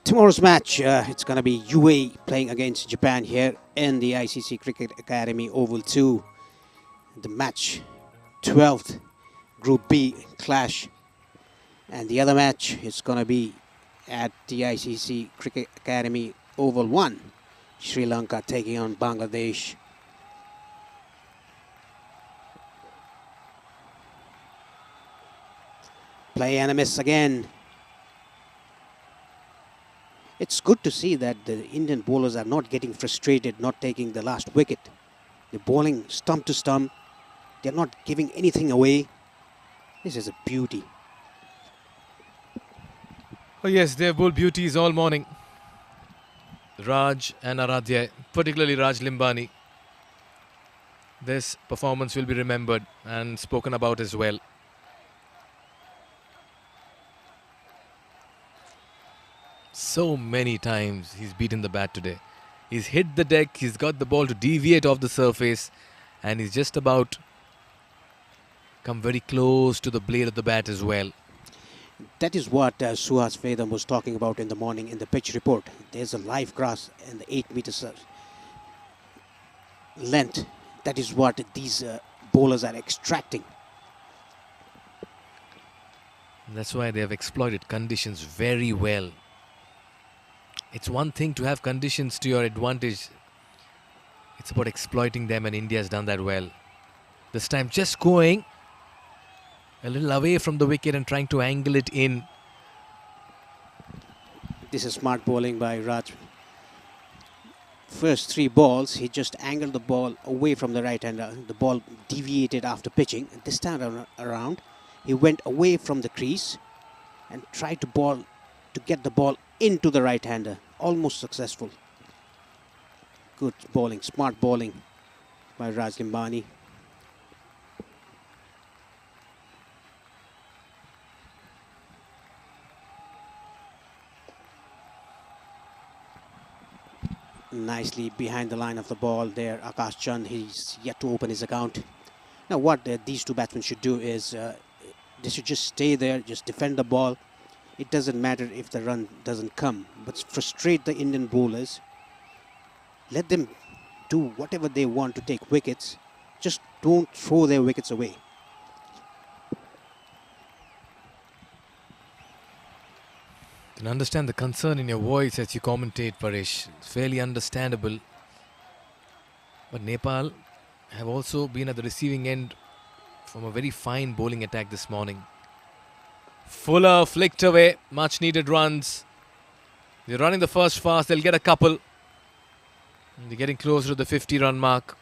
Tomorrow's match, it's going to be UAE playing against Japan here in the ICC Cricket Academy Oval 2. The match 12th Group B clash. And the other match is going to be at the ICC Cricket Academy Oval 1. Sri Lanka taking on Bangladesh. Play and a miss again. It's good to see that the Indian bowlers are not getting frustrated, not taking the last wicket. They're bowling stump to stump. They're not giving anything away. This is a beauty. Oh yes, they have bowled beauties all morning. Raj and Aradhya, particularly Raj Limbani. This performance will be remembered and spoken about as well. So many times he's beaten the bat today. He's hit the deck, he's got the ball to deviate off the surface, and he's just about come very close to the blade of the bat as well. That is what Suhas Vedam was talking about in the morning in the pitch report. There's a live grass in the 8 meters length. That is what these bowlers are extracting. That's why they have exploited conditions very well. It's one thing to have conditions to your advantage. It's about exploiting them, and India has done that well. This time just going a little away from the wicket and trying to angle it in. This is smart bowling by Raj. First 3 balls, he just angled the ball away from the right-hander. The ball deviated after pitching. And this time around, he went away from the crease and tried to get the ball into the right-hander. Almost successful. Good bowling, smart bowling by Raj Limbani. Nicely behind the line of the ball there, Akash Chand. He's yet to open his account. Now what these 2 batsmen should do is they should just stay there, just defend the ball. It doesn't matter if the run doesn't come, but frustrate the Indian bowlers. Let them do whatever they want to take wickets. Just don't throw their wickets away. I can understand the concern in your voice as you commentate, Paresh. It's fairly understandable. But Nepal have also been at the receiving end from a very fine bowling attack this morning. Fuller flicked away, much needed runs. They're running the first fast, they'll get a couple. They're getting closer to the 50-run mark.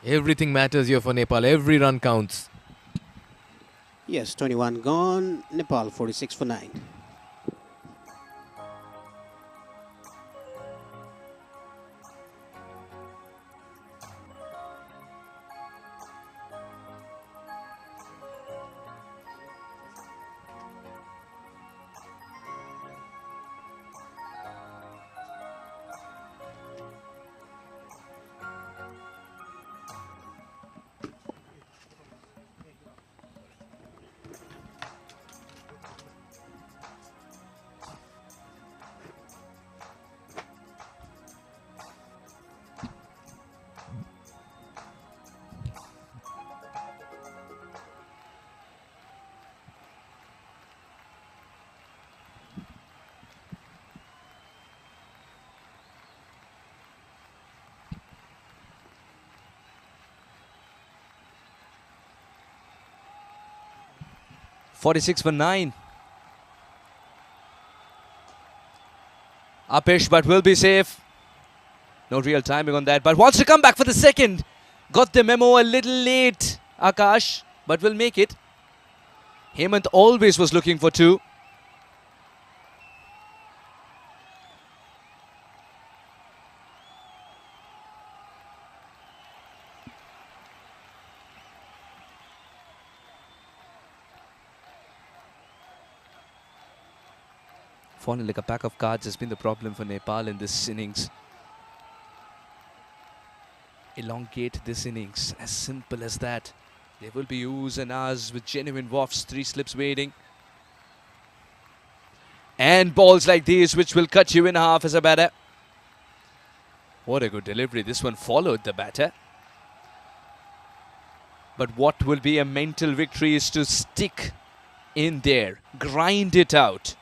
Everything matters here for Nepal, every run counts. Yes, 21 gone, Nepal 46 for 9. .46 for 9. Upish, but will be safe. No real timing on that, but wants to come back for the second. Got the memo a little late, Akash, but will make it. Hemant always was looking for 2. Falling like a pack of cards has been the problem for Nepal in this innings. Elongate this innings, as simple as that. There will be oohs and ahs with genuine wafts, 3 slips waiting. And balls like these which will cut you in half as a batter. What a good delivery. This one followed the batter. But what will be a mental victory is to stick in there, grind it out.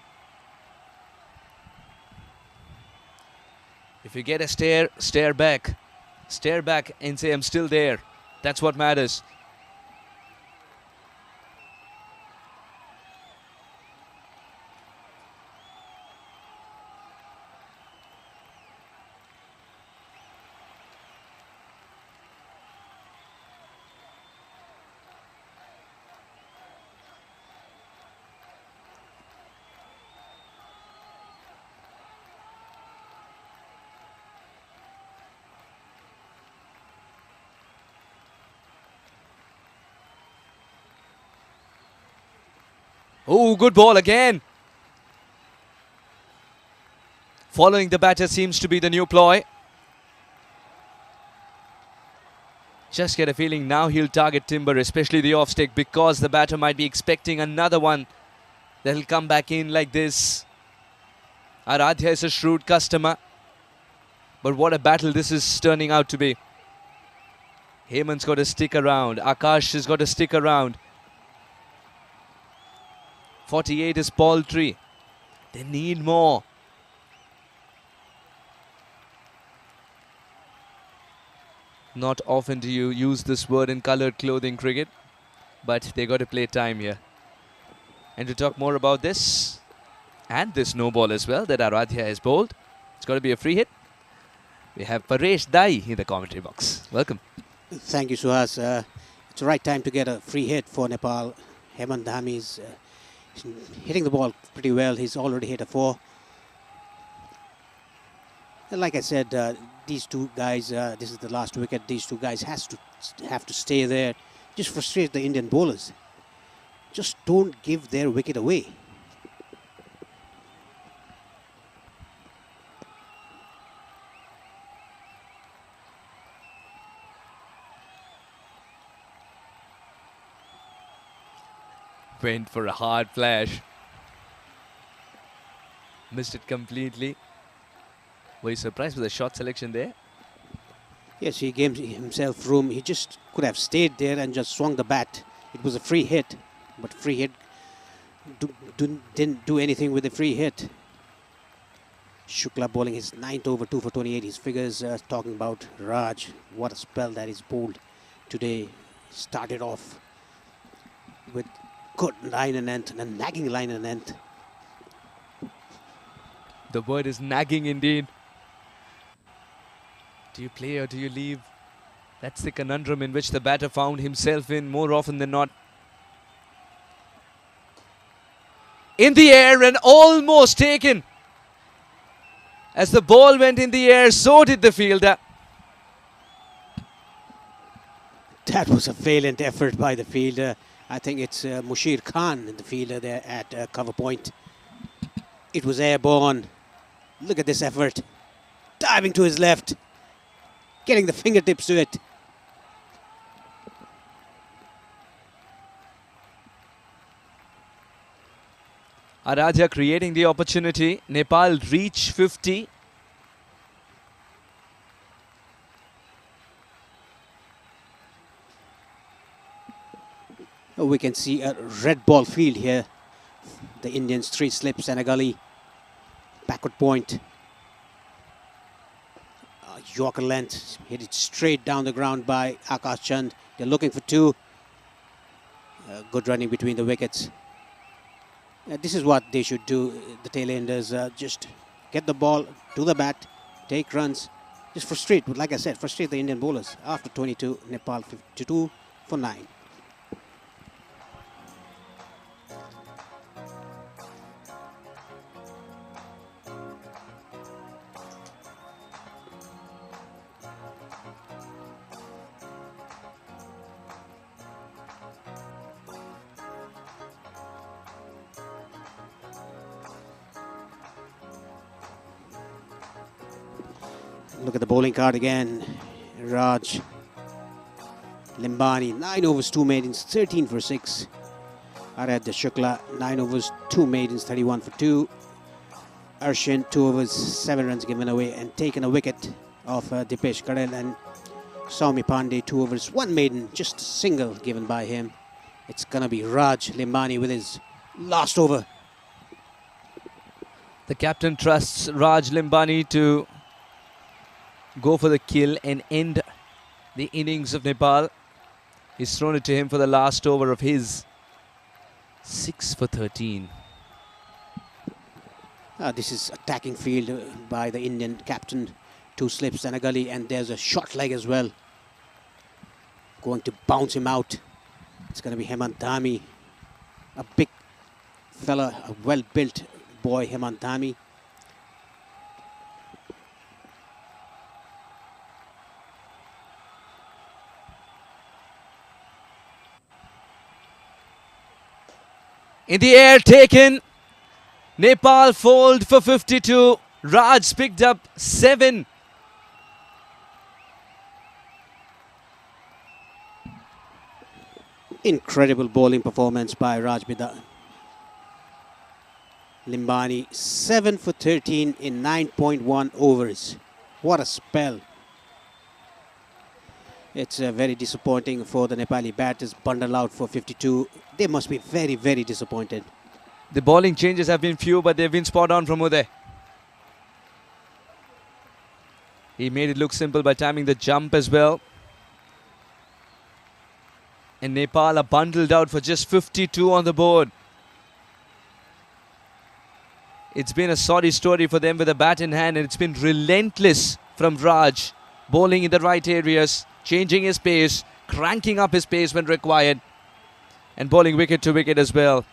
If you get a stare back and say, I'm still there. That's what matters. Oh, good ball again. Following the batter seems to be the new ploy. Just get a feeling now he'll target Timber, especially the off stick, because the batter might be expecting another one that'll come back in like this. Aradhya is a shrewd customer. But what a battle this is turning out to be. Hemant's got to stick around. Akash has got to stick around. 48 is paltry. They need more. Not often do you use this word in coloured clothing cricket, but they got to play time here. And to talk more about this, and this no ball as well that Aradhya has bowled, it's got to be a free hit. We have Paresh Dai in the commentary box. Welcome. Thank you, Suhas. It's the right time to get a free hit for Nepal. Hemant Dhami is hitting the ball pretty well. He's already hit a 4. And like I said, these two guys, this is the last wicket. These two guys have to stay there. Just frustrate the Indian bowlers. Just don't give their wicket away. Went for a hard flash. Missed it completely. Were you surprised with the shot selection there? Yes, he gave himself room. He just could have stayed there and just swung the bat. It was a free hit, but free hit didn't do anything with the free hit. Shukla bowling his 9th over, 2 for 28. His figures talking about Raj. What a spell that is bowled today. Started off with good line and length, and a nagging line and length. The word is nagging indeed. Do you play or do you leave? That's the conundrum in which the batter found himself in more often than not. In the air and almost taken. As the ball went in the air, so did the fielder. That was a valiant effort by the fielder. I think it's Mushir Khan, the fielder there at cover point. It was airborne. Look at this effort. Diving to his left. Getting the fingertips to it. Aradhya creating the opportunity. Nepal reach 50. We can see a red ball field here. The Indians 3 slips and a gully. Backward point. Yorker length. Hit it straight down the ground by Akash Chand. They're looking for 2. Good running between the wickets. This is what they should do, the tailenders. Just get the ball to the bat, take runs. Just frustrate, like I said, frustrate the Indian bowlers. After 22, Nepal 52 for 9. Look at the bowling card again. Raj Limbani, 9 overs, 2 maidens, 13 for 6. Aradhya Shukla, 9 overs, 2 maidens, 31 for 2. Arshin, 2 overs, 7 runs given away and taken a wicket of Dipesh Karel. And Saumi Pandey, 2 overs, 1 maiden, just a single given by him. It's going to be Raj Limbani with his last over. The captain trusts Raj Limbani to go for the kill and end the innings of Nepal. He's thrown it to him for the last over of his 6 for 13. This is attacking field by the Indian captain. 2 slips and a gully, and there's a short leg as well. Going to bounce him out. It's going to be Hemant Dhami. A big fella, a well-built boy, Hemant Dhami. In the air, taken. Nepal fold for 52. Raj picked up 7. Incredible bowling performance by Raj Limbani. 7 for 13 in 9.1 overs. What a spell. It's very disappointing for the Nepali batters. Bundle out for 52. They must be very, very disappointed. The bowling changes have been few, but they've been spot on from Uday. He made it look simple by timing the jump as well. And Nepal are bundled out for just 52 on the board. It's been a sorry story for them with a bat in hand, and it's been relentless from Raj. Bowling in the right areas, changing his pace, cranking up his pace when required, and bowling wicket to wicket as well.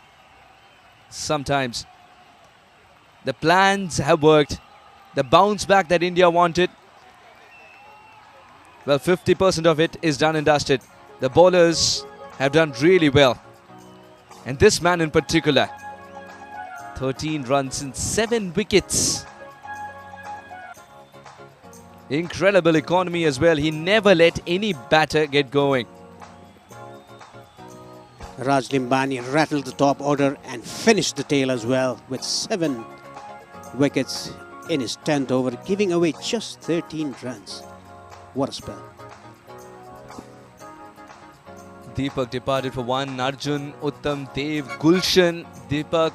Sometimes the plans have worked. The bounce back that India wanted, well, 50% of it is done and dusted. The bowlers have done really well. And this man in particular, 13 runs and 7 wickets. Incredible economy as well. He never let any batter get going. Raj Limbani rattled the top order and finished the tail as well with 7 wickets in his 10th over, giving away just 13 runs. What a spell. Deepak departed for 1. Arjun, Uttam, Dev, Gulshan, Deepak,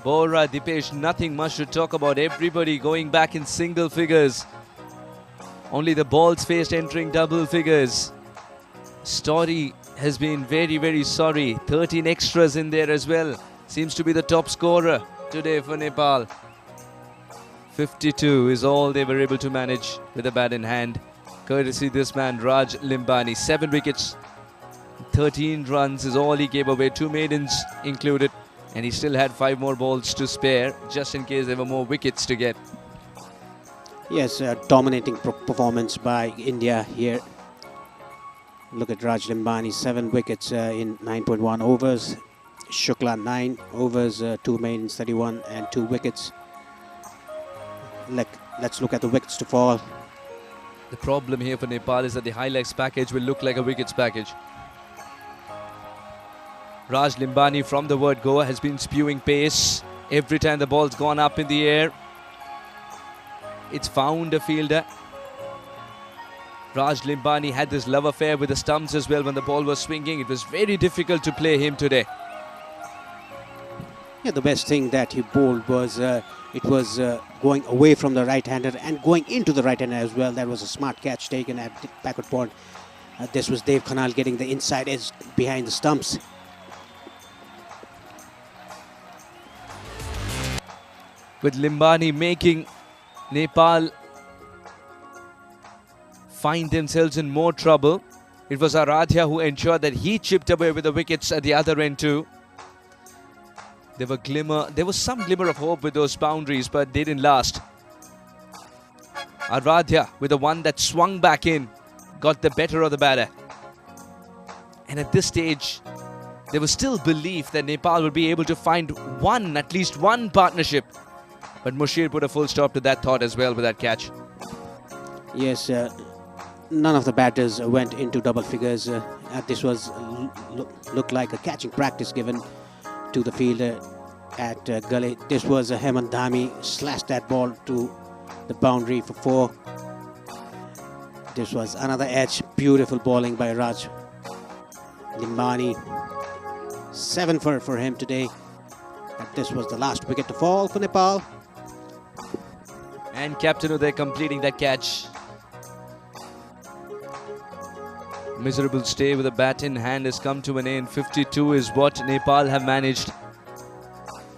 Bora, Dipesh, nothing much to talk about. Everybody going back in single figures. Only the balls faced entering double figures. Story has been very, very sorry. 13 extras in there as well. Seems to be the top scorer today for Nepal. 52 is all they were able to manage with a bat in hand. Courtesy this man, Raj Limbani. 7 wickets, 13 runs is all he gave away. 2 maidens included. And he still had 5 more balls to spare, just in case there were more wickets to get. Yes, dominating performance by India here. Look at Raj Limbani, 7 wickets in 9.1 overs. Shukla, 9 overs, 2 maidens, 31 and 2 wickets. Let's look at the wickets to fall. The problem here for Nepal is that the highlights package will look like a wickets package. Raj Limbani from the word go has been spewing pace. Every time the ball's gone up in the air, it's found a fielder. Raj Limbani had this love affair with the stumps as well when the ball was swinging. It was very difficult to play him today. Yeah, the best thing that he bowled was it was going away from the right-hander and going into the right-hander as well. That was a smart catch taken at the backward point. This was Dev Khanal getting the inside edge behind the stumps. With Limbani making Nepal find themselves in more trouble. It was Aradhya who ensured that he chipped away with the wickets at the other end too. There was some glimmer of hope with those boundaries, but they didn't last. Aradhya, with the one that swung back in, got the better of the batter. And at this stage, there was still belief that Nepal would be able to find at least one partnership. But Mushir put a full stop to that thought as well with that catch. Yes, none of the batters went into double figures. This was looked like a catching practice given to the fielder at Gully. This was Hemant Dhami slashed that ball to the boundary for 4. This was another edge. Beautiful bowling by Raj Limbani. 7 for him today. And this was the last wicket to fall for Nepal. And Captain Uday completing that catch. Miserable stay with a bat in hand has come to an end. 52 is what Nepal have managed.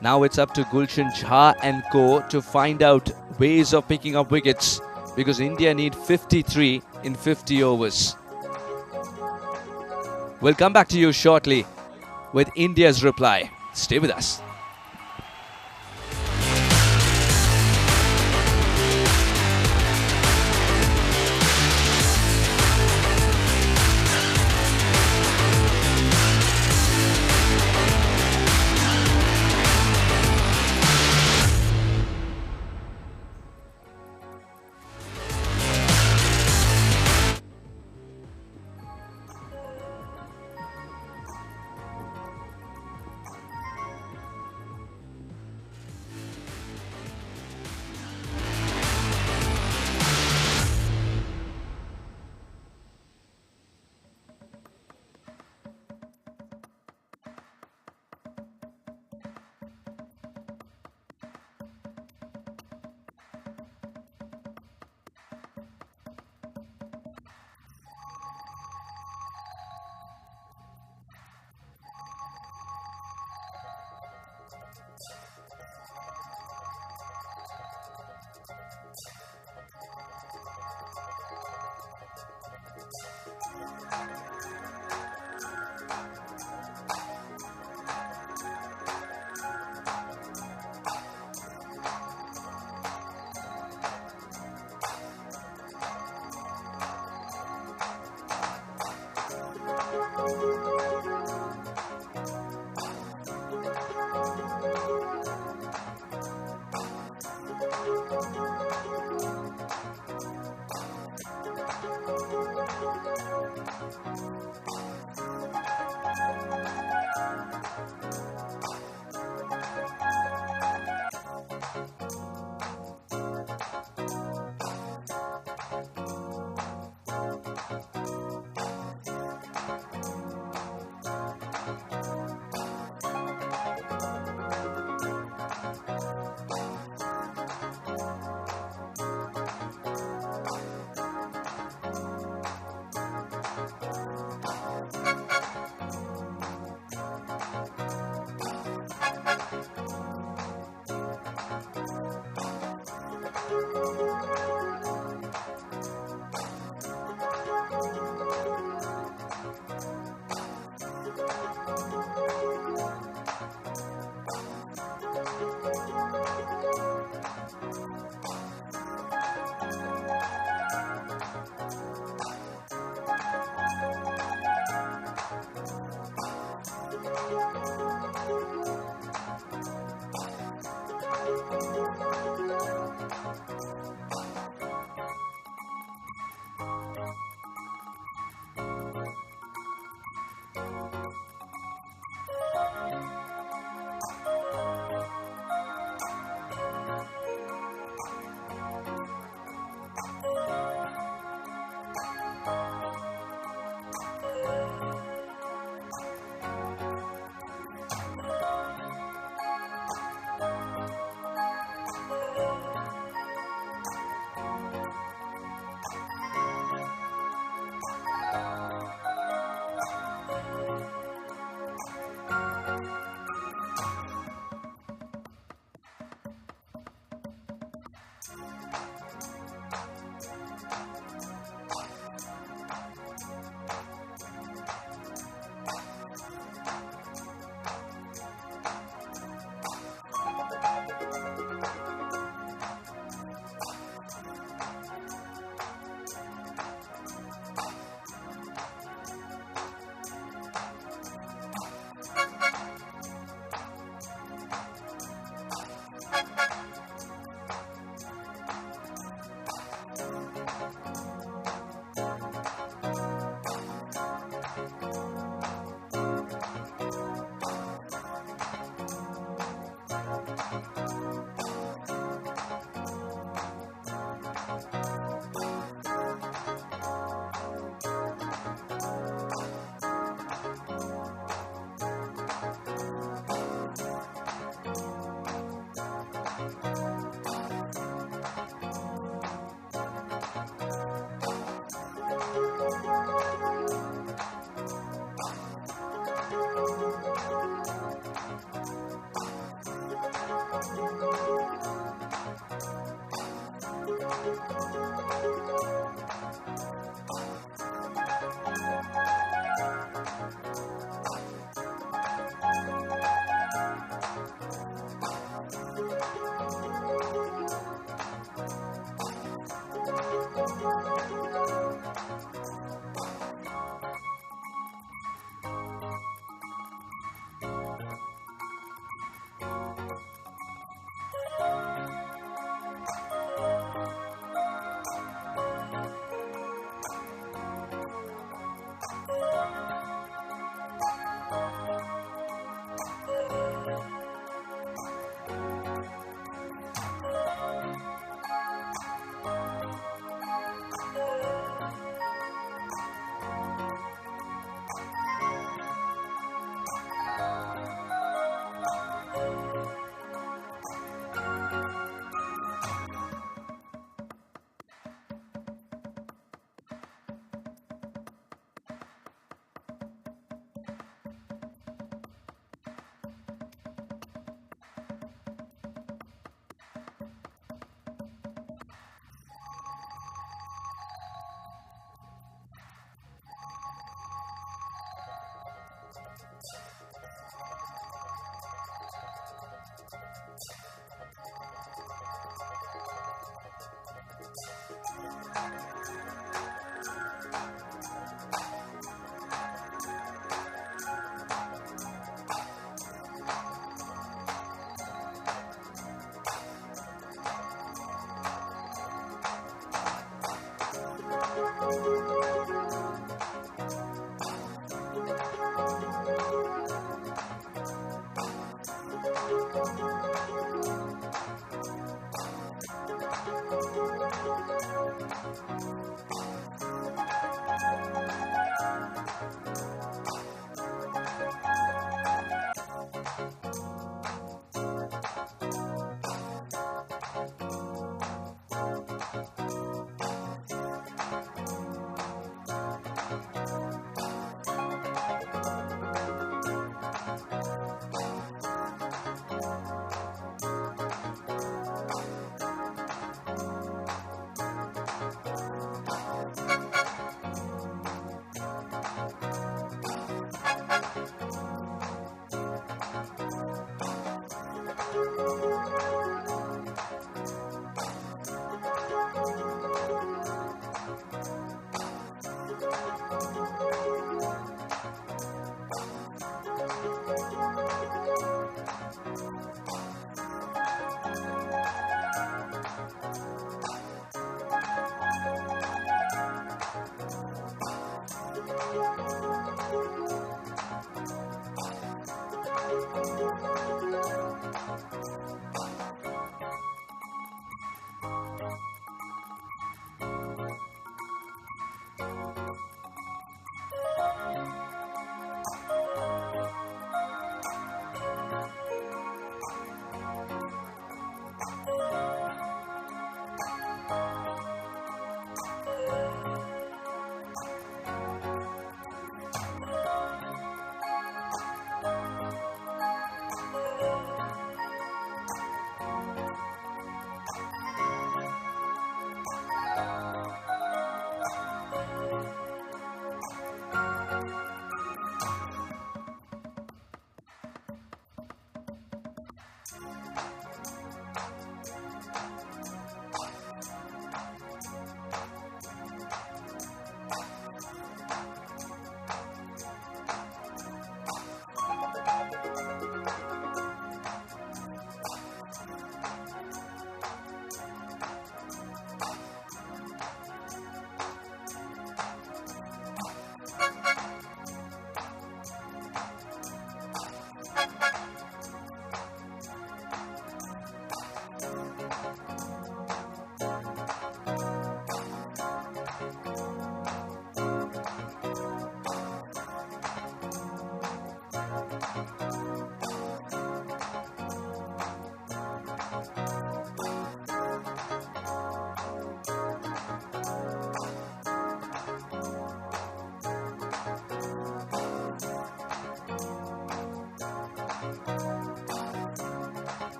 Now it's up to Gulshan Jha and co to find out ways of picking up wickets, because India need 53 in 50 overs. We'll come back to you shortly with India's reply. Stay with us.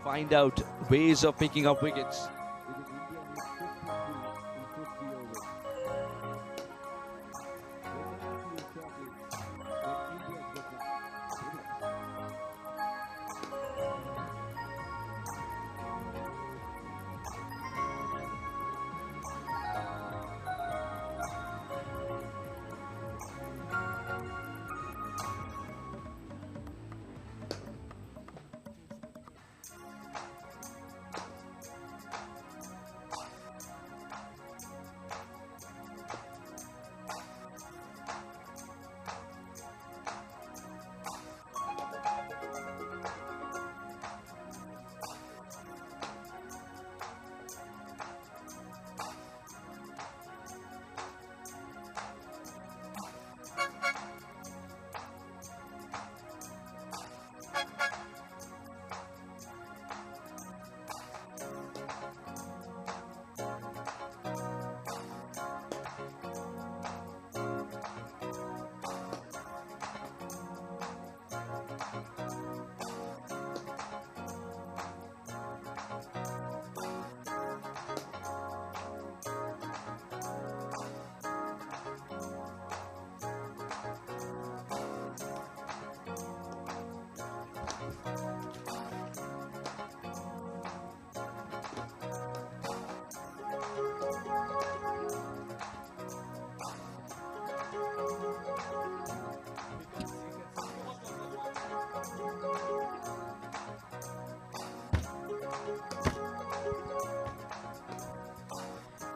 find out ways of picking up wickets.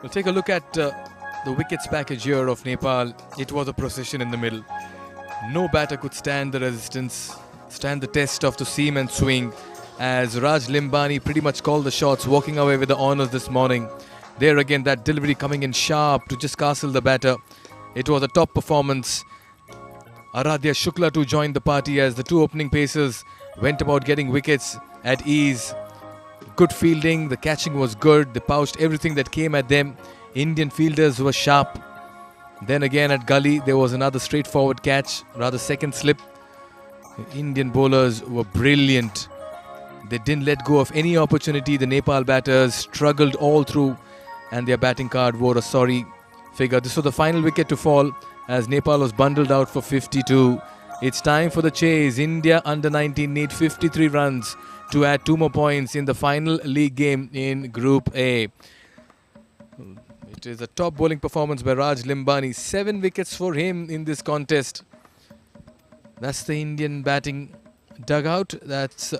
We'll take a look at the wickets package here of Nepal. It was a procession in the middle. No batter could stand the resistance, stand the test of the seam and swing, as Raj Limbani pretty much called the shots, walking away with the honours this morning. There again, that delivery coming in sharp to just castle the batter. It was a top performance. Aradhya Shukla too joined the party as the two opening pacers went about getting wickets at ease. Good fielding, the catching was good, they pouched everything that came at them. Indian fielders were sharp. Then again at Gully, there was another straightforward catch, rather second slip. The Indian bowlers were brilliant. They didn't let go of any opportunity. The Nepal batters struggled all through and their batting card wore a sorry figure. This was the final wicket to fall as Nepal was bundled out for 52. It's time for the chase. India under 19 need 53 runs to add 2 more points in the final league game in Group A. It is a top bowling performance by Raj Limbani. 7 wickets for him in this contest. That's the Indian batting dugout. That's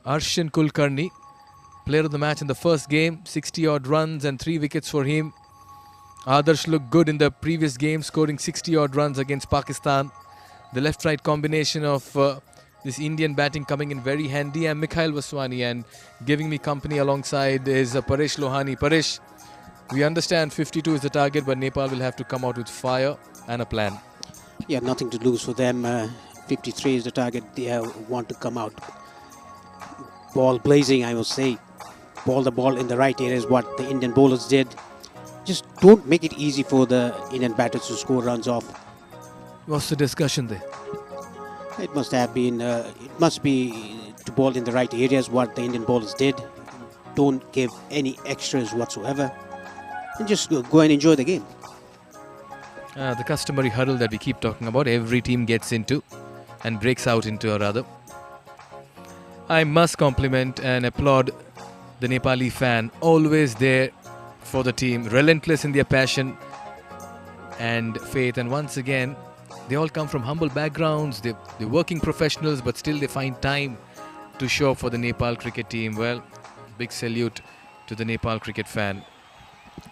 Arshin Kulkarni, player of the match in the first game. 60 odd runs and 3 wickets for him. Adarsh looked good in the previous game, scoring 60 odd runs against Pakistan. The left-right combination of this Indian batting coming in very handy, and Mikhail Vaswani, and giving me company alongside is Paresh Lohani. Paresh, we understand 52 is the target, but Nepal will have to come out with fire and a plan. Yeah, nothing to lose for them. 53 is the target. They want to come out ball blazing, I must say. Ball the ball in the right areas, what the Indian bowlers did. Just don't make it easy for the Indian batters to score runs off. What's the discussion there? It must have been, it must be to bowl in the right areas, what the Indian bowlers did. Don't give any extras whatsoever. And just go and enjoy the game. The customary huddle that we keep talking about, every team gets into and breaks out into a rather. I must compliment and applaud the Nepali fan, always there for the team, relentless in their passion and faith. And once again, they all come from humble backgrounds, they're working professionals, but still they find time to show up for the Nepal cricket team. Well, big salute to the Nepal cricket fan.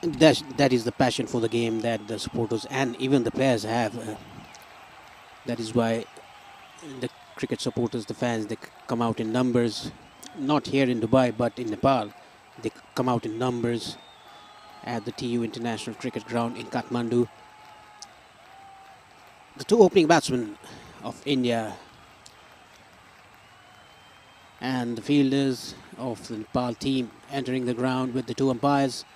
That is the passion for the game that the supporters and even the players have. That is why the cricket supporters, the fans, they come out in numbers. Not here in Dubai, but in Nepal. They come out in numbers at the TU International Cricket Ground in Kathmandu. The two opening batsmen of India and the fielders of the Nepal team entering the ground with the two umpires.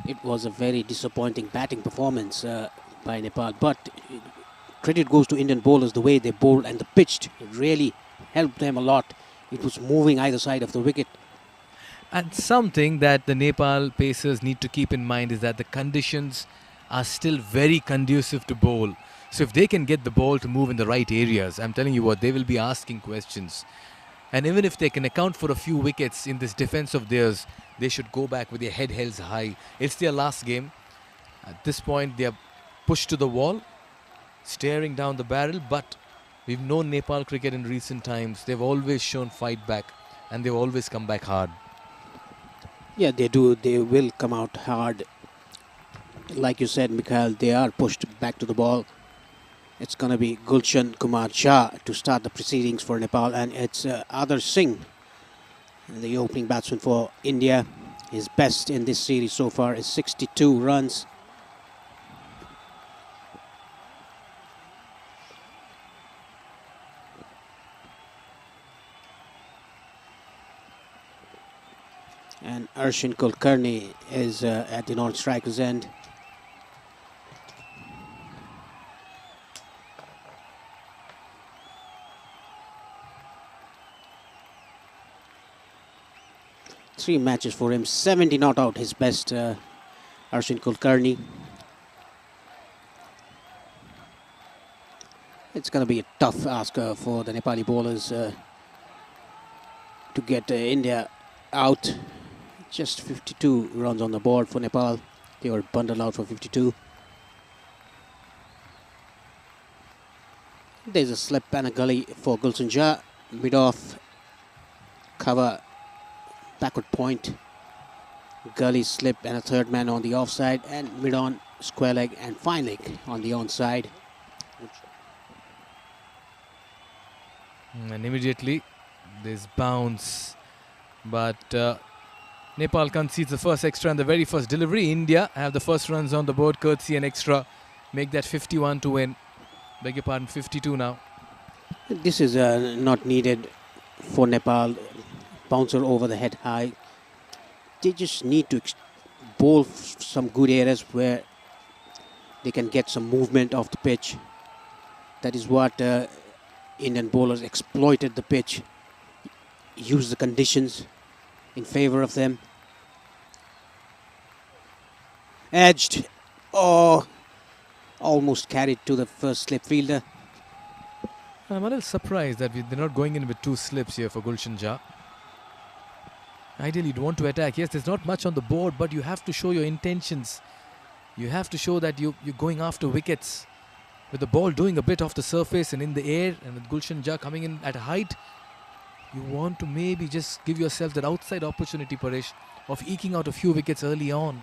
It was a very disappointing batting performance by Nepal, but credit goes to Indian bowlers, the way they bowled and the pitched. It really helped them a lot. It was moving either side of the wicket. And something that the Nepal pacers need to keep in mind is that the conditions are still very conducive to bowl. So if they can get the ball to move in the right areas, I'm telling you what, they will be asking questions. And even if they can account for a few wickets in this defense of theirs, they should go back with their head held high. It's their last game. At this point, they are pushed to the wall, staring down the barrel. But we've known Nepal cricket in recent times. They've always shown fight back, and they've always come back hard. Yeah, they do. They will come out hard. Like you said, Mikhail, they are pushed back to the ball. It's going to be Gulshan Kumar Shah to start the proceedings for Nepal, and it's Adar Singh, the opening batsman for India. His best in this series so far is 62 runs. And Arshin Kulkarni is at the non-striker's end. Three matches for him, 70 not out, his best, Arshin Kulkarni. It's going to be a tough ask for the Nepali bowlers to get India out. Just 52 runs on the board for Nepal. They were bundled out for 52. There's a slip and a gully for Gulshan Shah. Mid-off, cover, backward point, gully, slip, and a third man on the offside, and mid-on, square leg, and fine leg on the onside. And immediately, this bounce. But Nepal concedes the first extra and the very first delivery. India have the first runs on the board, courtesy and extra. Make that 51 to win. Beg your pardon, 52 now. This is not needed for Nepal. Bouncer over the head high. They just need to bowl some good areas where they can get some movement off the pitch. That is what Indian bowlers exploited the pitch, used the conditions in favor of them. Edged. Oh, almost carried to the first slip fielder. I'm a little surprised that they're not going in with two slips here for Gulshan Shah. Ideally, you'd want to attack. Yes, there's not much on the board, but you have to show your intentions. You have to show that you're going after wickets. With the ball doing a bit off the surface and in the air, and with Gulshan Shah coming in at a height, you want to maybe just give yourself that outside opportunity, Paresh, of eking out a few wickets early on.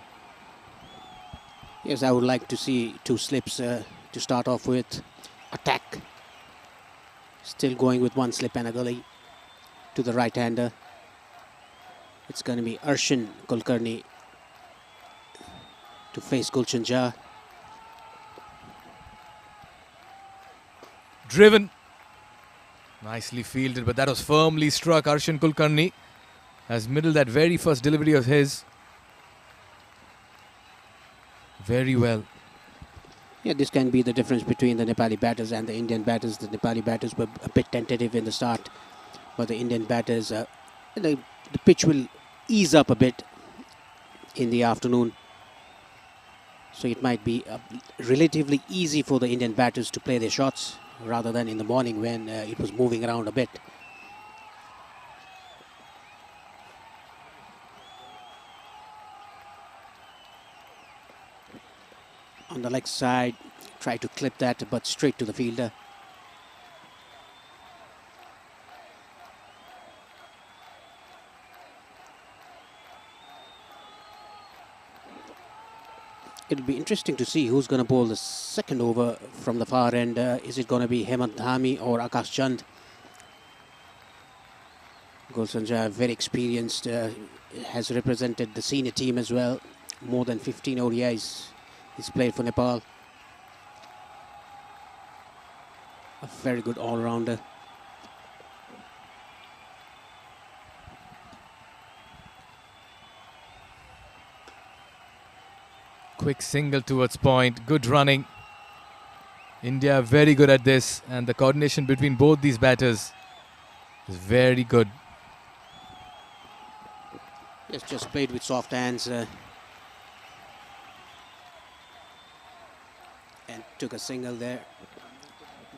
Yes, I would like to see two slips to start off with. Attack. Still going with one slip and a gully to the right-hander. It's going to be Arshin Kulkarni to face Gulshan Shah. Driven. Nicely fielded, but that was firmly struck. Arshin Kulkarni has middled that very first delivery of his. Very well. Yeah, this can be the difference between the Nepali batters and the Indian batters. The Nepali batters were a bit tentative in the start, but the Indian batters, the pitch will ease up a bit in the afternoon. So it might be relatively easy for the Indian batters to play their shots rather than in the morning when it was moving around a bit. On the leg side, try to clip that, but straight to the fielder. It'll be interesting to see who's going to bowl the second over from the far end. Is it going to be Hemant Dhami or Akash Chand? Gulshan Shah, very experienced, has represented the senior team as well. More than 15 ODIs he's played for Nepal. A very good all-rounder. Quick single towards point. Good running. India are very good at this, and the coordination between both these batters is very good. It's just played with soft hands and took a single there.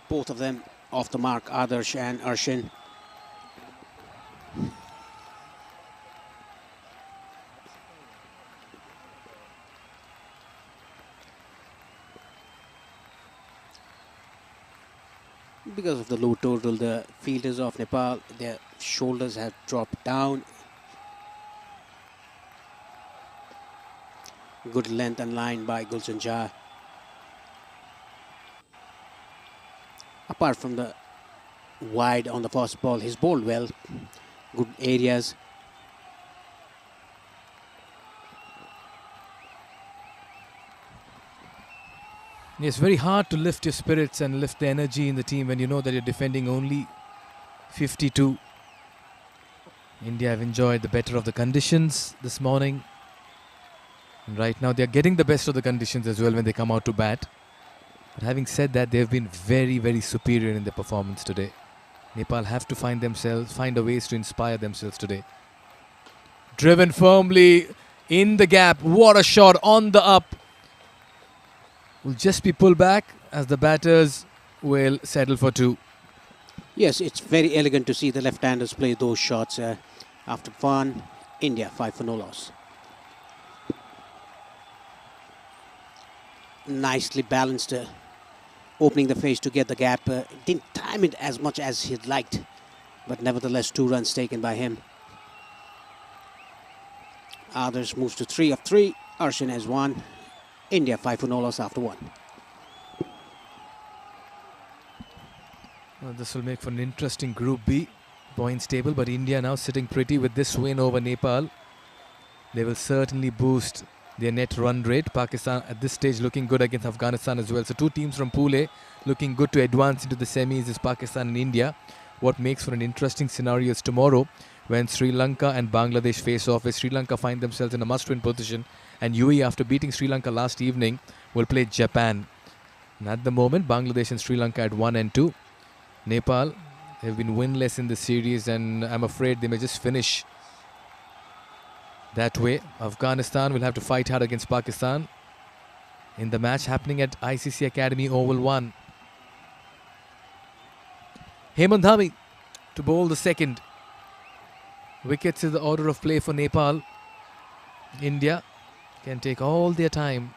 Both of them off the mark, Adarsh and Arshin. Because of the low total, the fielders of Nepal, their shoulders have dropped down. Good length and line by Gulshan Jha. Apart from the wide on the first ball, he's bowled well. Good areas. It's very hard to lift your spirits and lift the energy in the team when you know that you're defending only 52. India have enjoyed the better of the conditions this morning. And right now they're getting the best of the conditions as well when they come out to bat. But having said that, they've been very, very superior in their performance today. Nepal have to find a ways to inspire themselves today. Driven firmly in the gap. What a shot on the up. Will just be pulled back as the batters will settle for 2. Yes, it's very elegant to see the left-handers play those shots. After fun, India 5 for no loss. Nicely balanced, opening the face to get the gap. Didn't time it as much as he'd liked, but nevertheless 2 runs taken by him. Others moves to 3 of 3. Arshin has 1. India 5 for no loss after 1. Well, this will make for an interesting Group B points table, but India now sitting pretty with this win over Nepal. They will certainly boost their net run rate. Pakistan at this stage looking good against Afghanistan as well. So 2 teams from Pool A looking good to advance into the semis is Pakistan and India. What makes for an interesting scenario is tomorrow when Sri Lanka and Bangladesh face off, as Sri Lanka find themselves in a must-win position, and UAE, after beating Sri Lanka last evening, will play Japan. And at the moment, Bangladesh and Sri Lanka at 1 and 2. Nepal have been winless in the series, and I'm afraid they may just finish that way. Afghanistan will have to fight hard against Pakistan in the match happening at ICC Academy Oval 1. Hemant Dhami to bowl the second. Wickets is the order of play for Nepal. India can take all their time.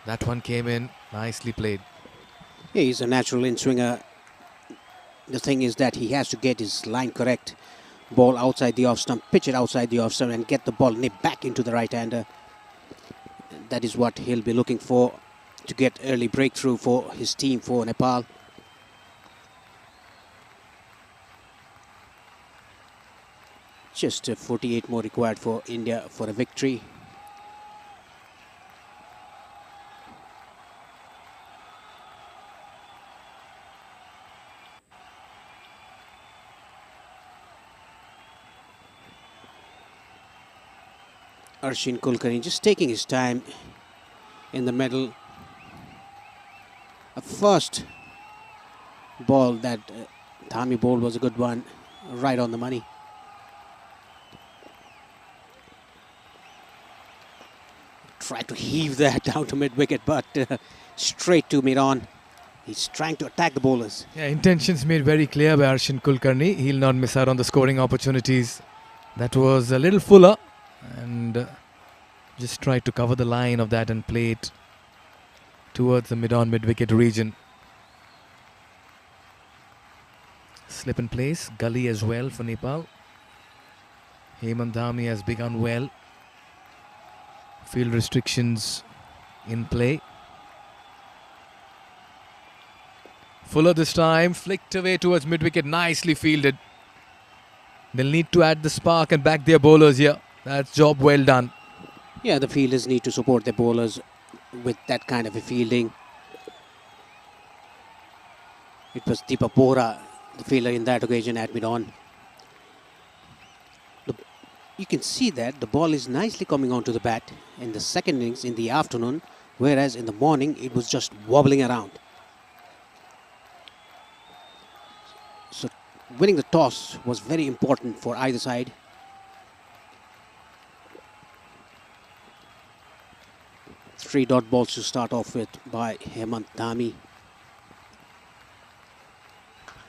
That one came in, nicely played. Yeah, he's a natural in-swinger. The thing is that he has to get his line correct. Ball outside the off stump, pitch it outside the off stump and get the ball nipped back into the right-hander. That is what he'll be looking for to get early breakthrough for his team, for Nepal. Just 48 more required for India for a victory. Arshin Kulkarni just taking his time in the middle. A first ball that Dhami bowled was a good one, right on the money. Tried to heave that down to mid-wicket, but straight to mid-on. He's trying to attack the bowlers. Yeah, intentions made very clear by Arshin Kulkarni. He'll not miss out on the scoring opportunities. That was a little fuller, and just tried to cover the line of that and play it towards the mid-on, mid-wicket region. Slip in place, gully as well for Nepal. Hemant Dhami has begun well. Field restrictions in play. Fuller this time, flicked away towards mid-wicket, nicely fielded. They'll need to add the spark and back their bowlers here. That's job well done. Yeah, the fielders need to support their bowlers with that kind of a fielding. It was Deepak Bora, the fielder in that occasion, at mid-on. The you can see that the ball is nicely coming onto the bat in the second innings in the afternoon, whereas in the morning it was just wobbling around. So winning the toss was very important for either side. Three dot balls to start off with by Hemant Dhami.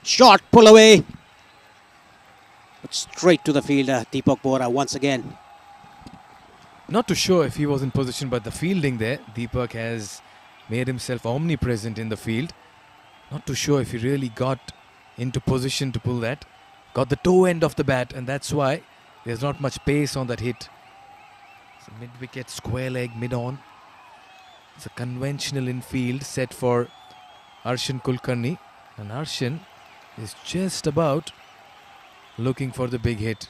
Shot, pull away. But straight to the fielder, Deepak Bohra once again. Not too sure if he was in position, but the fielding there, Deepak has made himself omnipresent in the field. Not too sure if he really got into position to pull that. Got the toe end of the bat, and that's why there's not much pace on that hit. It's a mid-wicket, square leg, mid-on. It's a conventional infield set for Arshan Kulkarni. And Arshan is just about looking for the big hit.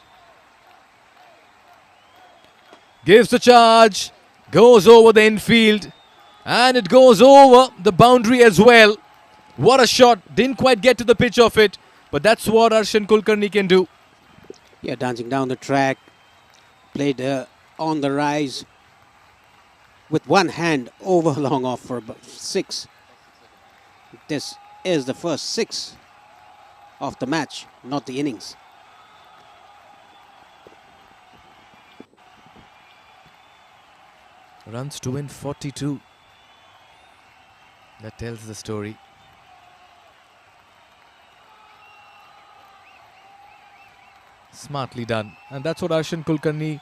Gives the charge, goes over the infield, and it goes over the boundary as well. What a shot, didn't quite get to the pitch of it, but that's what Arshan Kulkarni can do. Yeah, dancing down the track, played on the rise with one hand over long off for about 6. This is the first 6 of the match, not the innings. Runs to win 42. That tells the story. Smartly done. And that's what Arshan Kulkarni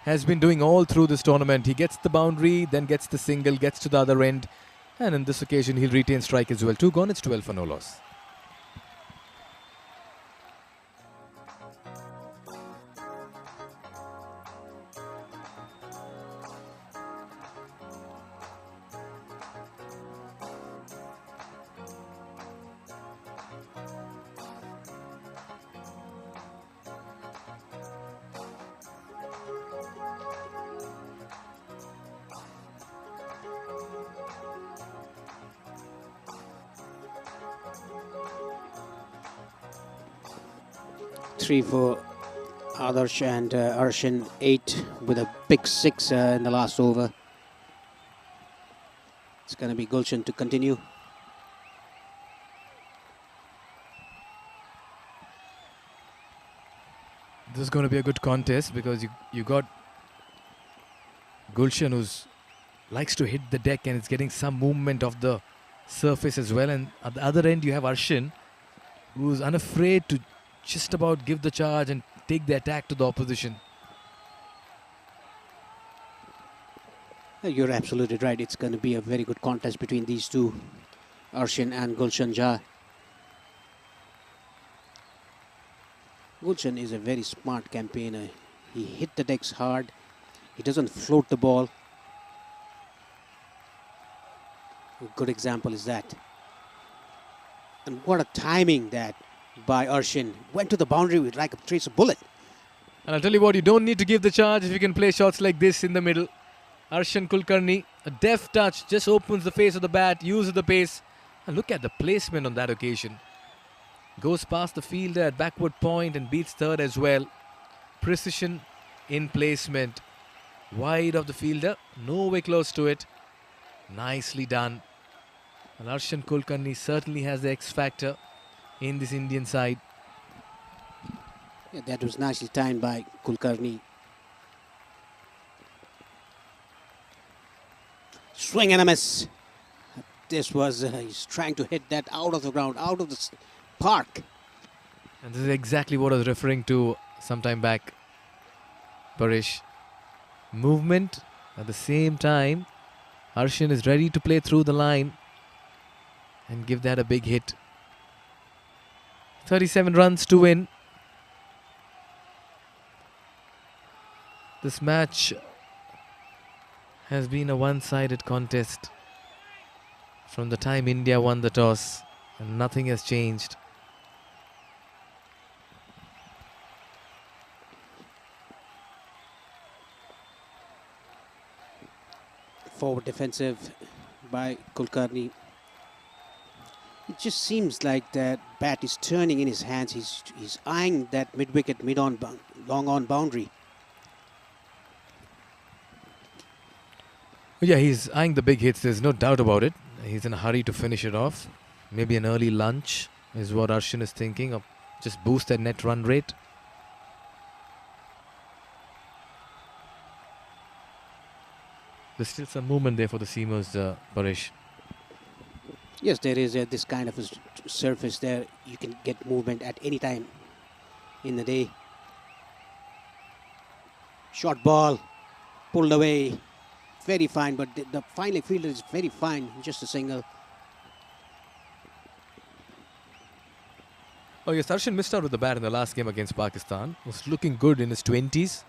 has been doing all through this tournament. He gets the boundary, then gets the single, gets to the other end. And on this occasion, he'll retain strike as well. 2 gone, it's 12 for no loss. Three for Adarsh and Arshan, 8 with a big 6 in the last over. It's going to be Gulshan to continue. This is going to be a good contest because you got Gulshan, who's likes to hit the deck and is getting some movement of the surface as well. And at the other end, you have Arshan, who's unafraid to just about give the charge and take the attack to the opposition. You're absolutely right. It's going to be a very good contest between these two, Arshan and Gulshan Jha. Gulshan is a very smart campaigner. He hit the decks hard. He doesn't float the ball. A good example is that. And what a timing that by Arshan. Went to the boundary with like a trace of bullet. And I'll tell you what, you don't need to give the charge if you can play shots like this in the middle. Arshan Kulkarni, a deft touch, just opens the face of the bat, uses the pace. And look at the placement on that occasion. Goes past the fielder at backward point and beats third as well. Precision in placement. Wide of the fielder, nowhere close to it. Nicely done. And Arshan Kulkarni certainly has the X factor in this Indian side. Yeah, that was nicely timed by Kulkarni. Swing and a miss. This was, he's trying to hit that out of the ground, out of the park. And this is exactly what I was referring to some time back, Parish. Movement at the same time. Arshan is ready to play through the line and give that a big hit. 37 runs to win. This match has been a one-sided contest from the time India won the toss, and nothing has changed. Forward defensive by Kulkarni. It just seems like that bat is turning in his hands. He's eyeing that mid-wicket, mid-on long on boundary. Yeah, he's eyeing the big hits. There's no doubt about it. He's in a hurry to finish it off. Maybe an early lunch is what Arshin is thinking of. Just boost that net run rate. There's still some movement there for the seamers, Paresh. Yes, there is this kind of a surface there. You can get movement at any time in the day. Short ball, pulled away. Very fine, but the final fielder is very fine. Just a single. Oh yes, Arshin missed out with the bat in the last game against Pakistan. Was looking good in his 20s.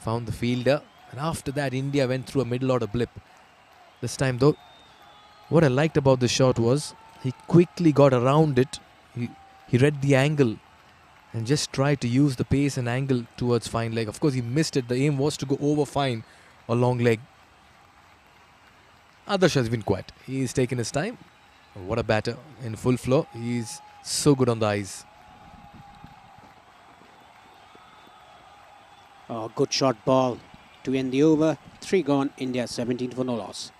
Found the fielder. And after that, India went through a middle order blip. This time though, what I liked about the shot was he quickly got around it. He read the angle and just tried to use the pace and angle towards fine leg. Of course, he missed it. The aim was to go over fine or long leg. Adarsh has been quiet. He's taken his time. What a batter in full flow. He's so good on the eyes. Oh, good short ball to end the over. 3 gone. India 17 for no loss.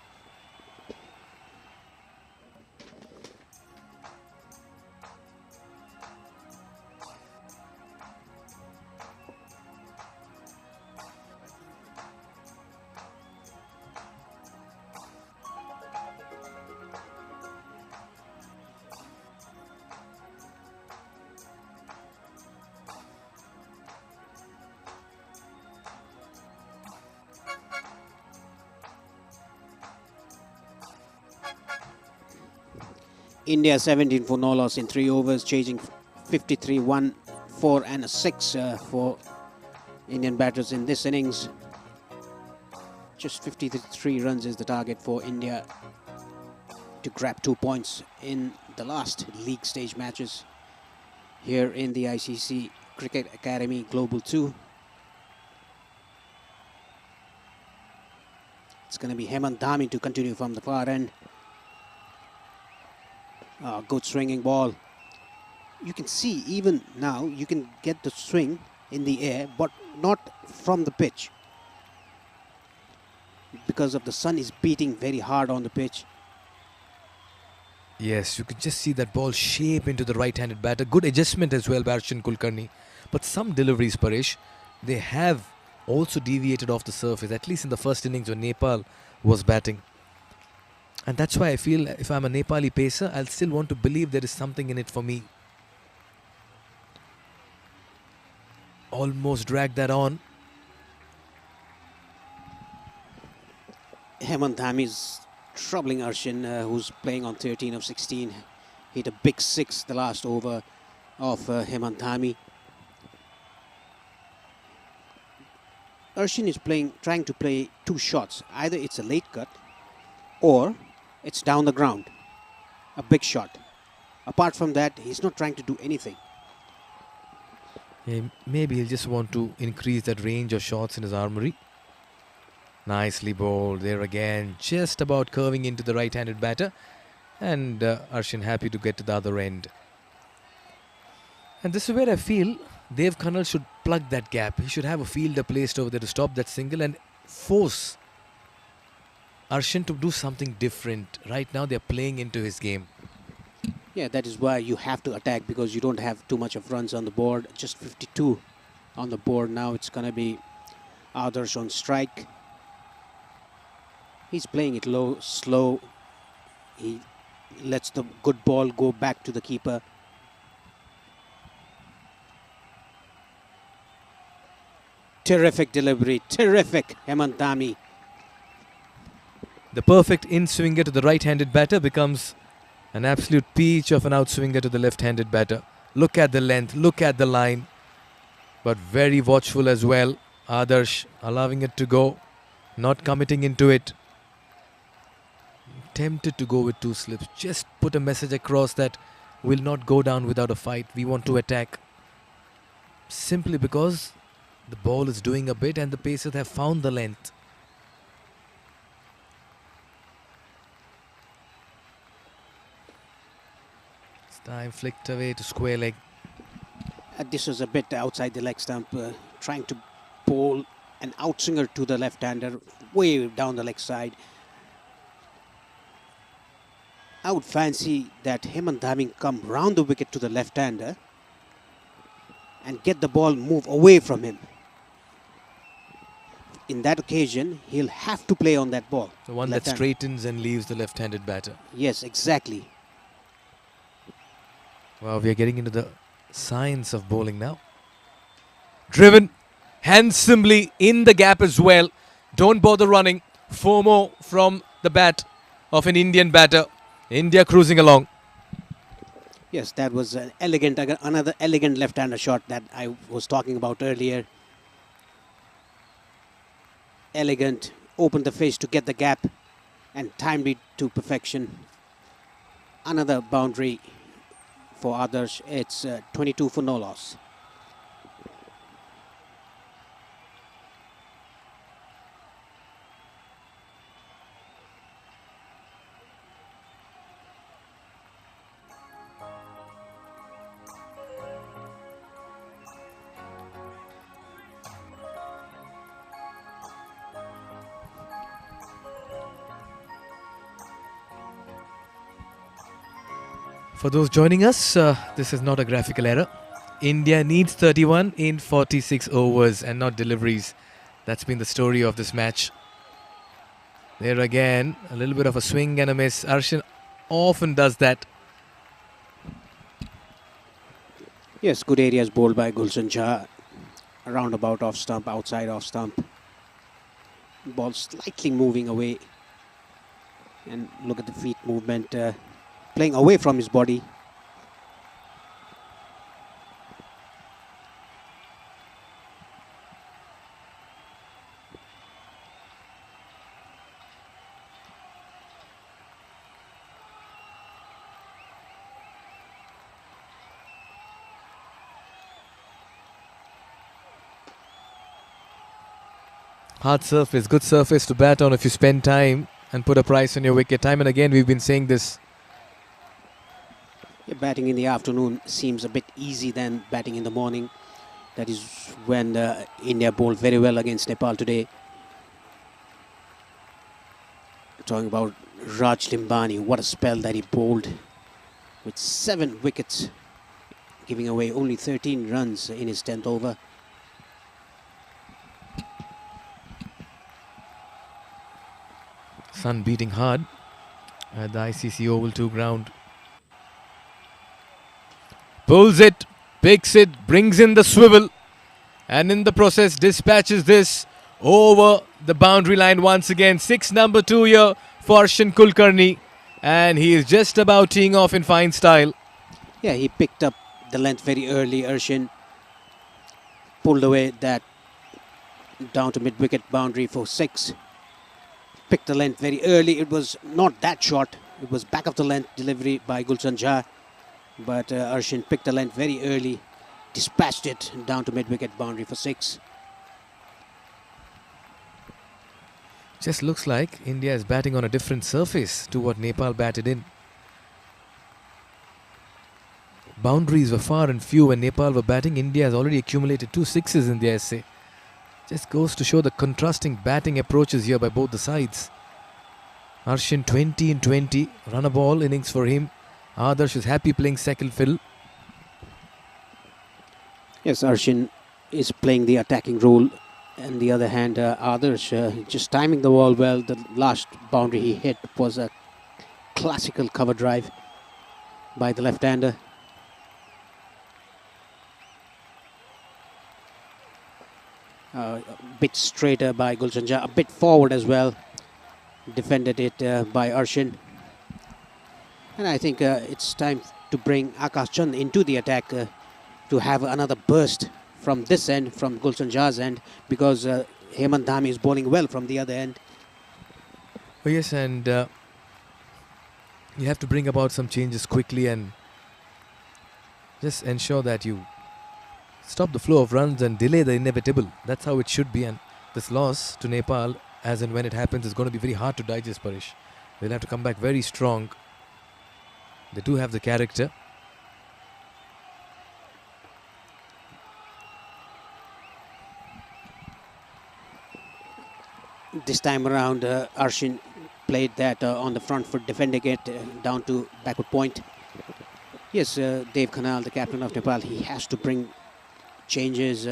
India 17 for no loss in 3 overs, chasing 53, 1, 4 and a 6 for Indian batters in this innings. Just 53 runs is the target for India to grab 2 points in the last league stage matches here in the ICC Cricket Academy Global 2. It's going to be Hemant Dhami to continue from the far end. Good swinging ball. You can see even now you can get the swing in the air, but not from the pitch because of the sun is beating very hard on the pitch. Yes, you could just see that ball shape into the right-handed batter. Good adjustment as well by Arshin Kulkarni. But some deliveries, Paresh, they have also deviated off the surface, at least in the first innings when Nepal was batting. And that's why I feel if I'm a Nepali pacer, I'll still want to believe there is something in it for me. Almost dragged that on. Hemant Dhami is troubling Arshin, who's playing on 13 of 16. Hit a big 6 the last over of Hemant Dhami. Arshin is trying to play 2 shots. Either it's a late cut or it's down the ground, a big shot. Apart from that, he's not trying to do anything. Yeah, maybe he'll just want to increase that range of shots in his armory. Nicely bowled there again, just about curving into the right-handed batter. And Arshin happy to get to the other end. And this is where I feel Dev Khanal should plug that gap. He should have a fielder placed over there to stop that single and force Arshin to do something different. Right now they're playing into his game. Yeah, that is why you have to attack, because you don't have too much of runs on the board. Just 52 on the board now. It's going to be Adarsh on strike. He's playing it low, slow. He lets the good ball go back to the keeper. Terrific delivery, terrific Hemant Dhami. The perfect in-swinger to the right-handed batter becomes an absolute peach of an out-swinger to the left-handed batter. Look at the length, look at the line. But very watchful as well. Adarsh allowing it to go, not committing into it. Tempted to go with 2 slips. Just put a message across that we'll not go down without a fight. We want to attack. Simply because the ball is doing a bit and the pacers have found the length. It's time flicked away to square leg. This was a bit outside the leg stump. trying to bowl an outswinger to the left-hander way down the leg side. I would fancy that Hemant Dhami come round the wicket to the left-hander and get the ball move away from him. In that occasion, he'll have to play on that ball. The one that straightens and leaves the left-handed batter. Yes, exactly. Wow, we are getting into the science of bowling now. Driven handsomely in the gap as well. Don't bother running. 4 more from the bat of an Indian batter. India cruising along. Yes, that was an elegant, another elegant left-hander shot that I was talking about earlier. Elegant, opened the face to get the gap and timed it to perfection. Another boundary for Adarsh. It's 22 for no loss. For those joining us, this is not a graphical error. India needs 31 in 46 overs and not deliveries. That's been the story of this match. There again, a little bit of a swing and a miss. Arshin often does that. Yes, good areas bowled by Gulshan Shah. Roundabout off stump, outside off stump. Ball slightly moving away. And look at the feet movement. Playing away from his body. Hard surface, good surface to bat on if you spend time and put a price on your wicket. Time and again we've been saying this. Yeah, batting in the afternoon seems a bit easy than batting in the morning. That is when India bowled very well against Nepal today. Talking about Raj Limbani, what a spell that he bowled with 7 wickets, giving away only 13 runs in his 10th over. Sun beating hard at the ICC Oval 2 ground. Pulls it, picks it, brings in the swivel, and in the process dispatches this over the boundary line once again. 6 number 2 here for Arshin Kulkarni, and he is just about teeing off in fine style. Yeah, he picked up the length very early. Arshin pulled away that down to mid-wicket boundary for 6. Picked the length very early. It was not that short. It was back of the length delivery by Gulshan Shah. But Arshin picked the length very early, dispatched it down to mid-wicket boundary for 6. Just looks like India is batting on a different surface to what Nepal batted in. Boundaries were far and few when Nepal were batting. India has already accumulated 2 sixes in their essay. Just goes to show the contrasting batting approaches here by both the sides. Arshin 20 in 20, run a ball innings for him. Adarsh is happy playing second fiddle. Yes, Arshin is playing the attacking role. On the other hand, Adarsh just timing the ball well. The last boundary he hit was a classical cover drive by the left-hander. A bit straighter by Gulshan Shah, a bit forward as well. Defended it by Arshin. And I think it's time to bring Akash Chand into the attack to have another burst from this end, from Gulshan Shah's end, because Hemant Dhami is bowling well from the other end. Oh yes, and you have to bring about some changes quickly and just ensure that you stop the flow of runs and delay the inevitable. That's how it should be, and this loss to Nepal, as and when it happens, is going to be very hard to digest, Parish. They'll have to come back very strong. They do have the character. This time around, Arshin played that on the front foot, defending it down to backward point. Yes, Dave Khanal, the captain of Nepal, he has to bring changes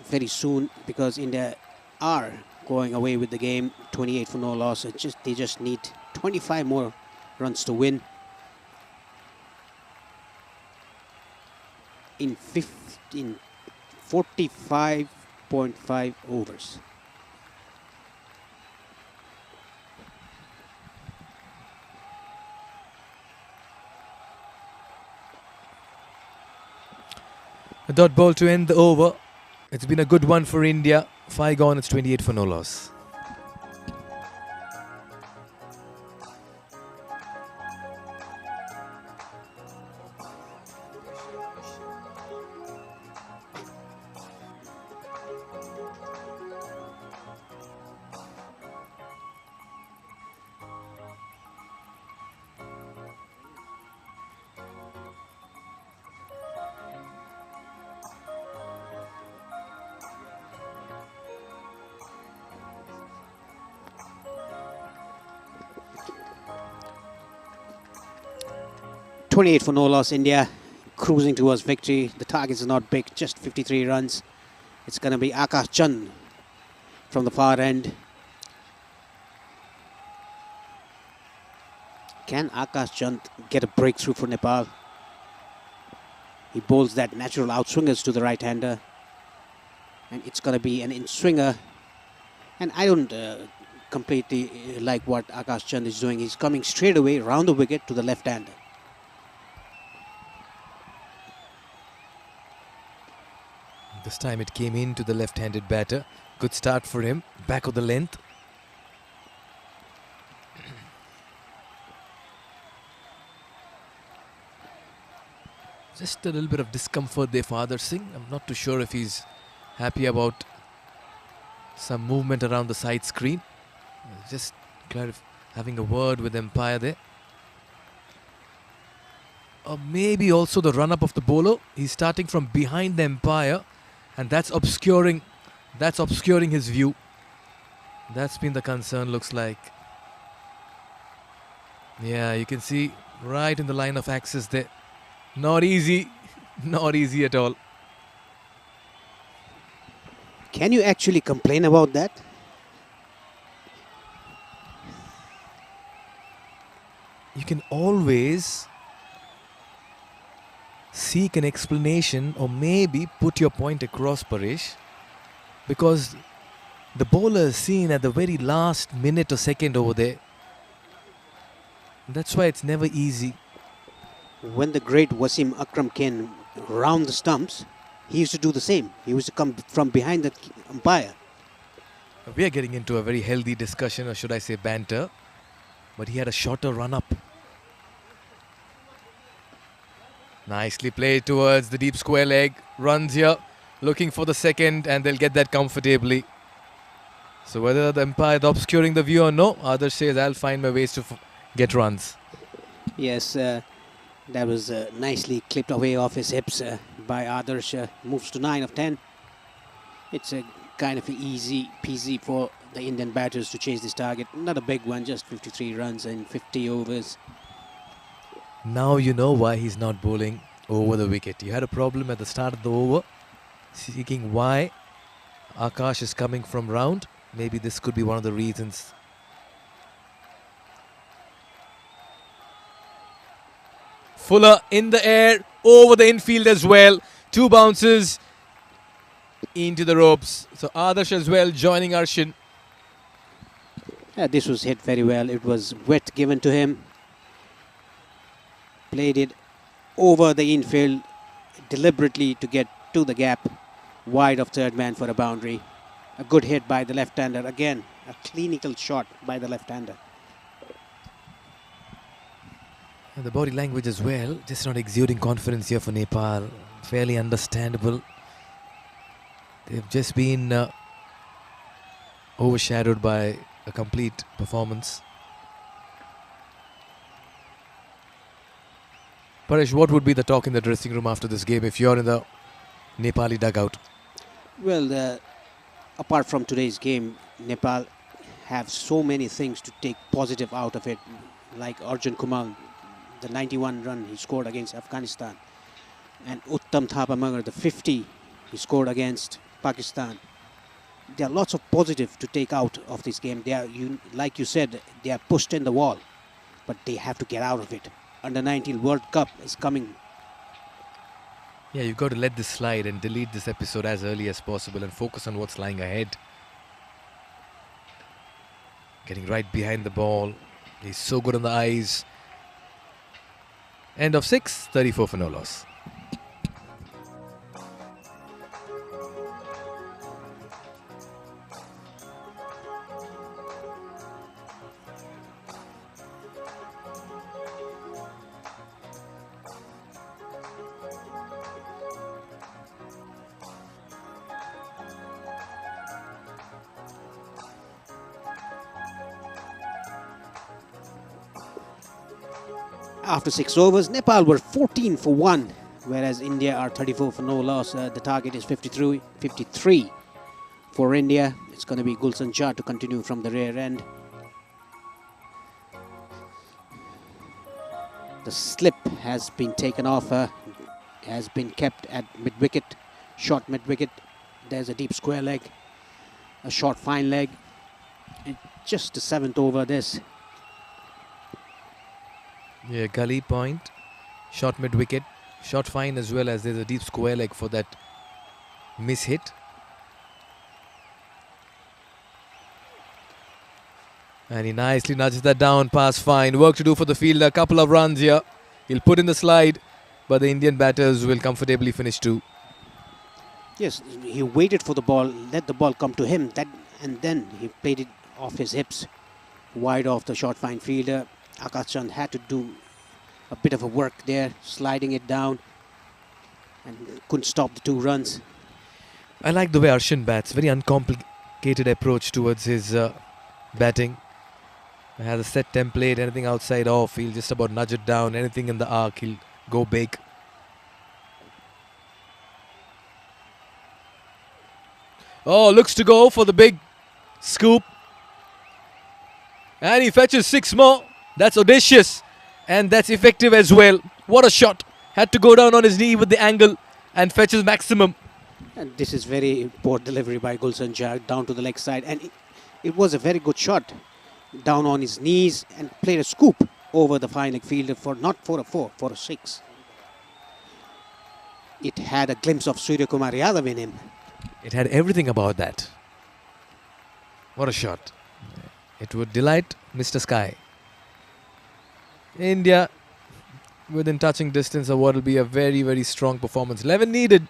very soon because India are going away with the game, 28 for no loss. They just need 25 more runs to win in 45.5 overs. A dot ball to end the over. It's been a good one for India. 5 gone, it's 28 for no loss. .28 for no loss, India cruising towards victory. The targets are not big, just 53 runs. It's going to be Akash Chand from the far end. Can Akash Chand get a breakthrough for Nepal? He bowls that natural outswingers to the right-hander. And it's going to be an in-swinger. And I don't completely like what Akash Chand is doing. He's coming straight away round the wicket to the left-hander. This time it came into the left-handed batter. Good start for him. Back of the length. Just a little bit of discomfort there for Adarsh Singh. I'm not too sure if he's happy about some movement around the side screen. Just having a word with the umpire there. Or maybe also the run-up of the bowler. He's starting from behind the umpire. And that's obscuring his view. That's been the concern, looks like. Yeah, you can see right in the line of access there. Not easy. Not easy at all. Can you actually complain about that? You can always seek an explanation or maybe put your point across, Paresh, because the bowler is seen at the very last minute or second over there. That's why it's never easy. When the great Wasim Akram came round the stumps, he used to do the same. He used to come from behind the umpire. We are getting into a very healthy discussion, or should I say banter, but he had a shorter run-up. Nicely played towards the deep square leg. Runs here, looking for the second, and they'll get that comfortably. So whether the umpire is obscuring the view or no, Adarsh says, I'll find my ways to get runs. Yes, that was nicely clipped away off his hips by Adarsh. Moves to 9 of 10. It's a kind of easy peasy for the Indian batters to chase this target. Not a big one, just 53 runs in 50 overs. Now you know why he's not bowling over the wicket. You had a problem at the start of the over, seeking why Akash is coming from round. Maybe this could be one of the reasons. Fuller in the air, over the infield as well. 2 bounces into the ropes. So Adarsh as well joining Arshin. This was hit very well. It was wet given to him. Played it over the infield deliberately to get to the gap, wide of third man for a boundary. A good hit by the left-hander. Again, a clinical shot by the left-hander. And the body language as well, just not exuding confidence here for Nepal. Fairly understandable. They've just been overshadowed by a complete performance. Paresh, what would be the talk in the dressing room after this game if you're in the Nepali dugout? Well, apart from today's game, Nepal have so many things to take positive out of it, like Arjun Kumar, the 91 run he scored against Afghanistan, and Uttam Thapamagar, the 50 he scored against Pakistan. There are lots of positive to take out of this game. They are, like you said, they are pushed in the wall, but they have to get out of it. Under 19 World Cup is coming. Yeah, you've got to let this slide and delete this episode as early as possible and focus on what's lying ahead. Getting right behind the ball. He's so good on the eyes. End of 6, 34 for no loss. After 6 overs, Nepal were 14 for 1, whereas India are 34 for no loss. The target is 53 for India. It's going to be Gulshan Jha to continue from the rear end. The slip has been taken off, has been kept at mid-wicket, short mid-wicket. There's a deep square leg, a short fine leg. And just the 7th over this. Yeah, gully point, short mid-wicket, short fine, as well as there's a deep square leg for that miss hit. And he nicely nudges that down, pass fine. Work to do for the fielder, a couple of runs here. He'll put in the slide, but the Indian batters will comfortably finish 2. Yes, he waited for the ball, let the ball come to him, and then he played it off his hips, wide off the short fine fielder. Akash Chand had to do a bit of a work there, sliding it down, and couldn't stop the 2 runs. I like the way Arshin bats, very uncomplicated approach towards his batting. He has a set template, anything outside off, he'll just about nudge it down, anything in the arc, he'll go big. Oh, looks to go for the big scoop. And he fetches 6 more. That's audacious and that's effective as well. What a shot. Had to go down on his knee with the angle and fetches maximum. And this is very poor delivery by Gulshan Jha down to the leg side. And it was a very good shot down on his knees and played a scoop over the fine leg fielder for not for a 4, for a 6. It had a glimpse of Surya Kumar Yadav in him. It had everything about that. What a shot. It would delight Mr. Sky. India within touching distance of what will be a very, very strong performance. 11 needed.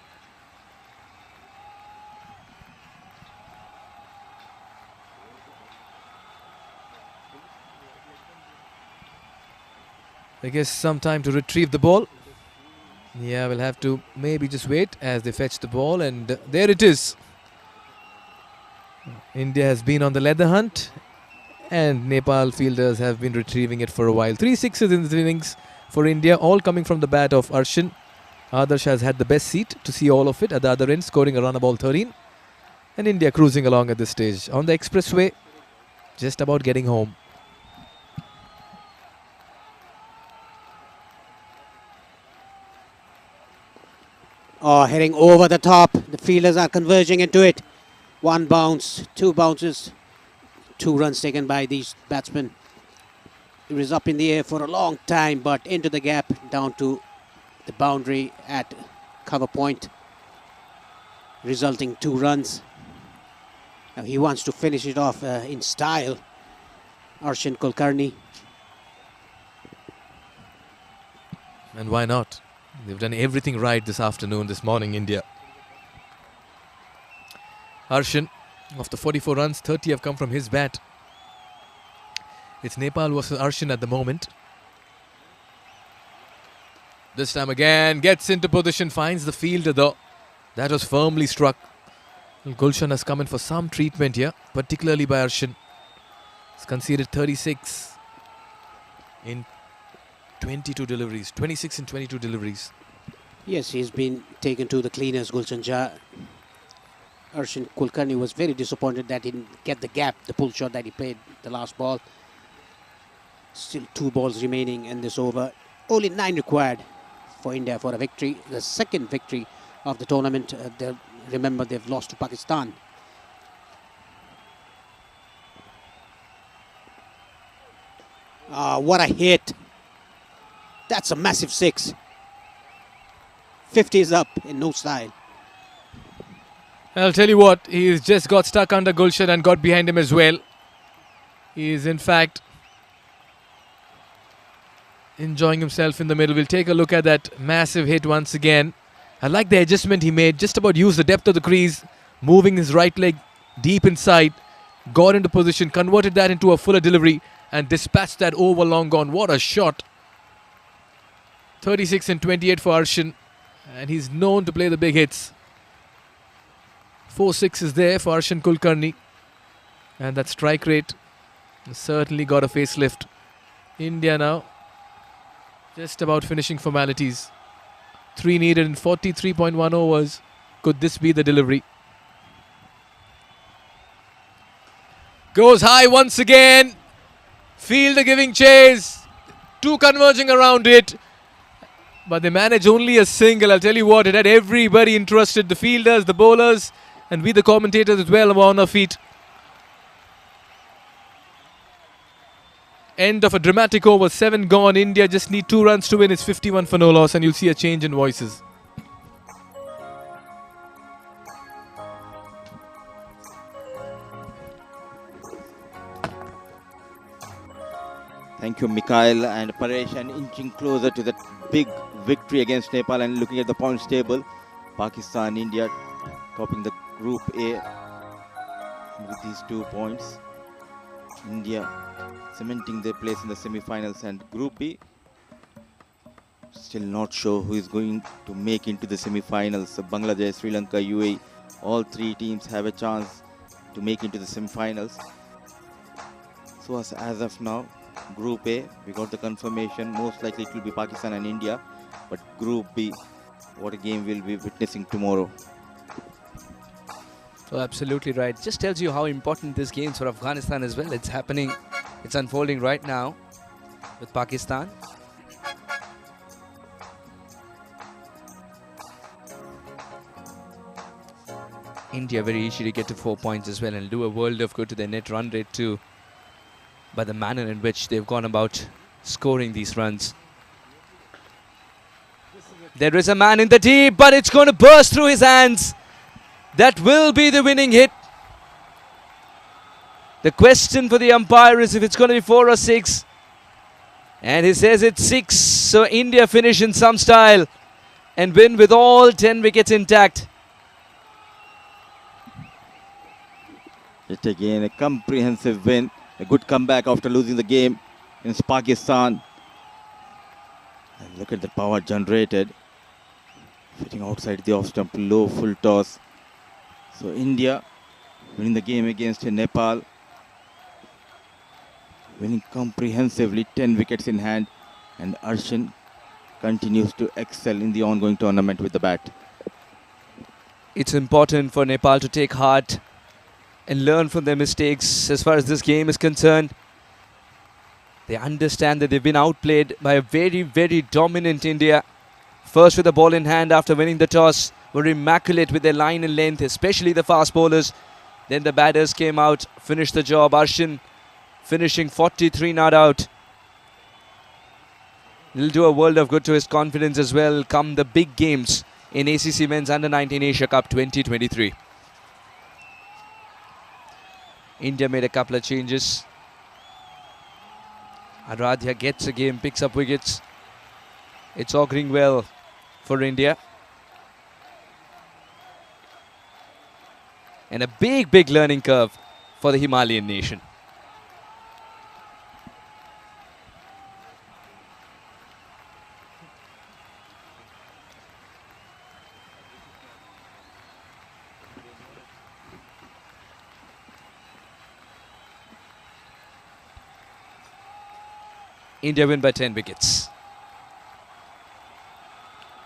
I guess some time to retrieve the ball. Yeah, we'll have to maybe just wait as they fetch the ball, and there it is. India has been on the leather hunt and Nepal fielders have been retrieving it for a while. 3 sixes in the innings for India, all coming from the bat of Arshin. Adarsh has had the best seat to see all of it at the other end, scoring a run of ball 13. And India cruising along at this stage on the expressway, just about getting home. Oh, heading over the top. The fielders are converging into it. 1 bounce, 2 bounces, 2 runs taken by these batsmen. It was up in the air for a long time, but into the gap, down to the boundary at cover point, resulting 2 runs. Now he wants to finish it off in style. Arshin Kulkarni. And why not? They've done everything right this afternoon, this morning, India. Arshin, of the 44 runs, 30 have come from his bat. It's Nepal versus Arshin at the moment. This time again, gets into position, finds the fielder though. That was firmly struck. Gulshan has come in for some treatment here, particularly by Arshin. He's conceded 36 in 22 deliveries, 26 in 22 deliveries. Yes, he's been taken to the cleaners, Gulshan Jha. Arshin Kulkarni was very disappointed that he didn't get the gap, the pull shot that he played the last ball. Still 2 balls remaining in this over. Only 9 required for India for a victory. The second victory of the tournament. Remember, they've lost to Pakistan. What a hit. That's a massive 6. 50 is up in no style. I'll tell you what, he's just got stuck under Gulshan and got behind him as well. He is in fact enjoying himself in the middle. We'll take a look at that massive hit once again. I like the adjustment he made, just about used the depth of the crease, moving his right leg deep inside, got into position, converted that into a fuller delivery and dispatched that over long gone. What a shot. 36 and 28 for Arshin, and he's known to play the big hits. 4-6 is there for Arshin Kulkarni, and that strike rate has certainly got a facelift. India now just about finishing formalities. 3 needed in 43.1 overs. Could this be the delivery? Goes high once again. Fielder giving chase. 2 converging around it. But they manage only a single. I'll tell you what, it had everybody interested. The fielders, the bowlers, and we the commentators as well were on our feet. End of a dramatic over, 7 gone. India just need 2 runs to win. It's 51 for no loss, and you'll see a change in voices. Thank you, Mikhail and Paresh, and inching closer to that big victory against Nepal. And looking at the points table, Pakistan, India topping the Group A with these 2 points. India cementing their place in the semi-finals, and Group B still not sure who is going to make into the semi-finals. So Bangladesh, Sri Lanka, UAE, all 3 teams have a chance to make into the semi-finals. So as of now, Group A, we got the confirmation. Most likely it will be Pakistan and India. But Group B, what a game we'll be witnessing tomorrow. Oh, absolutely right. Just tells you how important this game is for Afghanistan as well. It's happening, it's unfolding right now with Pakistan. India very easy to get to 4 points as well and do a world of good to their net run rate too, by the manner in which they've gone about scoring these runs. There is a man in the deep, but it's going to burst through his hands. That will be the winning hit. The question for the umpire is if it's going to be 4 or 6. And he says it's 6. So India finish in some style and win with all 10 wickets intact. Yet again, a comprehensive win. A good comeback after losing the game against Pakistan. And look at the power generated. Fitting outside the off-stump, low full toss. So India winning the game against Nepal. Winning comprehensively, 10 wickets in hand. And Arshin continues to excel in the ongoing tournament with the bat. It's important for Nepal to take heart and learn from their mistakes as far as this game is concerned. They understand that they've been outplayed by a very, very dominant India. First with the ball in hand after winning the toss, were immaculate with their line and length, especially the fast bowlers. Then the batters came out, finished the job. Arshin finishing 43 not out. It'll do a world of good to his confidence as well come the big games in ACC Men's Under-19 Asia Cup 2023. India made a couple of changes. Aradhya gets a game, picks up wickets. It's auguring well for India. And a big, big learning curve for the Himalayan nation. India win by 10 wickets.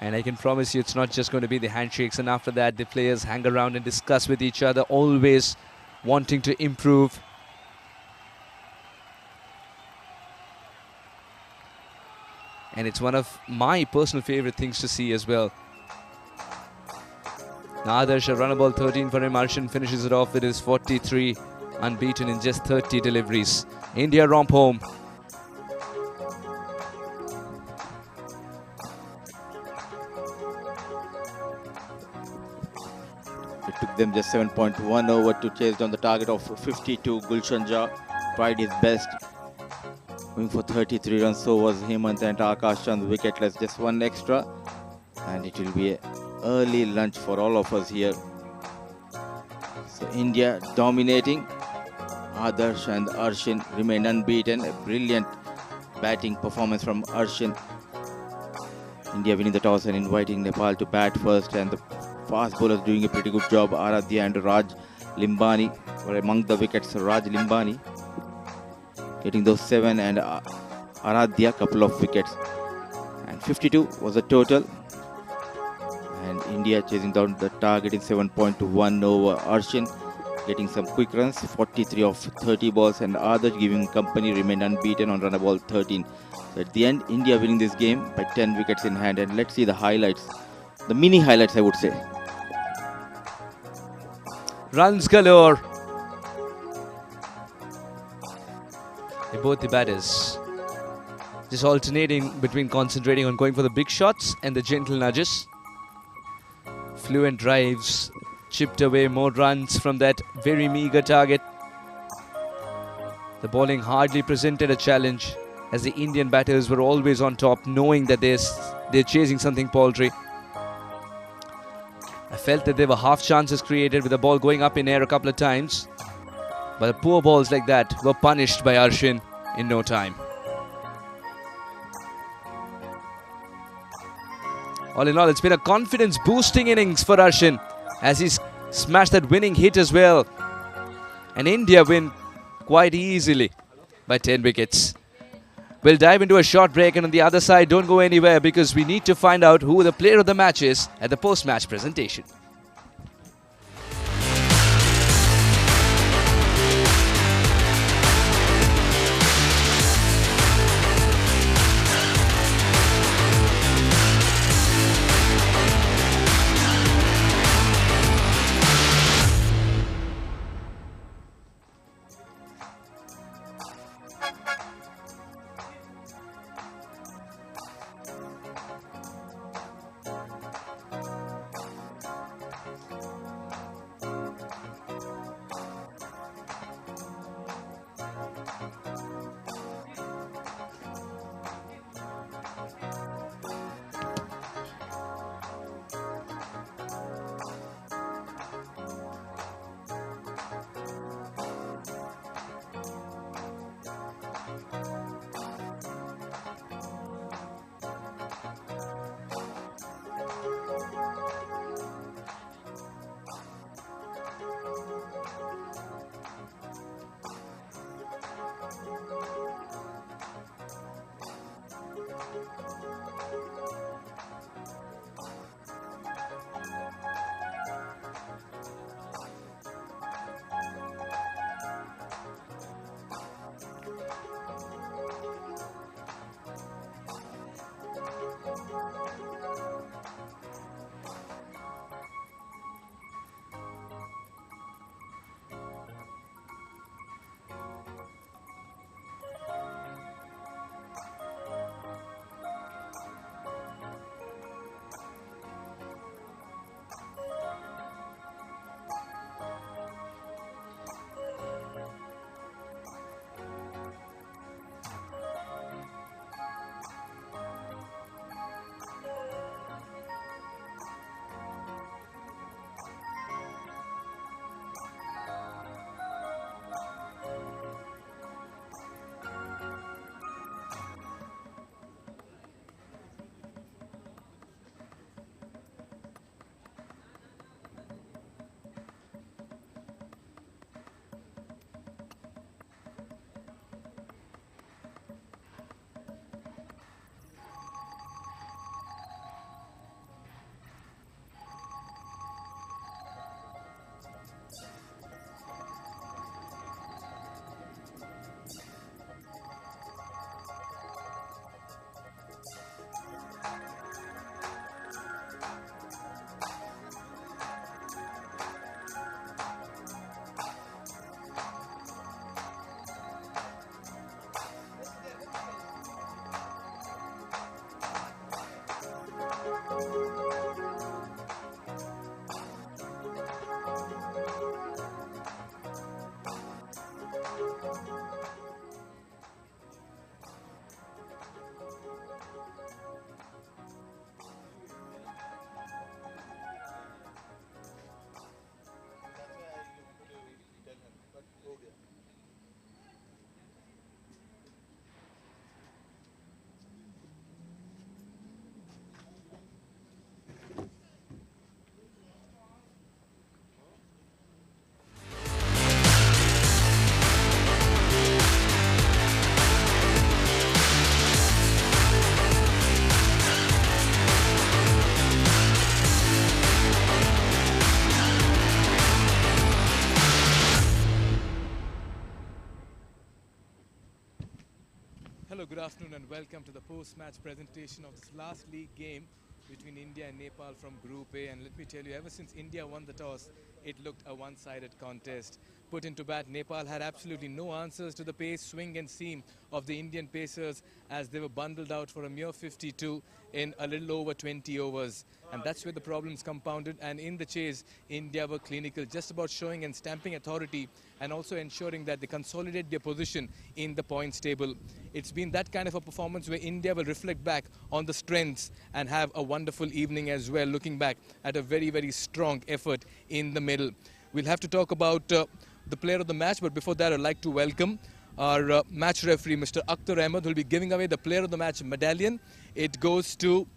And I can promise you it's not just going to be the handshakes, and after that the players hang around and discuss with each other, always wanting to improve. And it's one of my personal favorite things to see as well. Adarsh, a runner ball 13 for him. Arshin finishes it off with his 43, unbeaten in just 30 deliveries. India romp home. It took them just 7.1 over to chase down the target of 52. Gulshan Jha tried his best, going for 33 runs. So was Hemant, and Akash Chand's wicketless, just one extra. And it will be an early lunch for all of us here. So India dominating. Adarsh and Arshin remain unbeaten. A brilliant batting performance from Arshin. India winning the toss and inviting Nepal to bat first, and the fast bowlers doing a pretty good job. Aradhya and Raj Limbani were among the wickets. Raj Limbani getting those 7, and Aradhya couple of wickets. And 52 was the total. And India chasing down the target in 7.1 over. Arshin getting some quick runs, 43 of 30 balls, and Adarsh giving company, remained unbeaten on run ball 13. So at the end, India winning this game by 10 wickets in hand. And let's see the highlights, the mini highlights I would say. Runs galore. Both the batters just alternating between concentrating on going for the big shots and the gentle nudges. Fluent drives, chipped away more runs from that very meager target. The bowling hardly presented a challenge, as the Indian batters were always on top, knowing that they're chasing something paltry. I felt that there were half chances created with the ball going up in air a couple of times, but poor balls like that were punished by Arshin in no time. All in all, it's been a confidence-boosting innings for Arshin, as he's smashed that winning hit as well. And India win quite easily by 10 wickets. We'll dive into a short break, and on the other side, don't go anywhere, because we need to find out who the player of the match is at the post-match presentation. welcome to the post-match presentation of this last league game between India and Nepal from Group A. And let me tell you, ever since India won the toss, it looked a one-sided contest. Put into bat, Nepal had absolutely no answers to the pace, swing and seam of the Indian pacers as they were bundled out for a mere 52 in a little over 20 overs. And that's where the problems compounded. And in the chase, India were clinical, just about showing and stamping authority and also ensuring that they consolidate their position in the points table. It's been that kind of a performance where India will reflect back on the strengths and have a wonderful evening as well, looking back at a very, very strong effort in the middle. We'll have to talk about the player of the match, but before that, I'd like to welcome our match referee, Mr. Akhtar Ahmed, who will be giving away the player of the match medallion. It goes to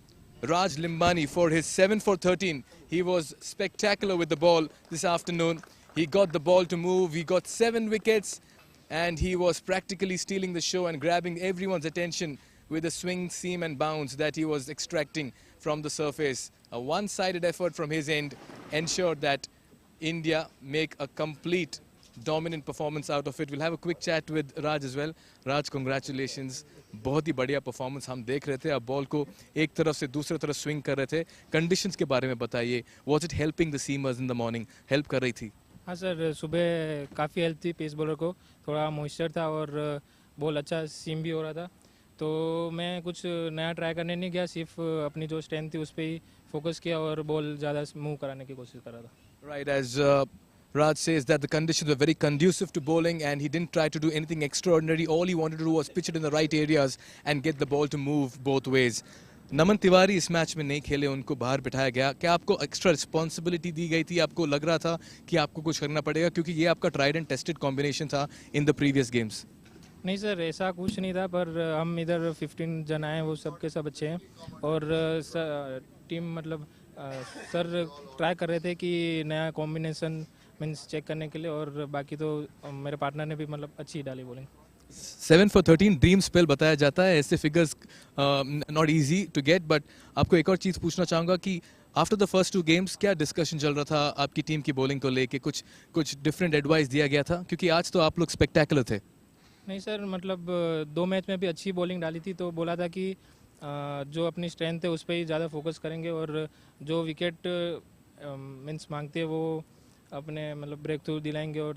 Raj Limbani for his 7 for 13. He was spectacular with the ball this afternoon. He got the ball to move. He got 7 wickets and he was practically stealing the show and grabbing everyone's attention with the swing, seam and bounce that he was extracting from the surface. A one-sided effort from his end ensured that India make a complete dominant performance out of it. We'll have a quick chat with Raj as well. Raj, congratulations. बहुत ही बढ़िया performance हम देख रहे थे. आप ball को एक तरफ से दूसरी तरफ स्विंग कर रहे थे. कंडीशंस के बारे में बताइए. Was it helping the seamers in the morning? Help कर रही थी? हाँ सर, सुबह काफ़ी हेल्प थी पेस बॉलर को. थोड़ा मॉइस्चर था और बॉल अच्छा सीम भी हो रहा था. तो मैं कुछ नया ट्राई करने नहीं गया, सिर्फ अपनी जो स्ट्रेंथ थी उस पर ही फोकस किया और बॉल ज़्यादा मूव कराने की कोशिश कर रहा था. Right, as Raj says that the conditions were very conducive to bowling and he didn't try to do anything extraordinary. All he wanted to do was pitch it in the right areas and get the ball to move both ways. नमन तिवारी इस match में नहीं खेले, उनको बाहर बिठाया गया. क्या आपको एक्स्ट्रा रिस्पॉन्सिबिलिटी दी गई थी? आपको लग रहा था कि आपको कुछ करना पड़ेगा क्योंकि ये आपका ट्राइड एंड टेस्टेड कॉम्बिनेशन था इन द प्रीवियस गेम्स? नहीं सर, ऐसा कुछ नहीं था, पर हम इधर 15 जन आए, वो सब के सब अच्छे हैं और टीम मतलब सर ट्राई कर रहे थे कि नया कॉम्बिनेशन मीन्स चेक करने के लिए और बाकी तो मेरे पार्टनर ने भी मतलब अच्छी डाली बॉलिंग. 7 for 13 ड्रीम स्पेल बताया जाता है. ऐसे figures not easy to get. But आपको एक और चीज़ पूछना चाहूँगा कि आफ्टर द फर्स्ट 2 गेम्स क्या डिस्कशन चल रहा था आपकी टीम की बॉलिंग को लेके? कुछ डिफरेंट एडवाइस दिया गया था क्योंकि आज तो आप लोग स्पेक्टेकुलर थे. नहीं सर, मतलब 2 मैच में भी अच्छी बॉलिंग डाली थी, तो बोला था कि जो अपनी स्ट्रेंथ है उस पर ही ज़्यादा फोकस करेंगे और जो विकेट मीन्स मांगते हैं वो अपने मतलब ब्रेक थ्रू दिलाएंगे. और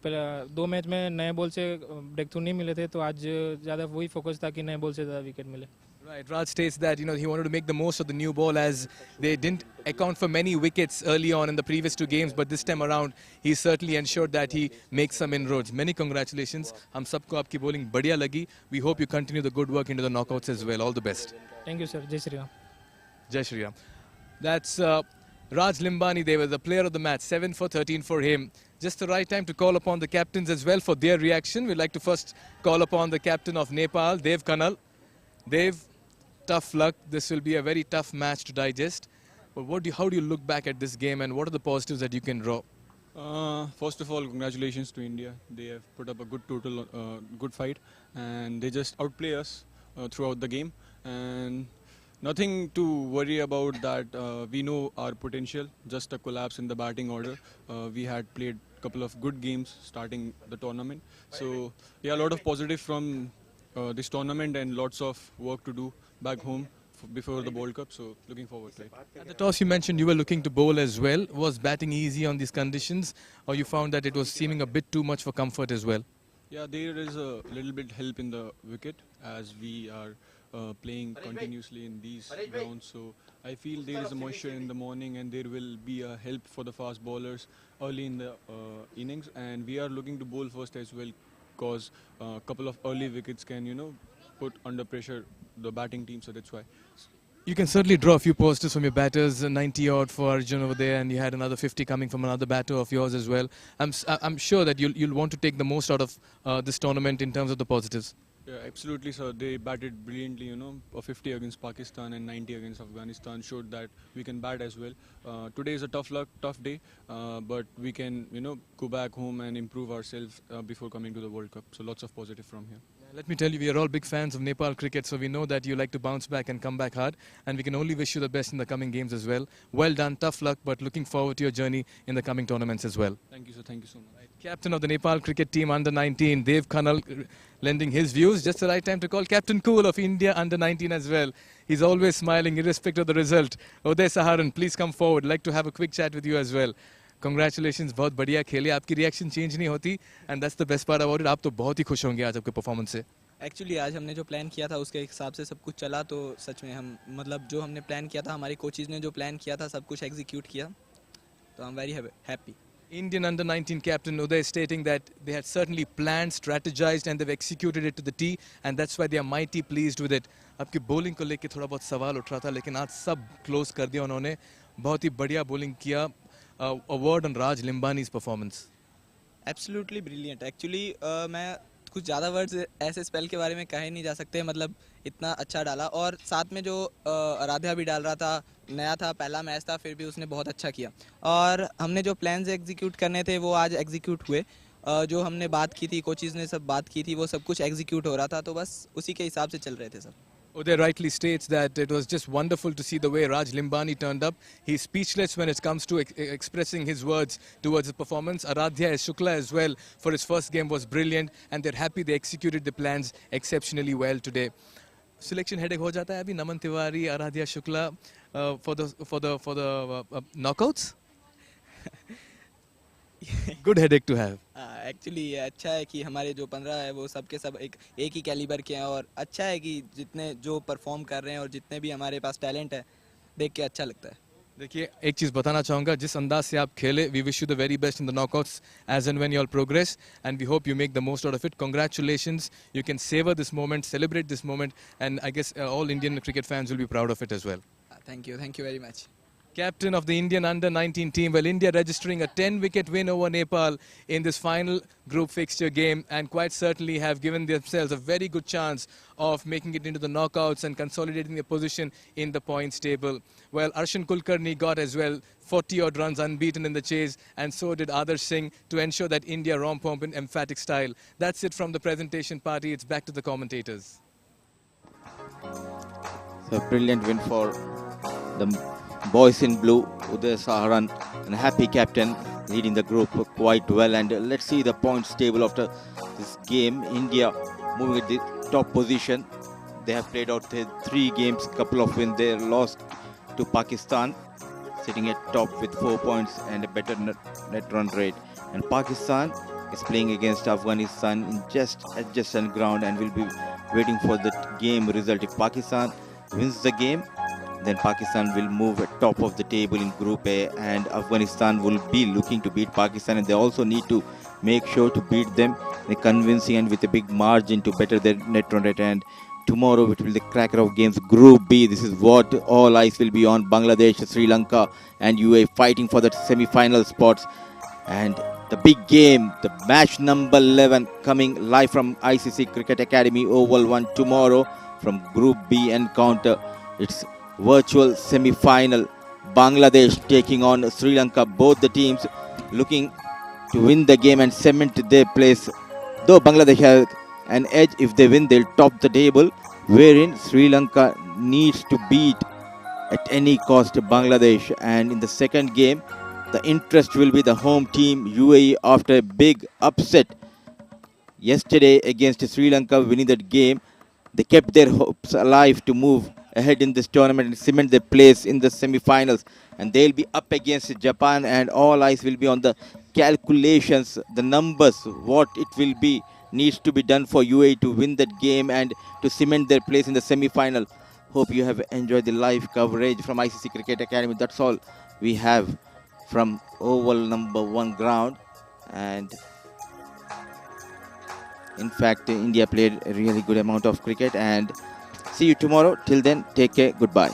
पहला 2 मैच में नए बॉल से ब्रेक थ्रू नहीं मिले थे, तो आज ज़्यादा वही फोकस था कि नए बॉल से ज़्यादा विकेट मिले. Right, Raj states that he wanted to make the most of the new ball as they didn't account for many wickets early on in the previous 2 games, but this time around he certainly ensured that he makes some inroads. Many congratulations. हम सबको आपकी bowling बढ़िया लगी. We hope you continue the good work into the knockouts as well. All the best. Thank you sir. Jai Shri Ram. Jai Shri Ram. That's Raj Limbani. They were the player of the match. 7 for 13 for him. Just the right time to call upon the captains as well for their reaction. We'd like to first call upon the captain of Nepal, Dev Kanal. Dev, tough luck. This will be a very tough match to digest. But how do you look back at this game and what are the positives that you can draw? First of all, congratulations to India. They have put up a good total, good fight, and they just outplay us throughout the game. And nothing to worry about that. We know our potential. Just a collapse in the batting order. We had played a couple of good games starting the tournament. So yeah, a lot of positive from this tournament and lots of work to do back home before the World Cup, so looking forward to it. At the toss you mentioned you were looking to bowl as well. Was batting easy on these conditions or you found that it was seeming a bit too much for comfort as well? Yeah, there is a little bit help in the wicket as we are playing continuously in these grounds, so I feel there is a moisture in the morning and there will be a help for the fast bowlers early in the innings, and we are looking to bowl first as well because a couple of early wickets can put under pressure the batting team, so that's why. You can certainly draw a few positives from your batters, 90 odd for Arjun over there, and you had another 50 coming from another batter of yours as well. I'm sure that you'll want to take the most out of this tournament in terms of the positives. Yeah, absolutely, sir. They batted brilliantly, a 50 against Pakistan and 90 against Afghanistan showed that we can bat as well. Today is a tough day, but we can, go back home and improve ourselves before coming to the World Cup. So lots of positive from here. Let me tell you, we are all big fans of Nepal cricket, so we know that you like to bounce back and come back hard, and we can only wish you the best in the coming games as well. Well done, tough luck, but looking forward to your journey in the coming tournaments as well. Thank you, sir. Thank you so much. Captain of the Nepal cricket team under 19, Dev Khanal, lending his views. Just the right time to call Captain Cool of India under 19 as well. He's always smiling irrespective of the result. Uday Saharan, please come forward. Like to have a quick chat with you as well. Congratulations, बहुत बढ़िया खेले. आपकी reaction change नहीं होती, and that's the best part about it. आप तो बहुत ही खुश होंगे आज आपके परफॉर्मेंस से. एक्चुअली आज हमने जो प्लान किया था उसके हिसाब से सब कुछ चला, तो सच में हम मतलब जो हमने प्लान किया था, हमारे कोचेज ने जो प्लान किया था सब कुछ एग्जीक्यूट किया, तो I am very happy. Indian under 19 captain Uday stating that they had certainly planned, strategized and they've executed it to the T, and that's why they are mighty pleased with it. आपकी bowling को लेके थोड़ा बहुत सवाल उठ रहा था, लेकिन आज सब close कर दिया उन्होंने. बहुत ही बढ़िया bowling किया. A word on Raj Limbani's performance. Absolutely brilliant. Actually मैं कुछ ज़्यादा वर्ड्स ऐसे स्पेल के बारे में कहे नहीं जा सकते, मतलब इतना अच्छा डाला, और साथ में जो आराध्या भी डाल रहा था, नया था, पहला मैच था, फिर भी उसने बहुत अच्छा किया, और हमने जो प्लान्स एग्जीक्यूट करने थे वो आज एग्जीक्यूट हुए. जो हमने बात की थी, कोचेज ने सब बात की थी, वो सब कुछ एग्जीक्यूट हो रहा था, तो बस उसी के हिसाब से चल रहे थे सब. Uday rightly states that it was just wonderful to see the way Raj Limbani turned up. He's speechless when it comes to expressing his words towards his performance. Aradhya Shukla as well for his first game was brilliant, and they're happy they executed the plans exceptionally well today. Selection headache हो जाता है अभी Naman Tiwari, Aradhya Shukla for the knockouts. Good headache to have. Actually ये अच्छा है कि हमारे जो 15 है वो सब के सब एक ही कैलिबर के हैं, और अच्छा है कि जितने जो परफॉर्म कर रहे हैं और जितने भी हमारे पास टैलेंट है, देख के अच्छा लगता है. देखिए एक चीज़ बताना चाहूँगा, जिस अंदाज से आप खेले, we wish you the very best in the knockouts as and when you all progress, and we hope you make the most out of it. Congratulations, you can savor this moment, celebrate this moment, and I guess all Indian cricket fans will be proud of it as well. Thank you very much. Captain of the Indian under-19 team. Well, India registering a 10-wicket win over Nepal in this final group fixture game, and quite certainly have given themselves a very good chance of making it into the knockouts and consolidating their position in the points table. Well, Arshan Kulkarni got as well 40-odd runs unbeaten in the chase, and so did Adarsh Singh to ensure that India romp home in emphatic style. That's it from the presentation party. It's back to the commentators. So brilliant win for the boys in blue, Uday Saharan, and happy captain leading the group quite well. And let's see the points table after this game. India moving at the top position. They have played out 3 games, couple of wins. They lost to Pakistan, sitting at top with 4 points and a better net run rate. And Pakistan is playing against Afghanistan in just adjacent ground, and will be waiting for the game result. If Pakistan wins the game, then Pakistan will move at top of the table in Group A, and Afghanistan will be looking to beat Pakistan, and they also need to make sure to beat them in a convincing and with a big margin to better their net run rate. And tomorrow it will be the cracker of games. Group B, this is what all eyes will be on. Bangladesh, Sri Lanka and UAE fighting for the semi-final spots. And the big game, the match number 11, coming live from ICC Cricket Academy Oval 1 tomorrow from Group B encounter. It's virtual semi-final. Bangladesh taking on Sri Lanka. Both the teams looking to win the game and cement their place. Though Bangladesh has an edge, if they win, they'll top the table, wherein Sri Lanka needs to beat at any cost Bangladesh. And in the second game, the interest will be the home team UAE after a big upset yesterday against Sri Lanka, winning that game. They kept their hopes alive to move ahead in this tournament and cement their place in the semi-finals. And they'll be up against Japan, and all eyes will be on the calculations, the numbers, what it will be, needs to be done for UAE to win that game and to cement their place in the semi-final. Hope you have enjoyed the live coverage from ICC Cricket Academy. That's all we have from Oval number 1 ground. And in fact, India played a really good amount of cricket, and see you tomorrow. Till then, take care. Goodbye.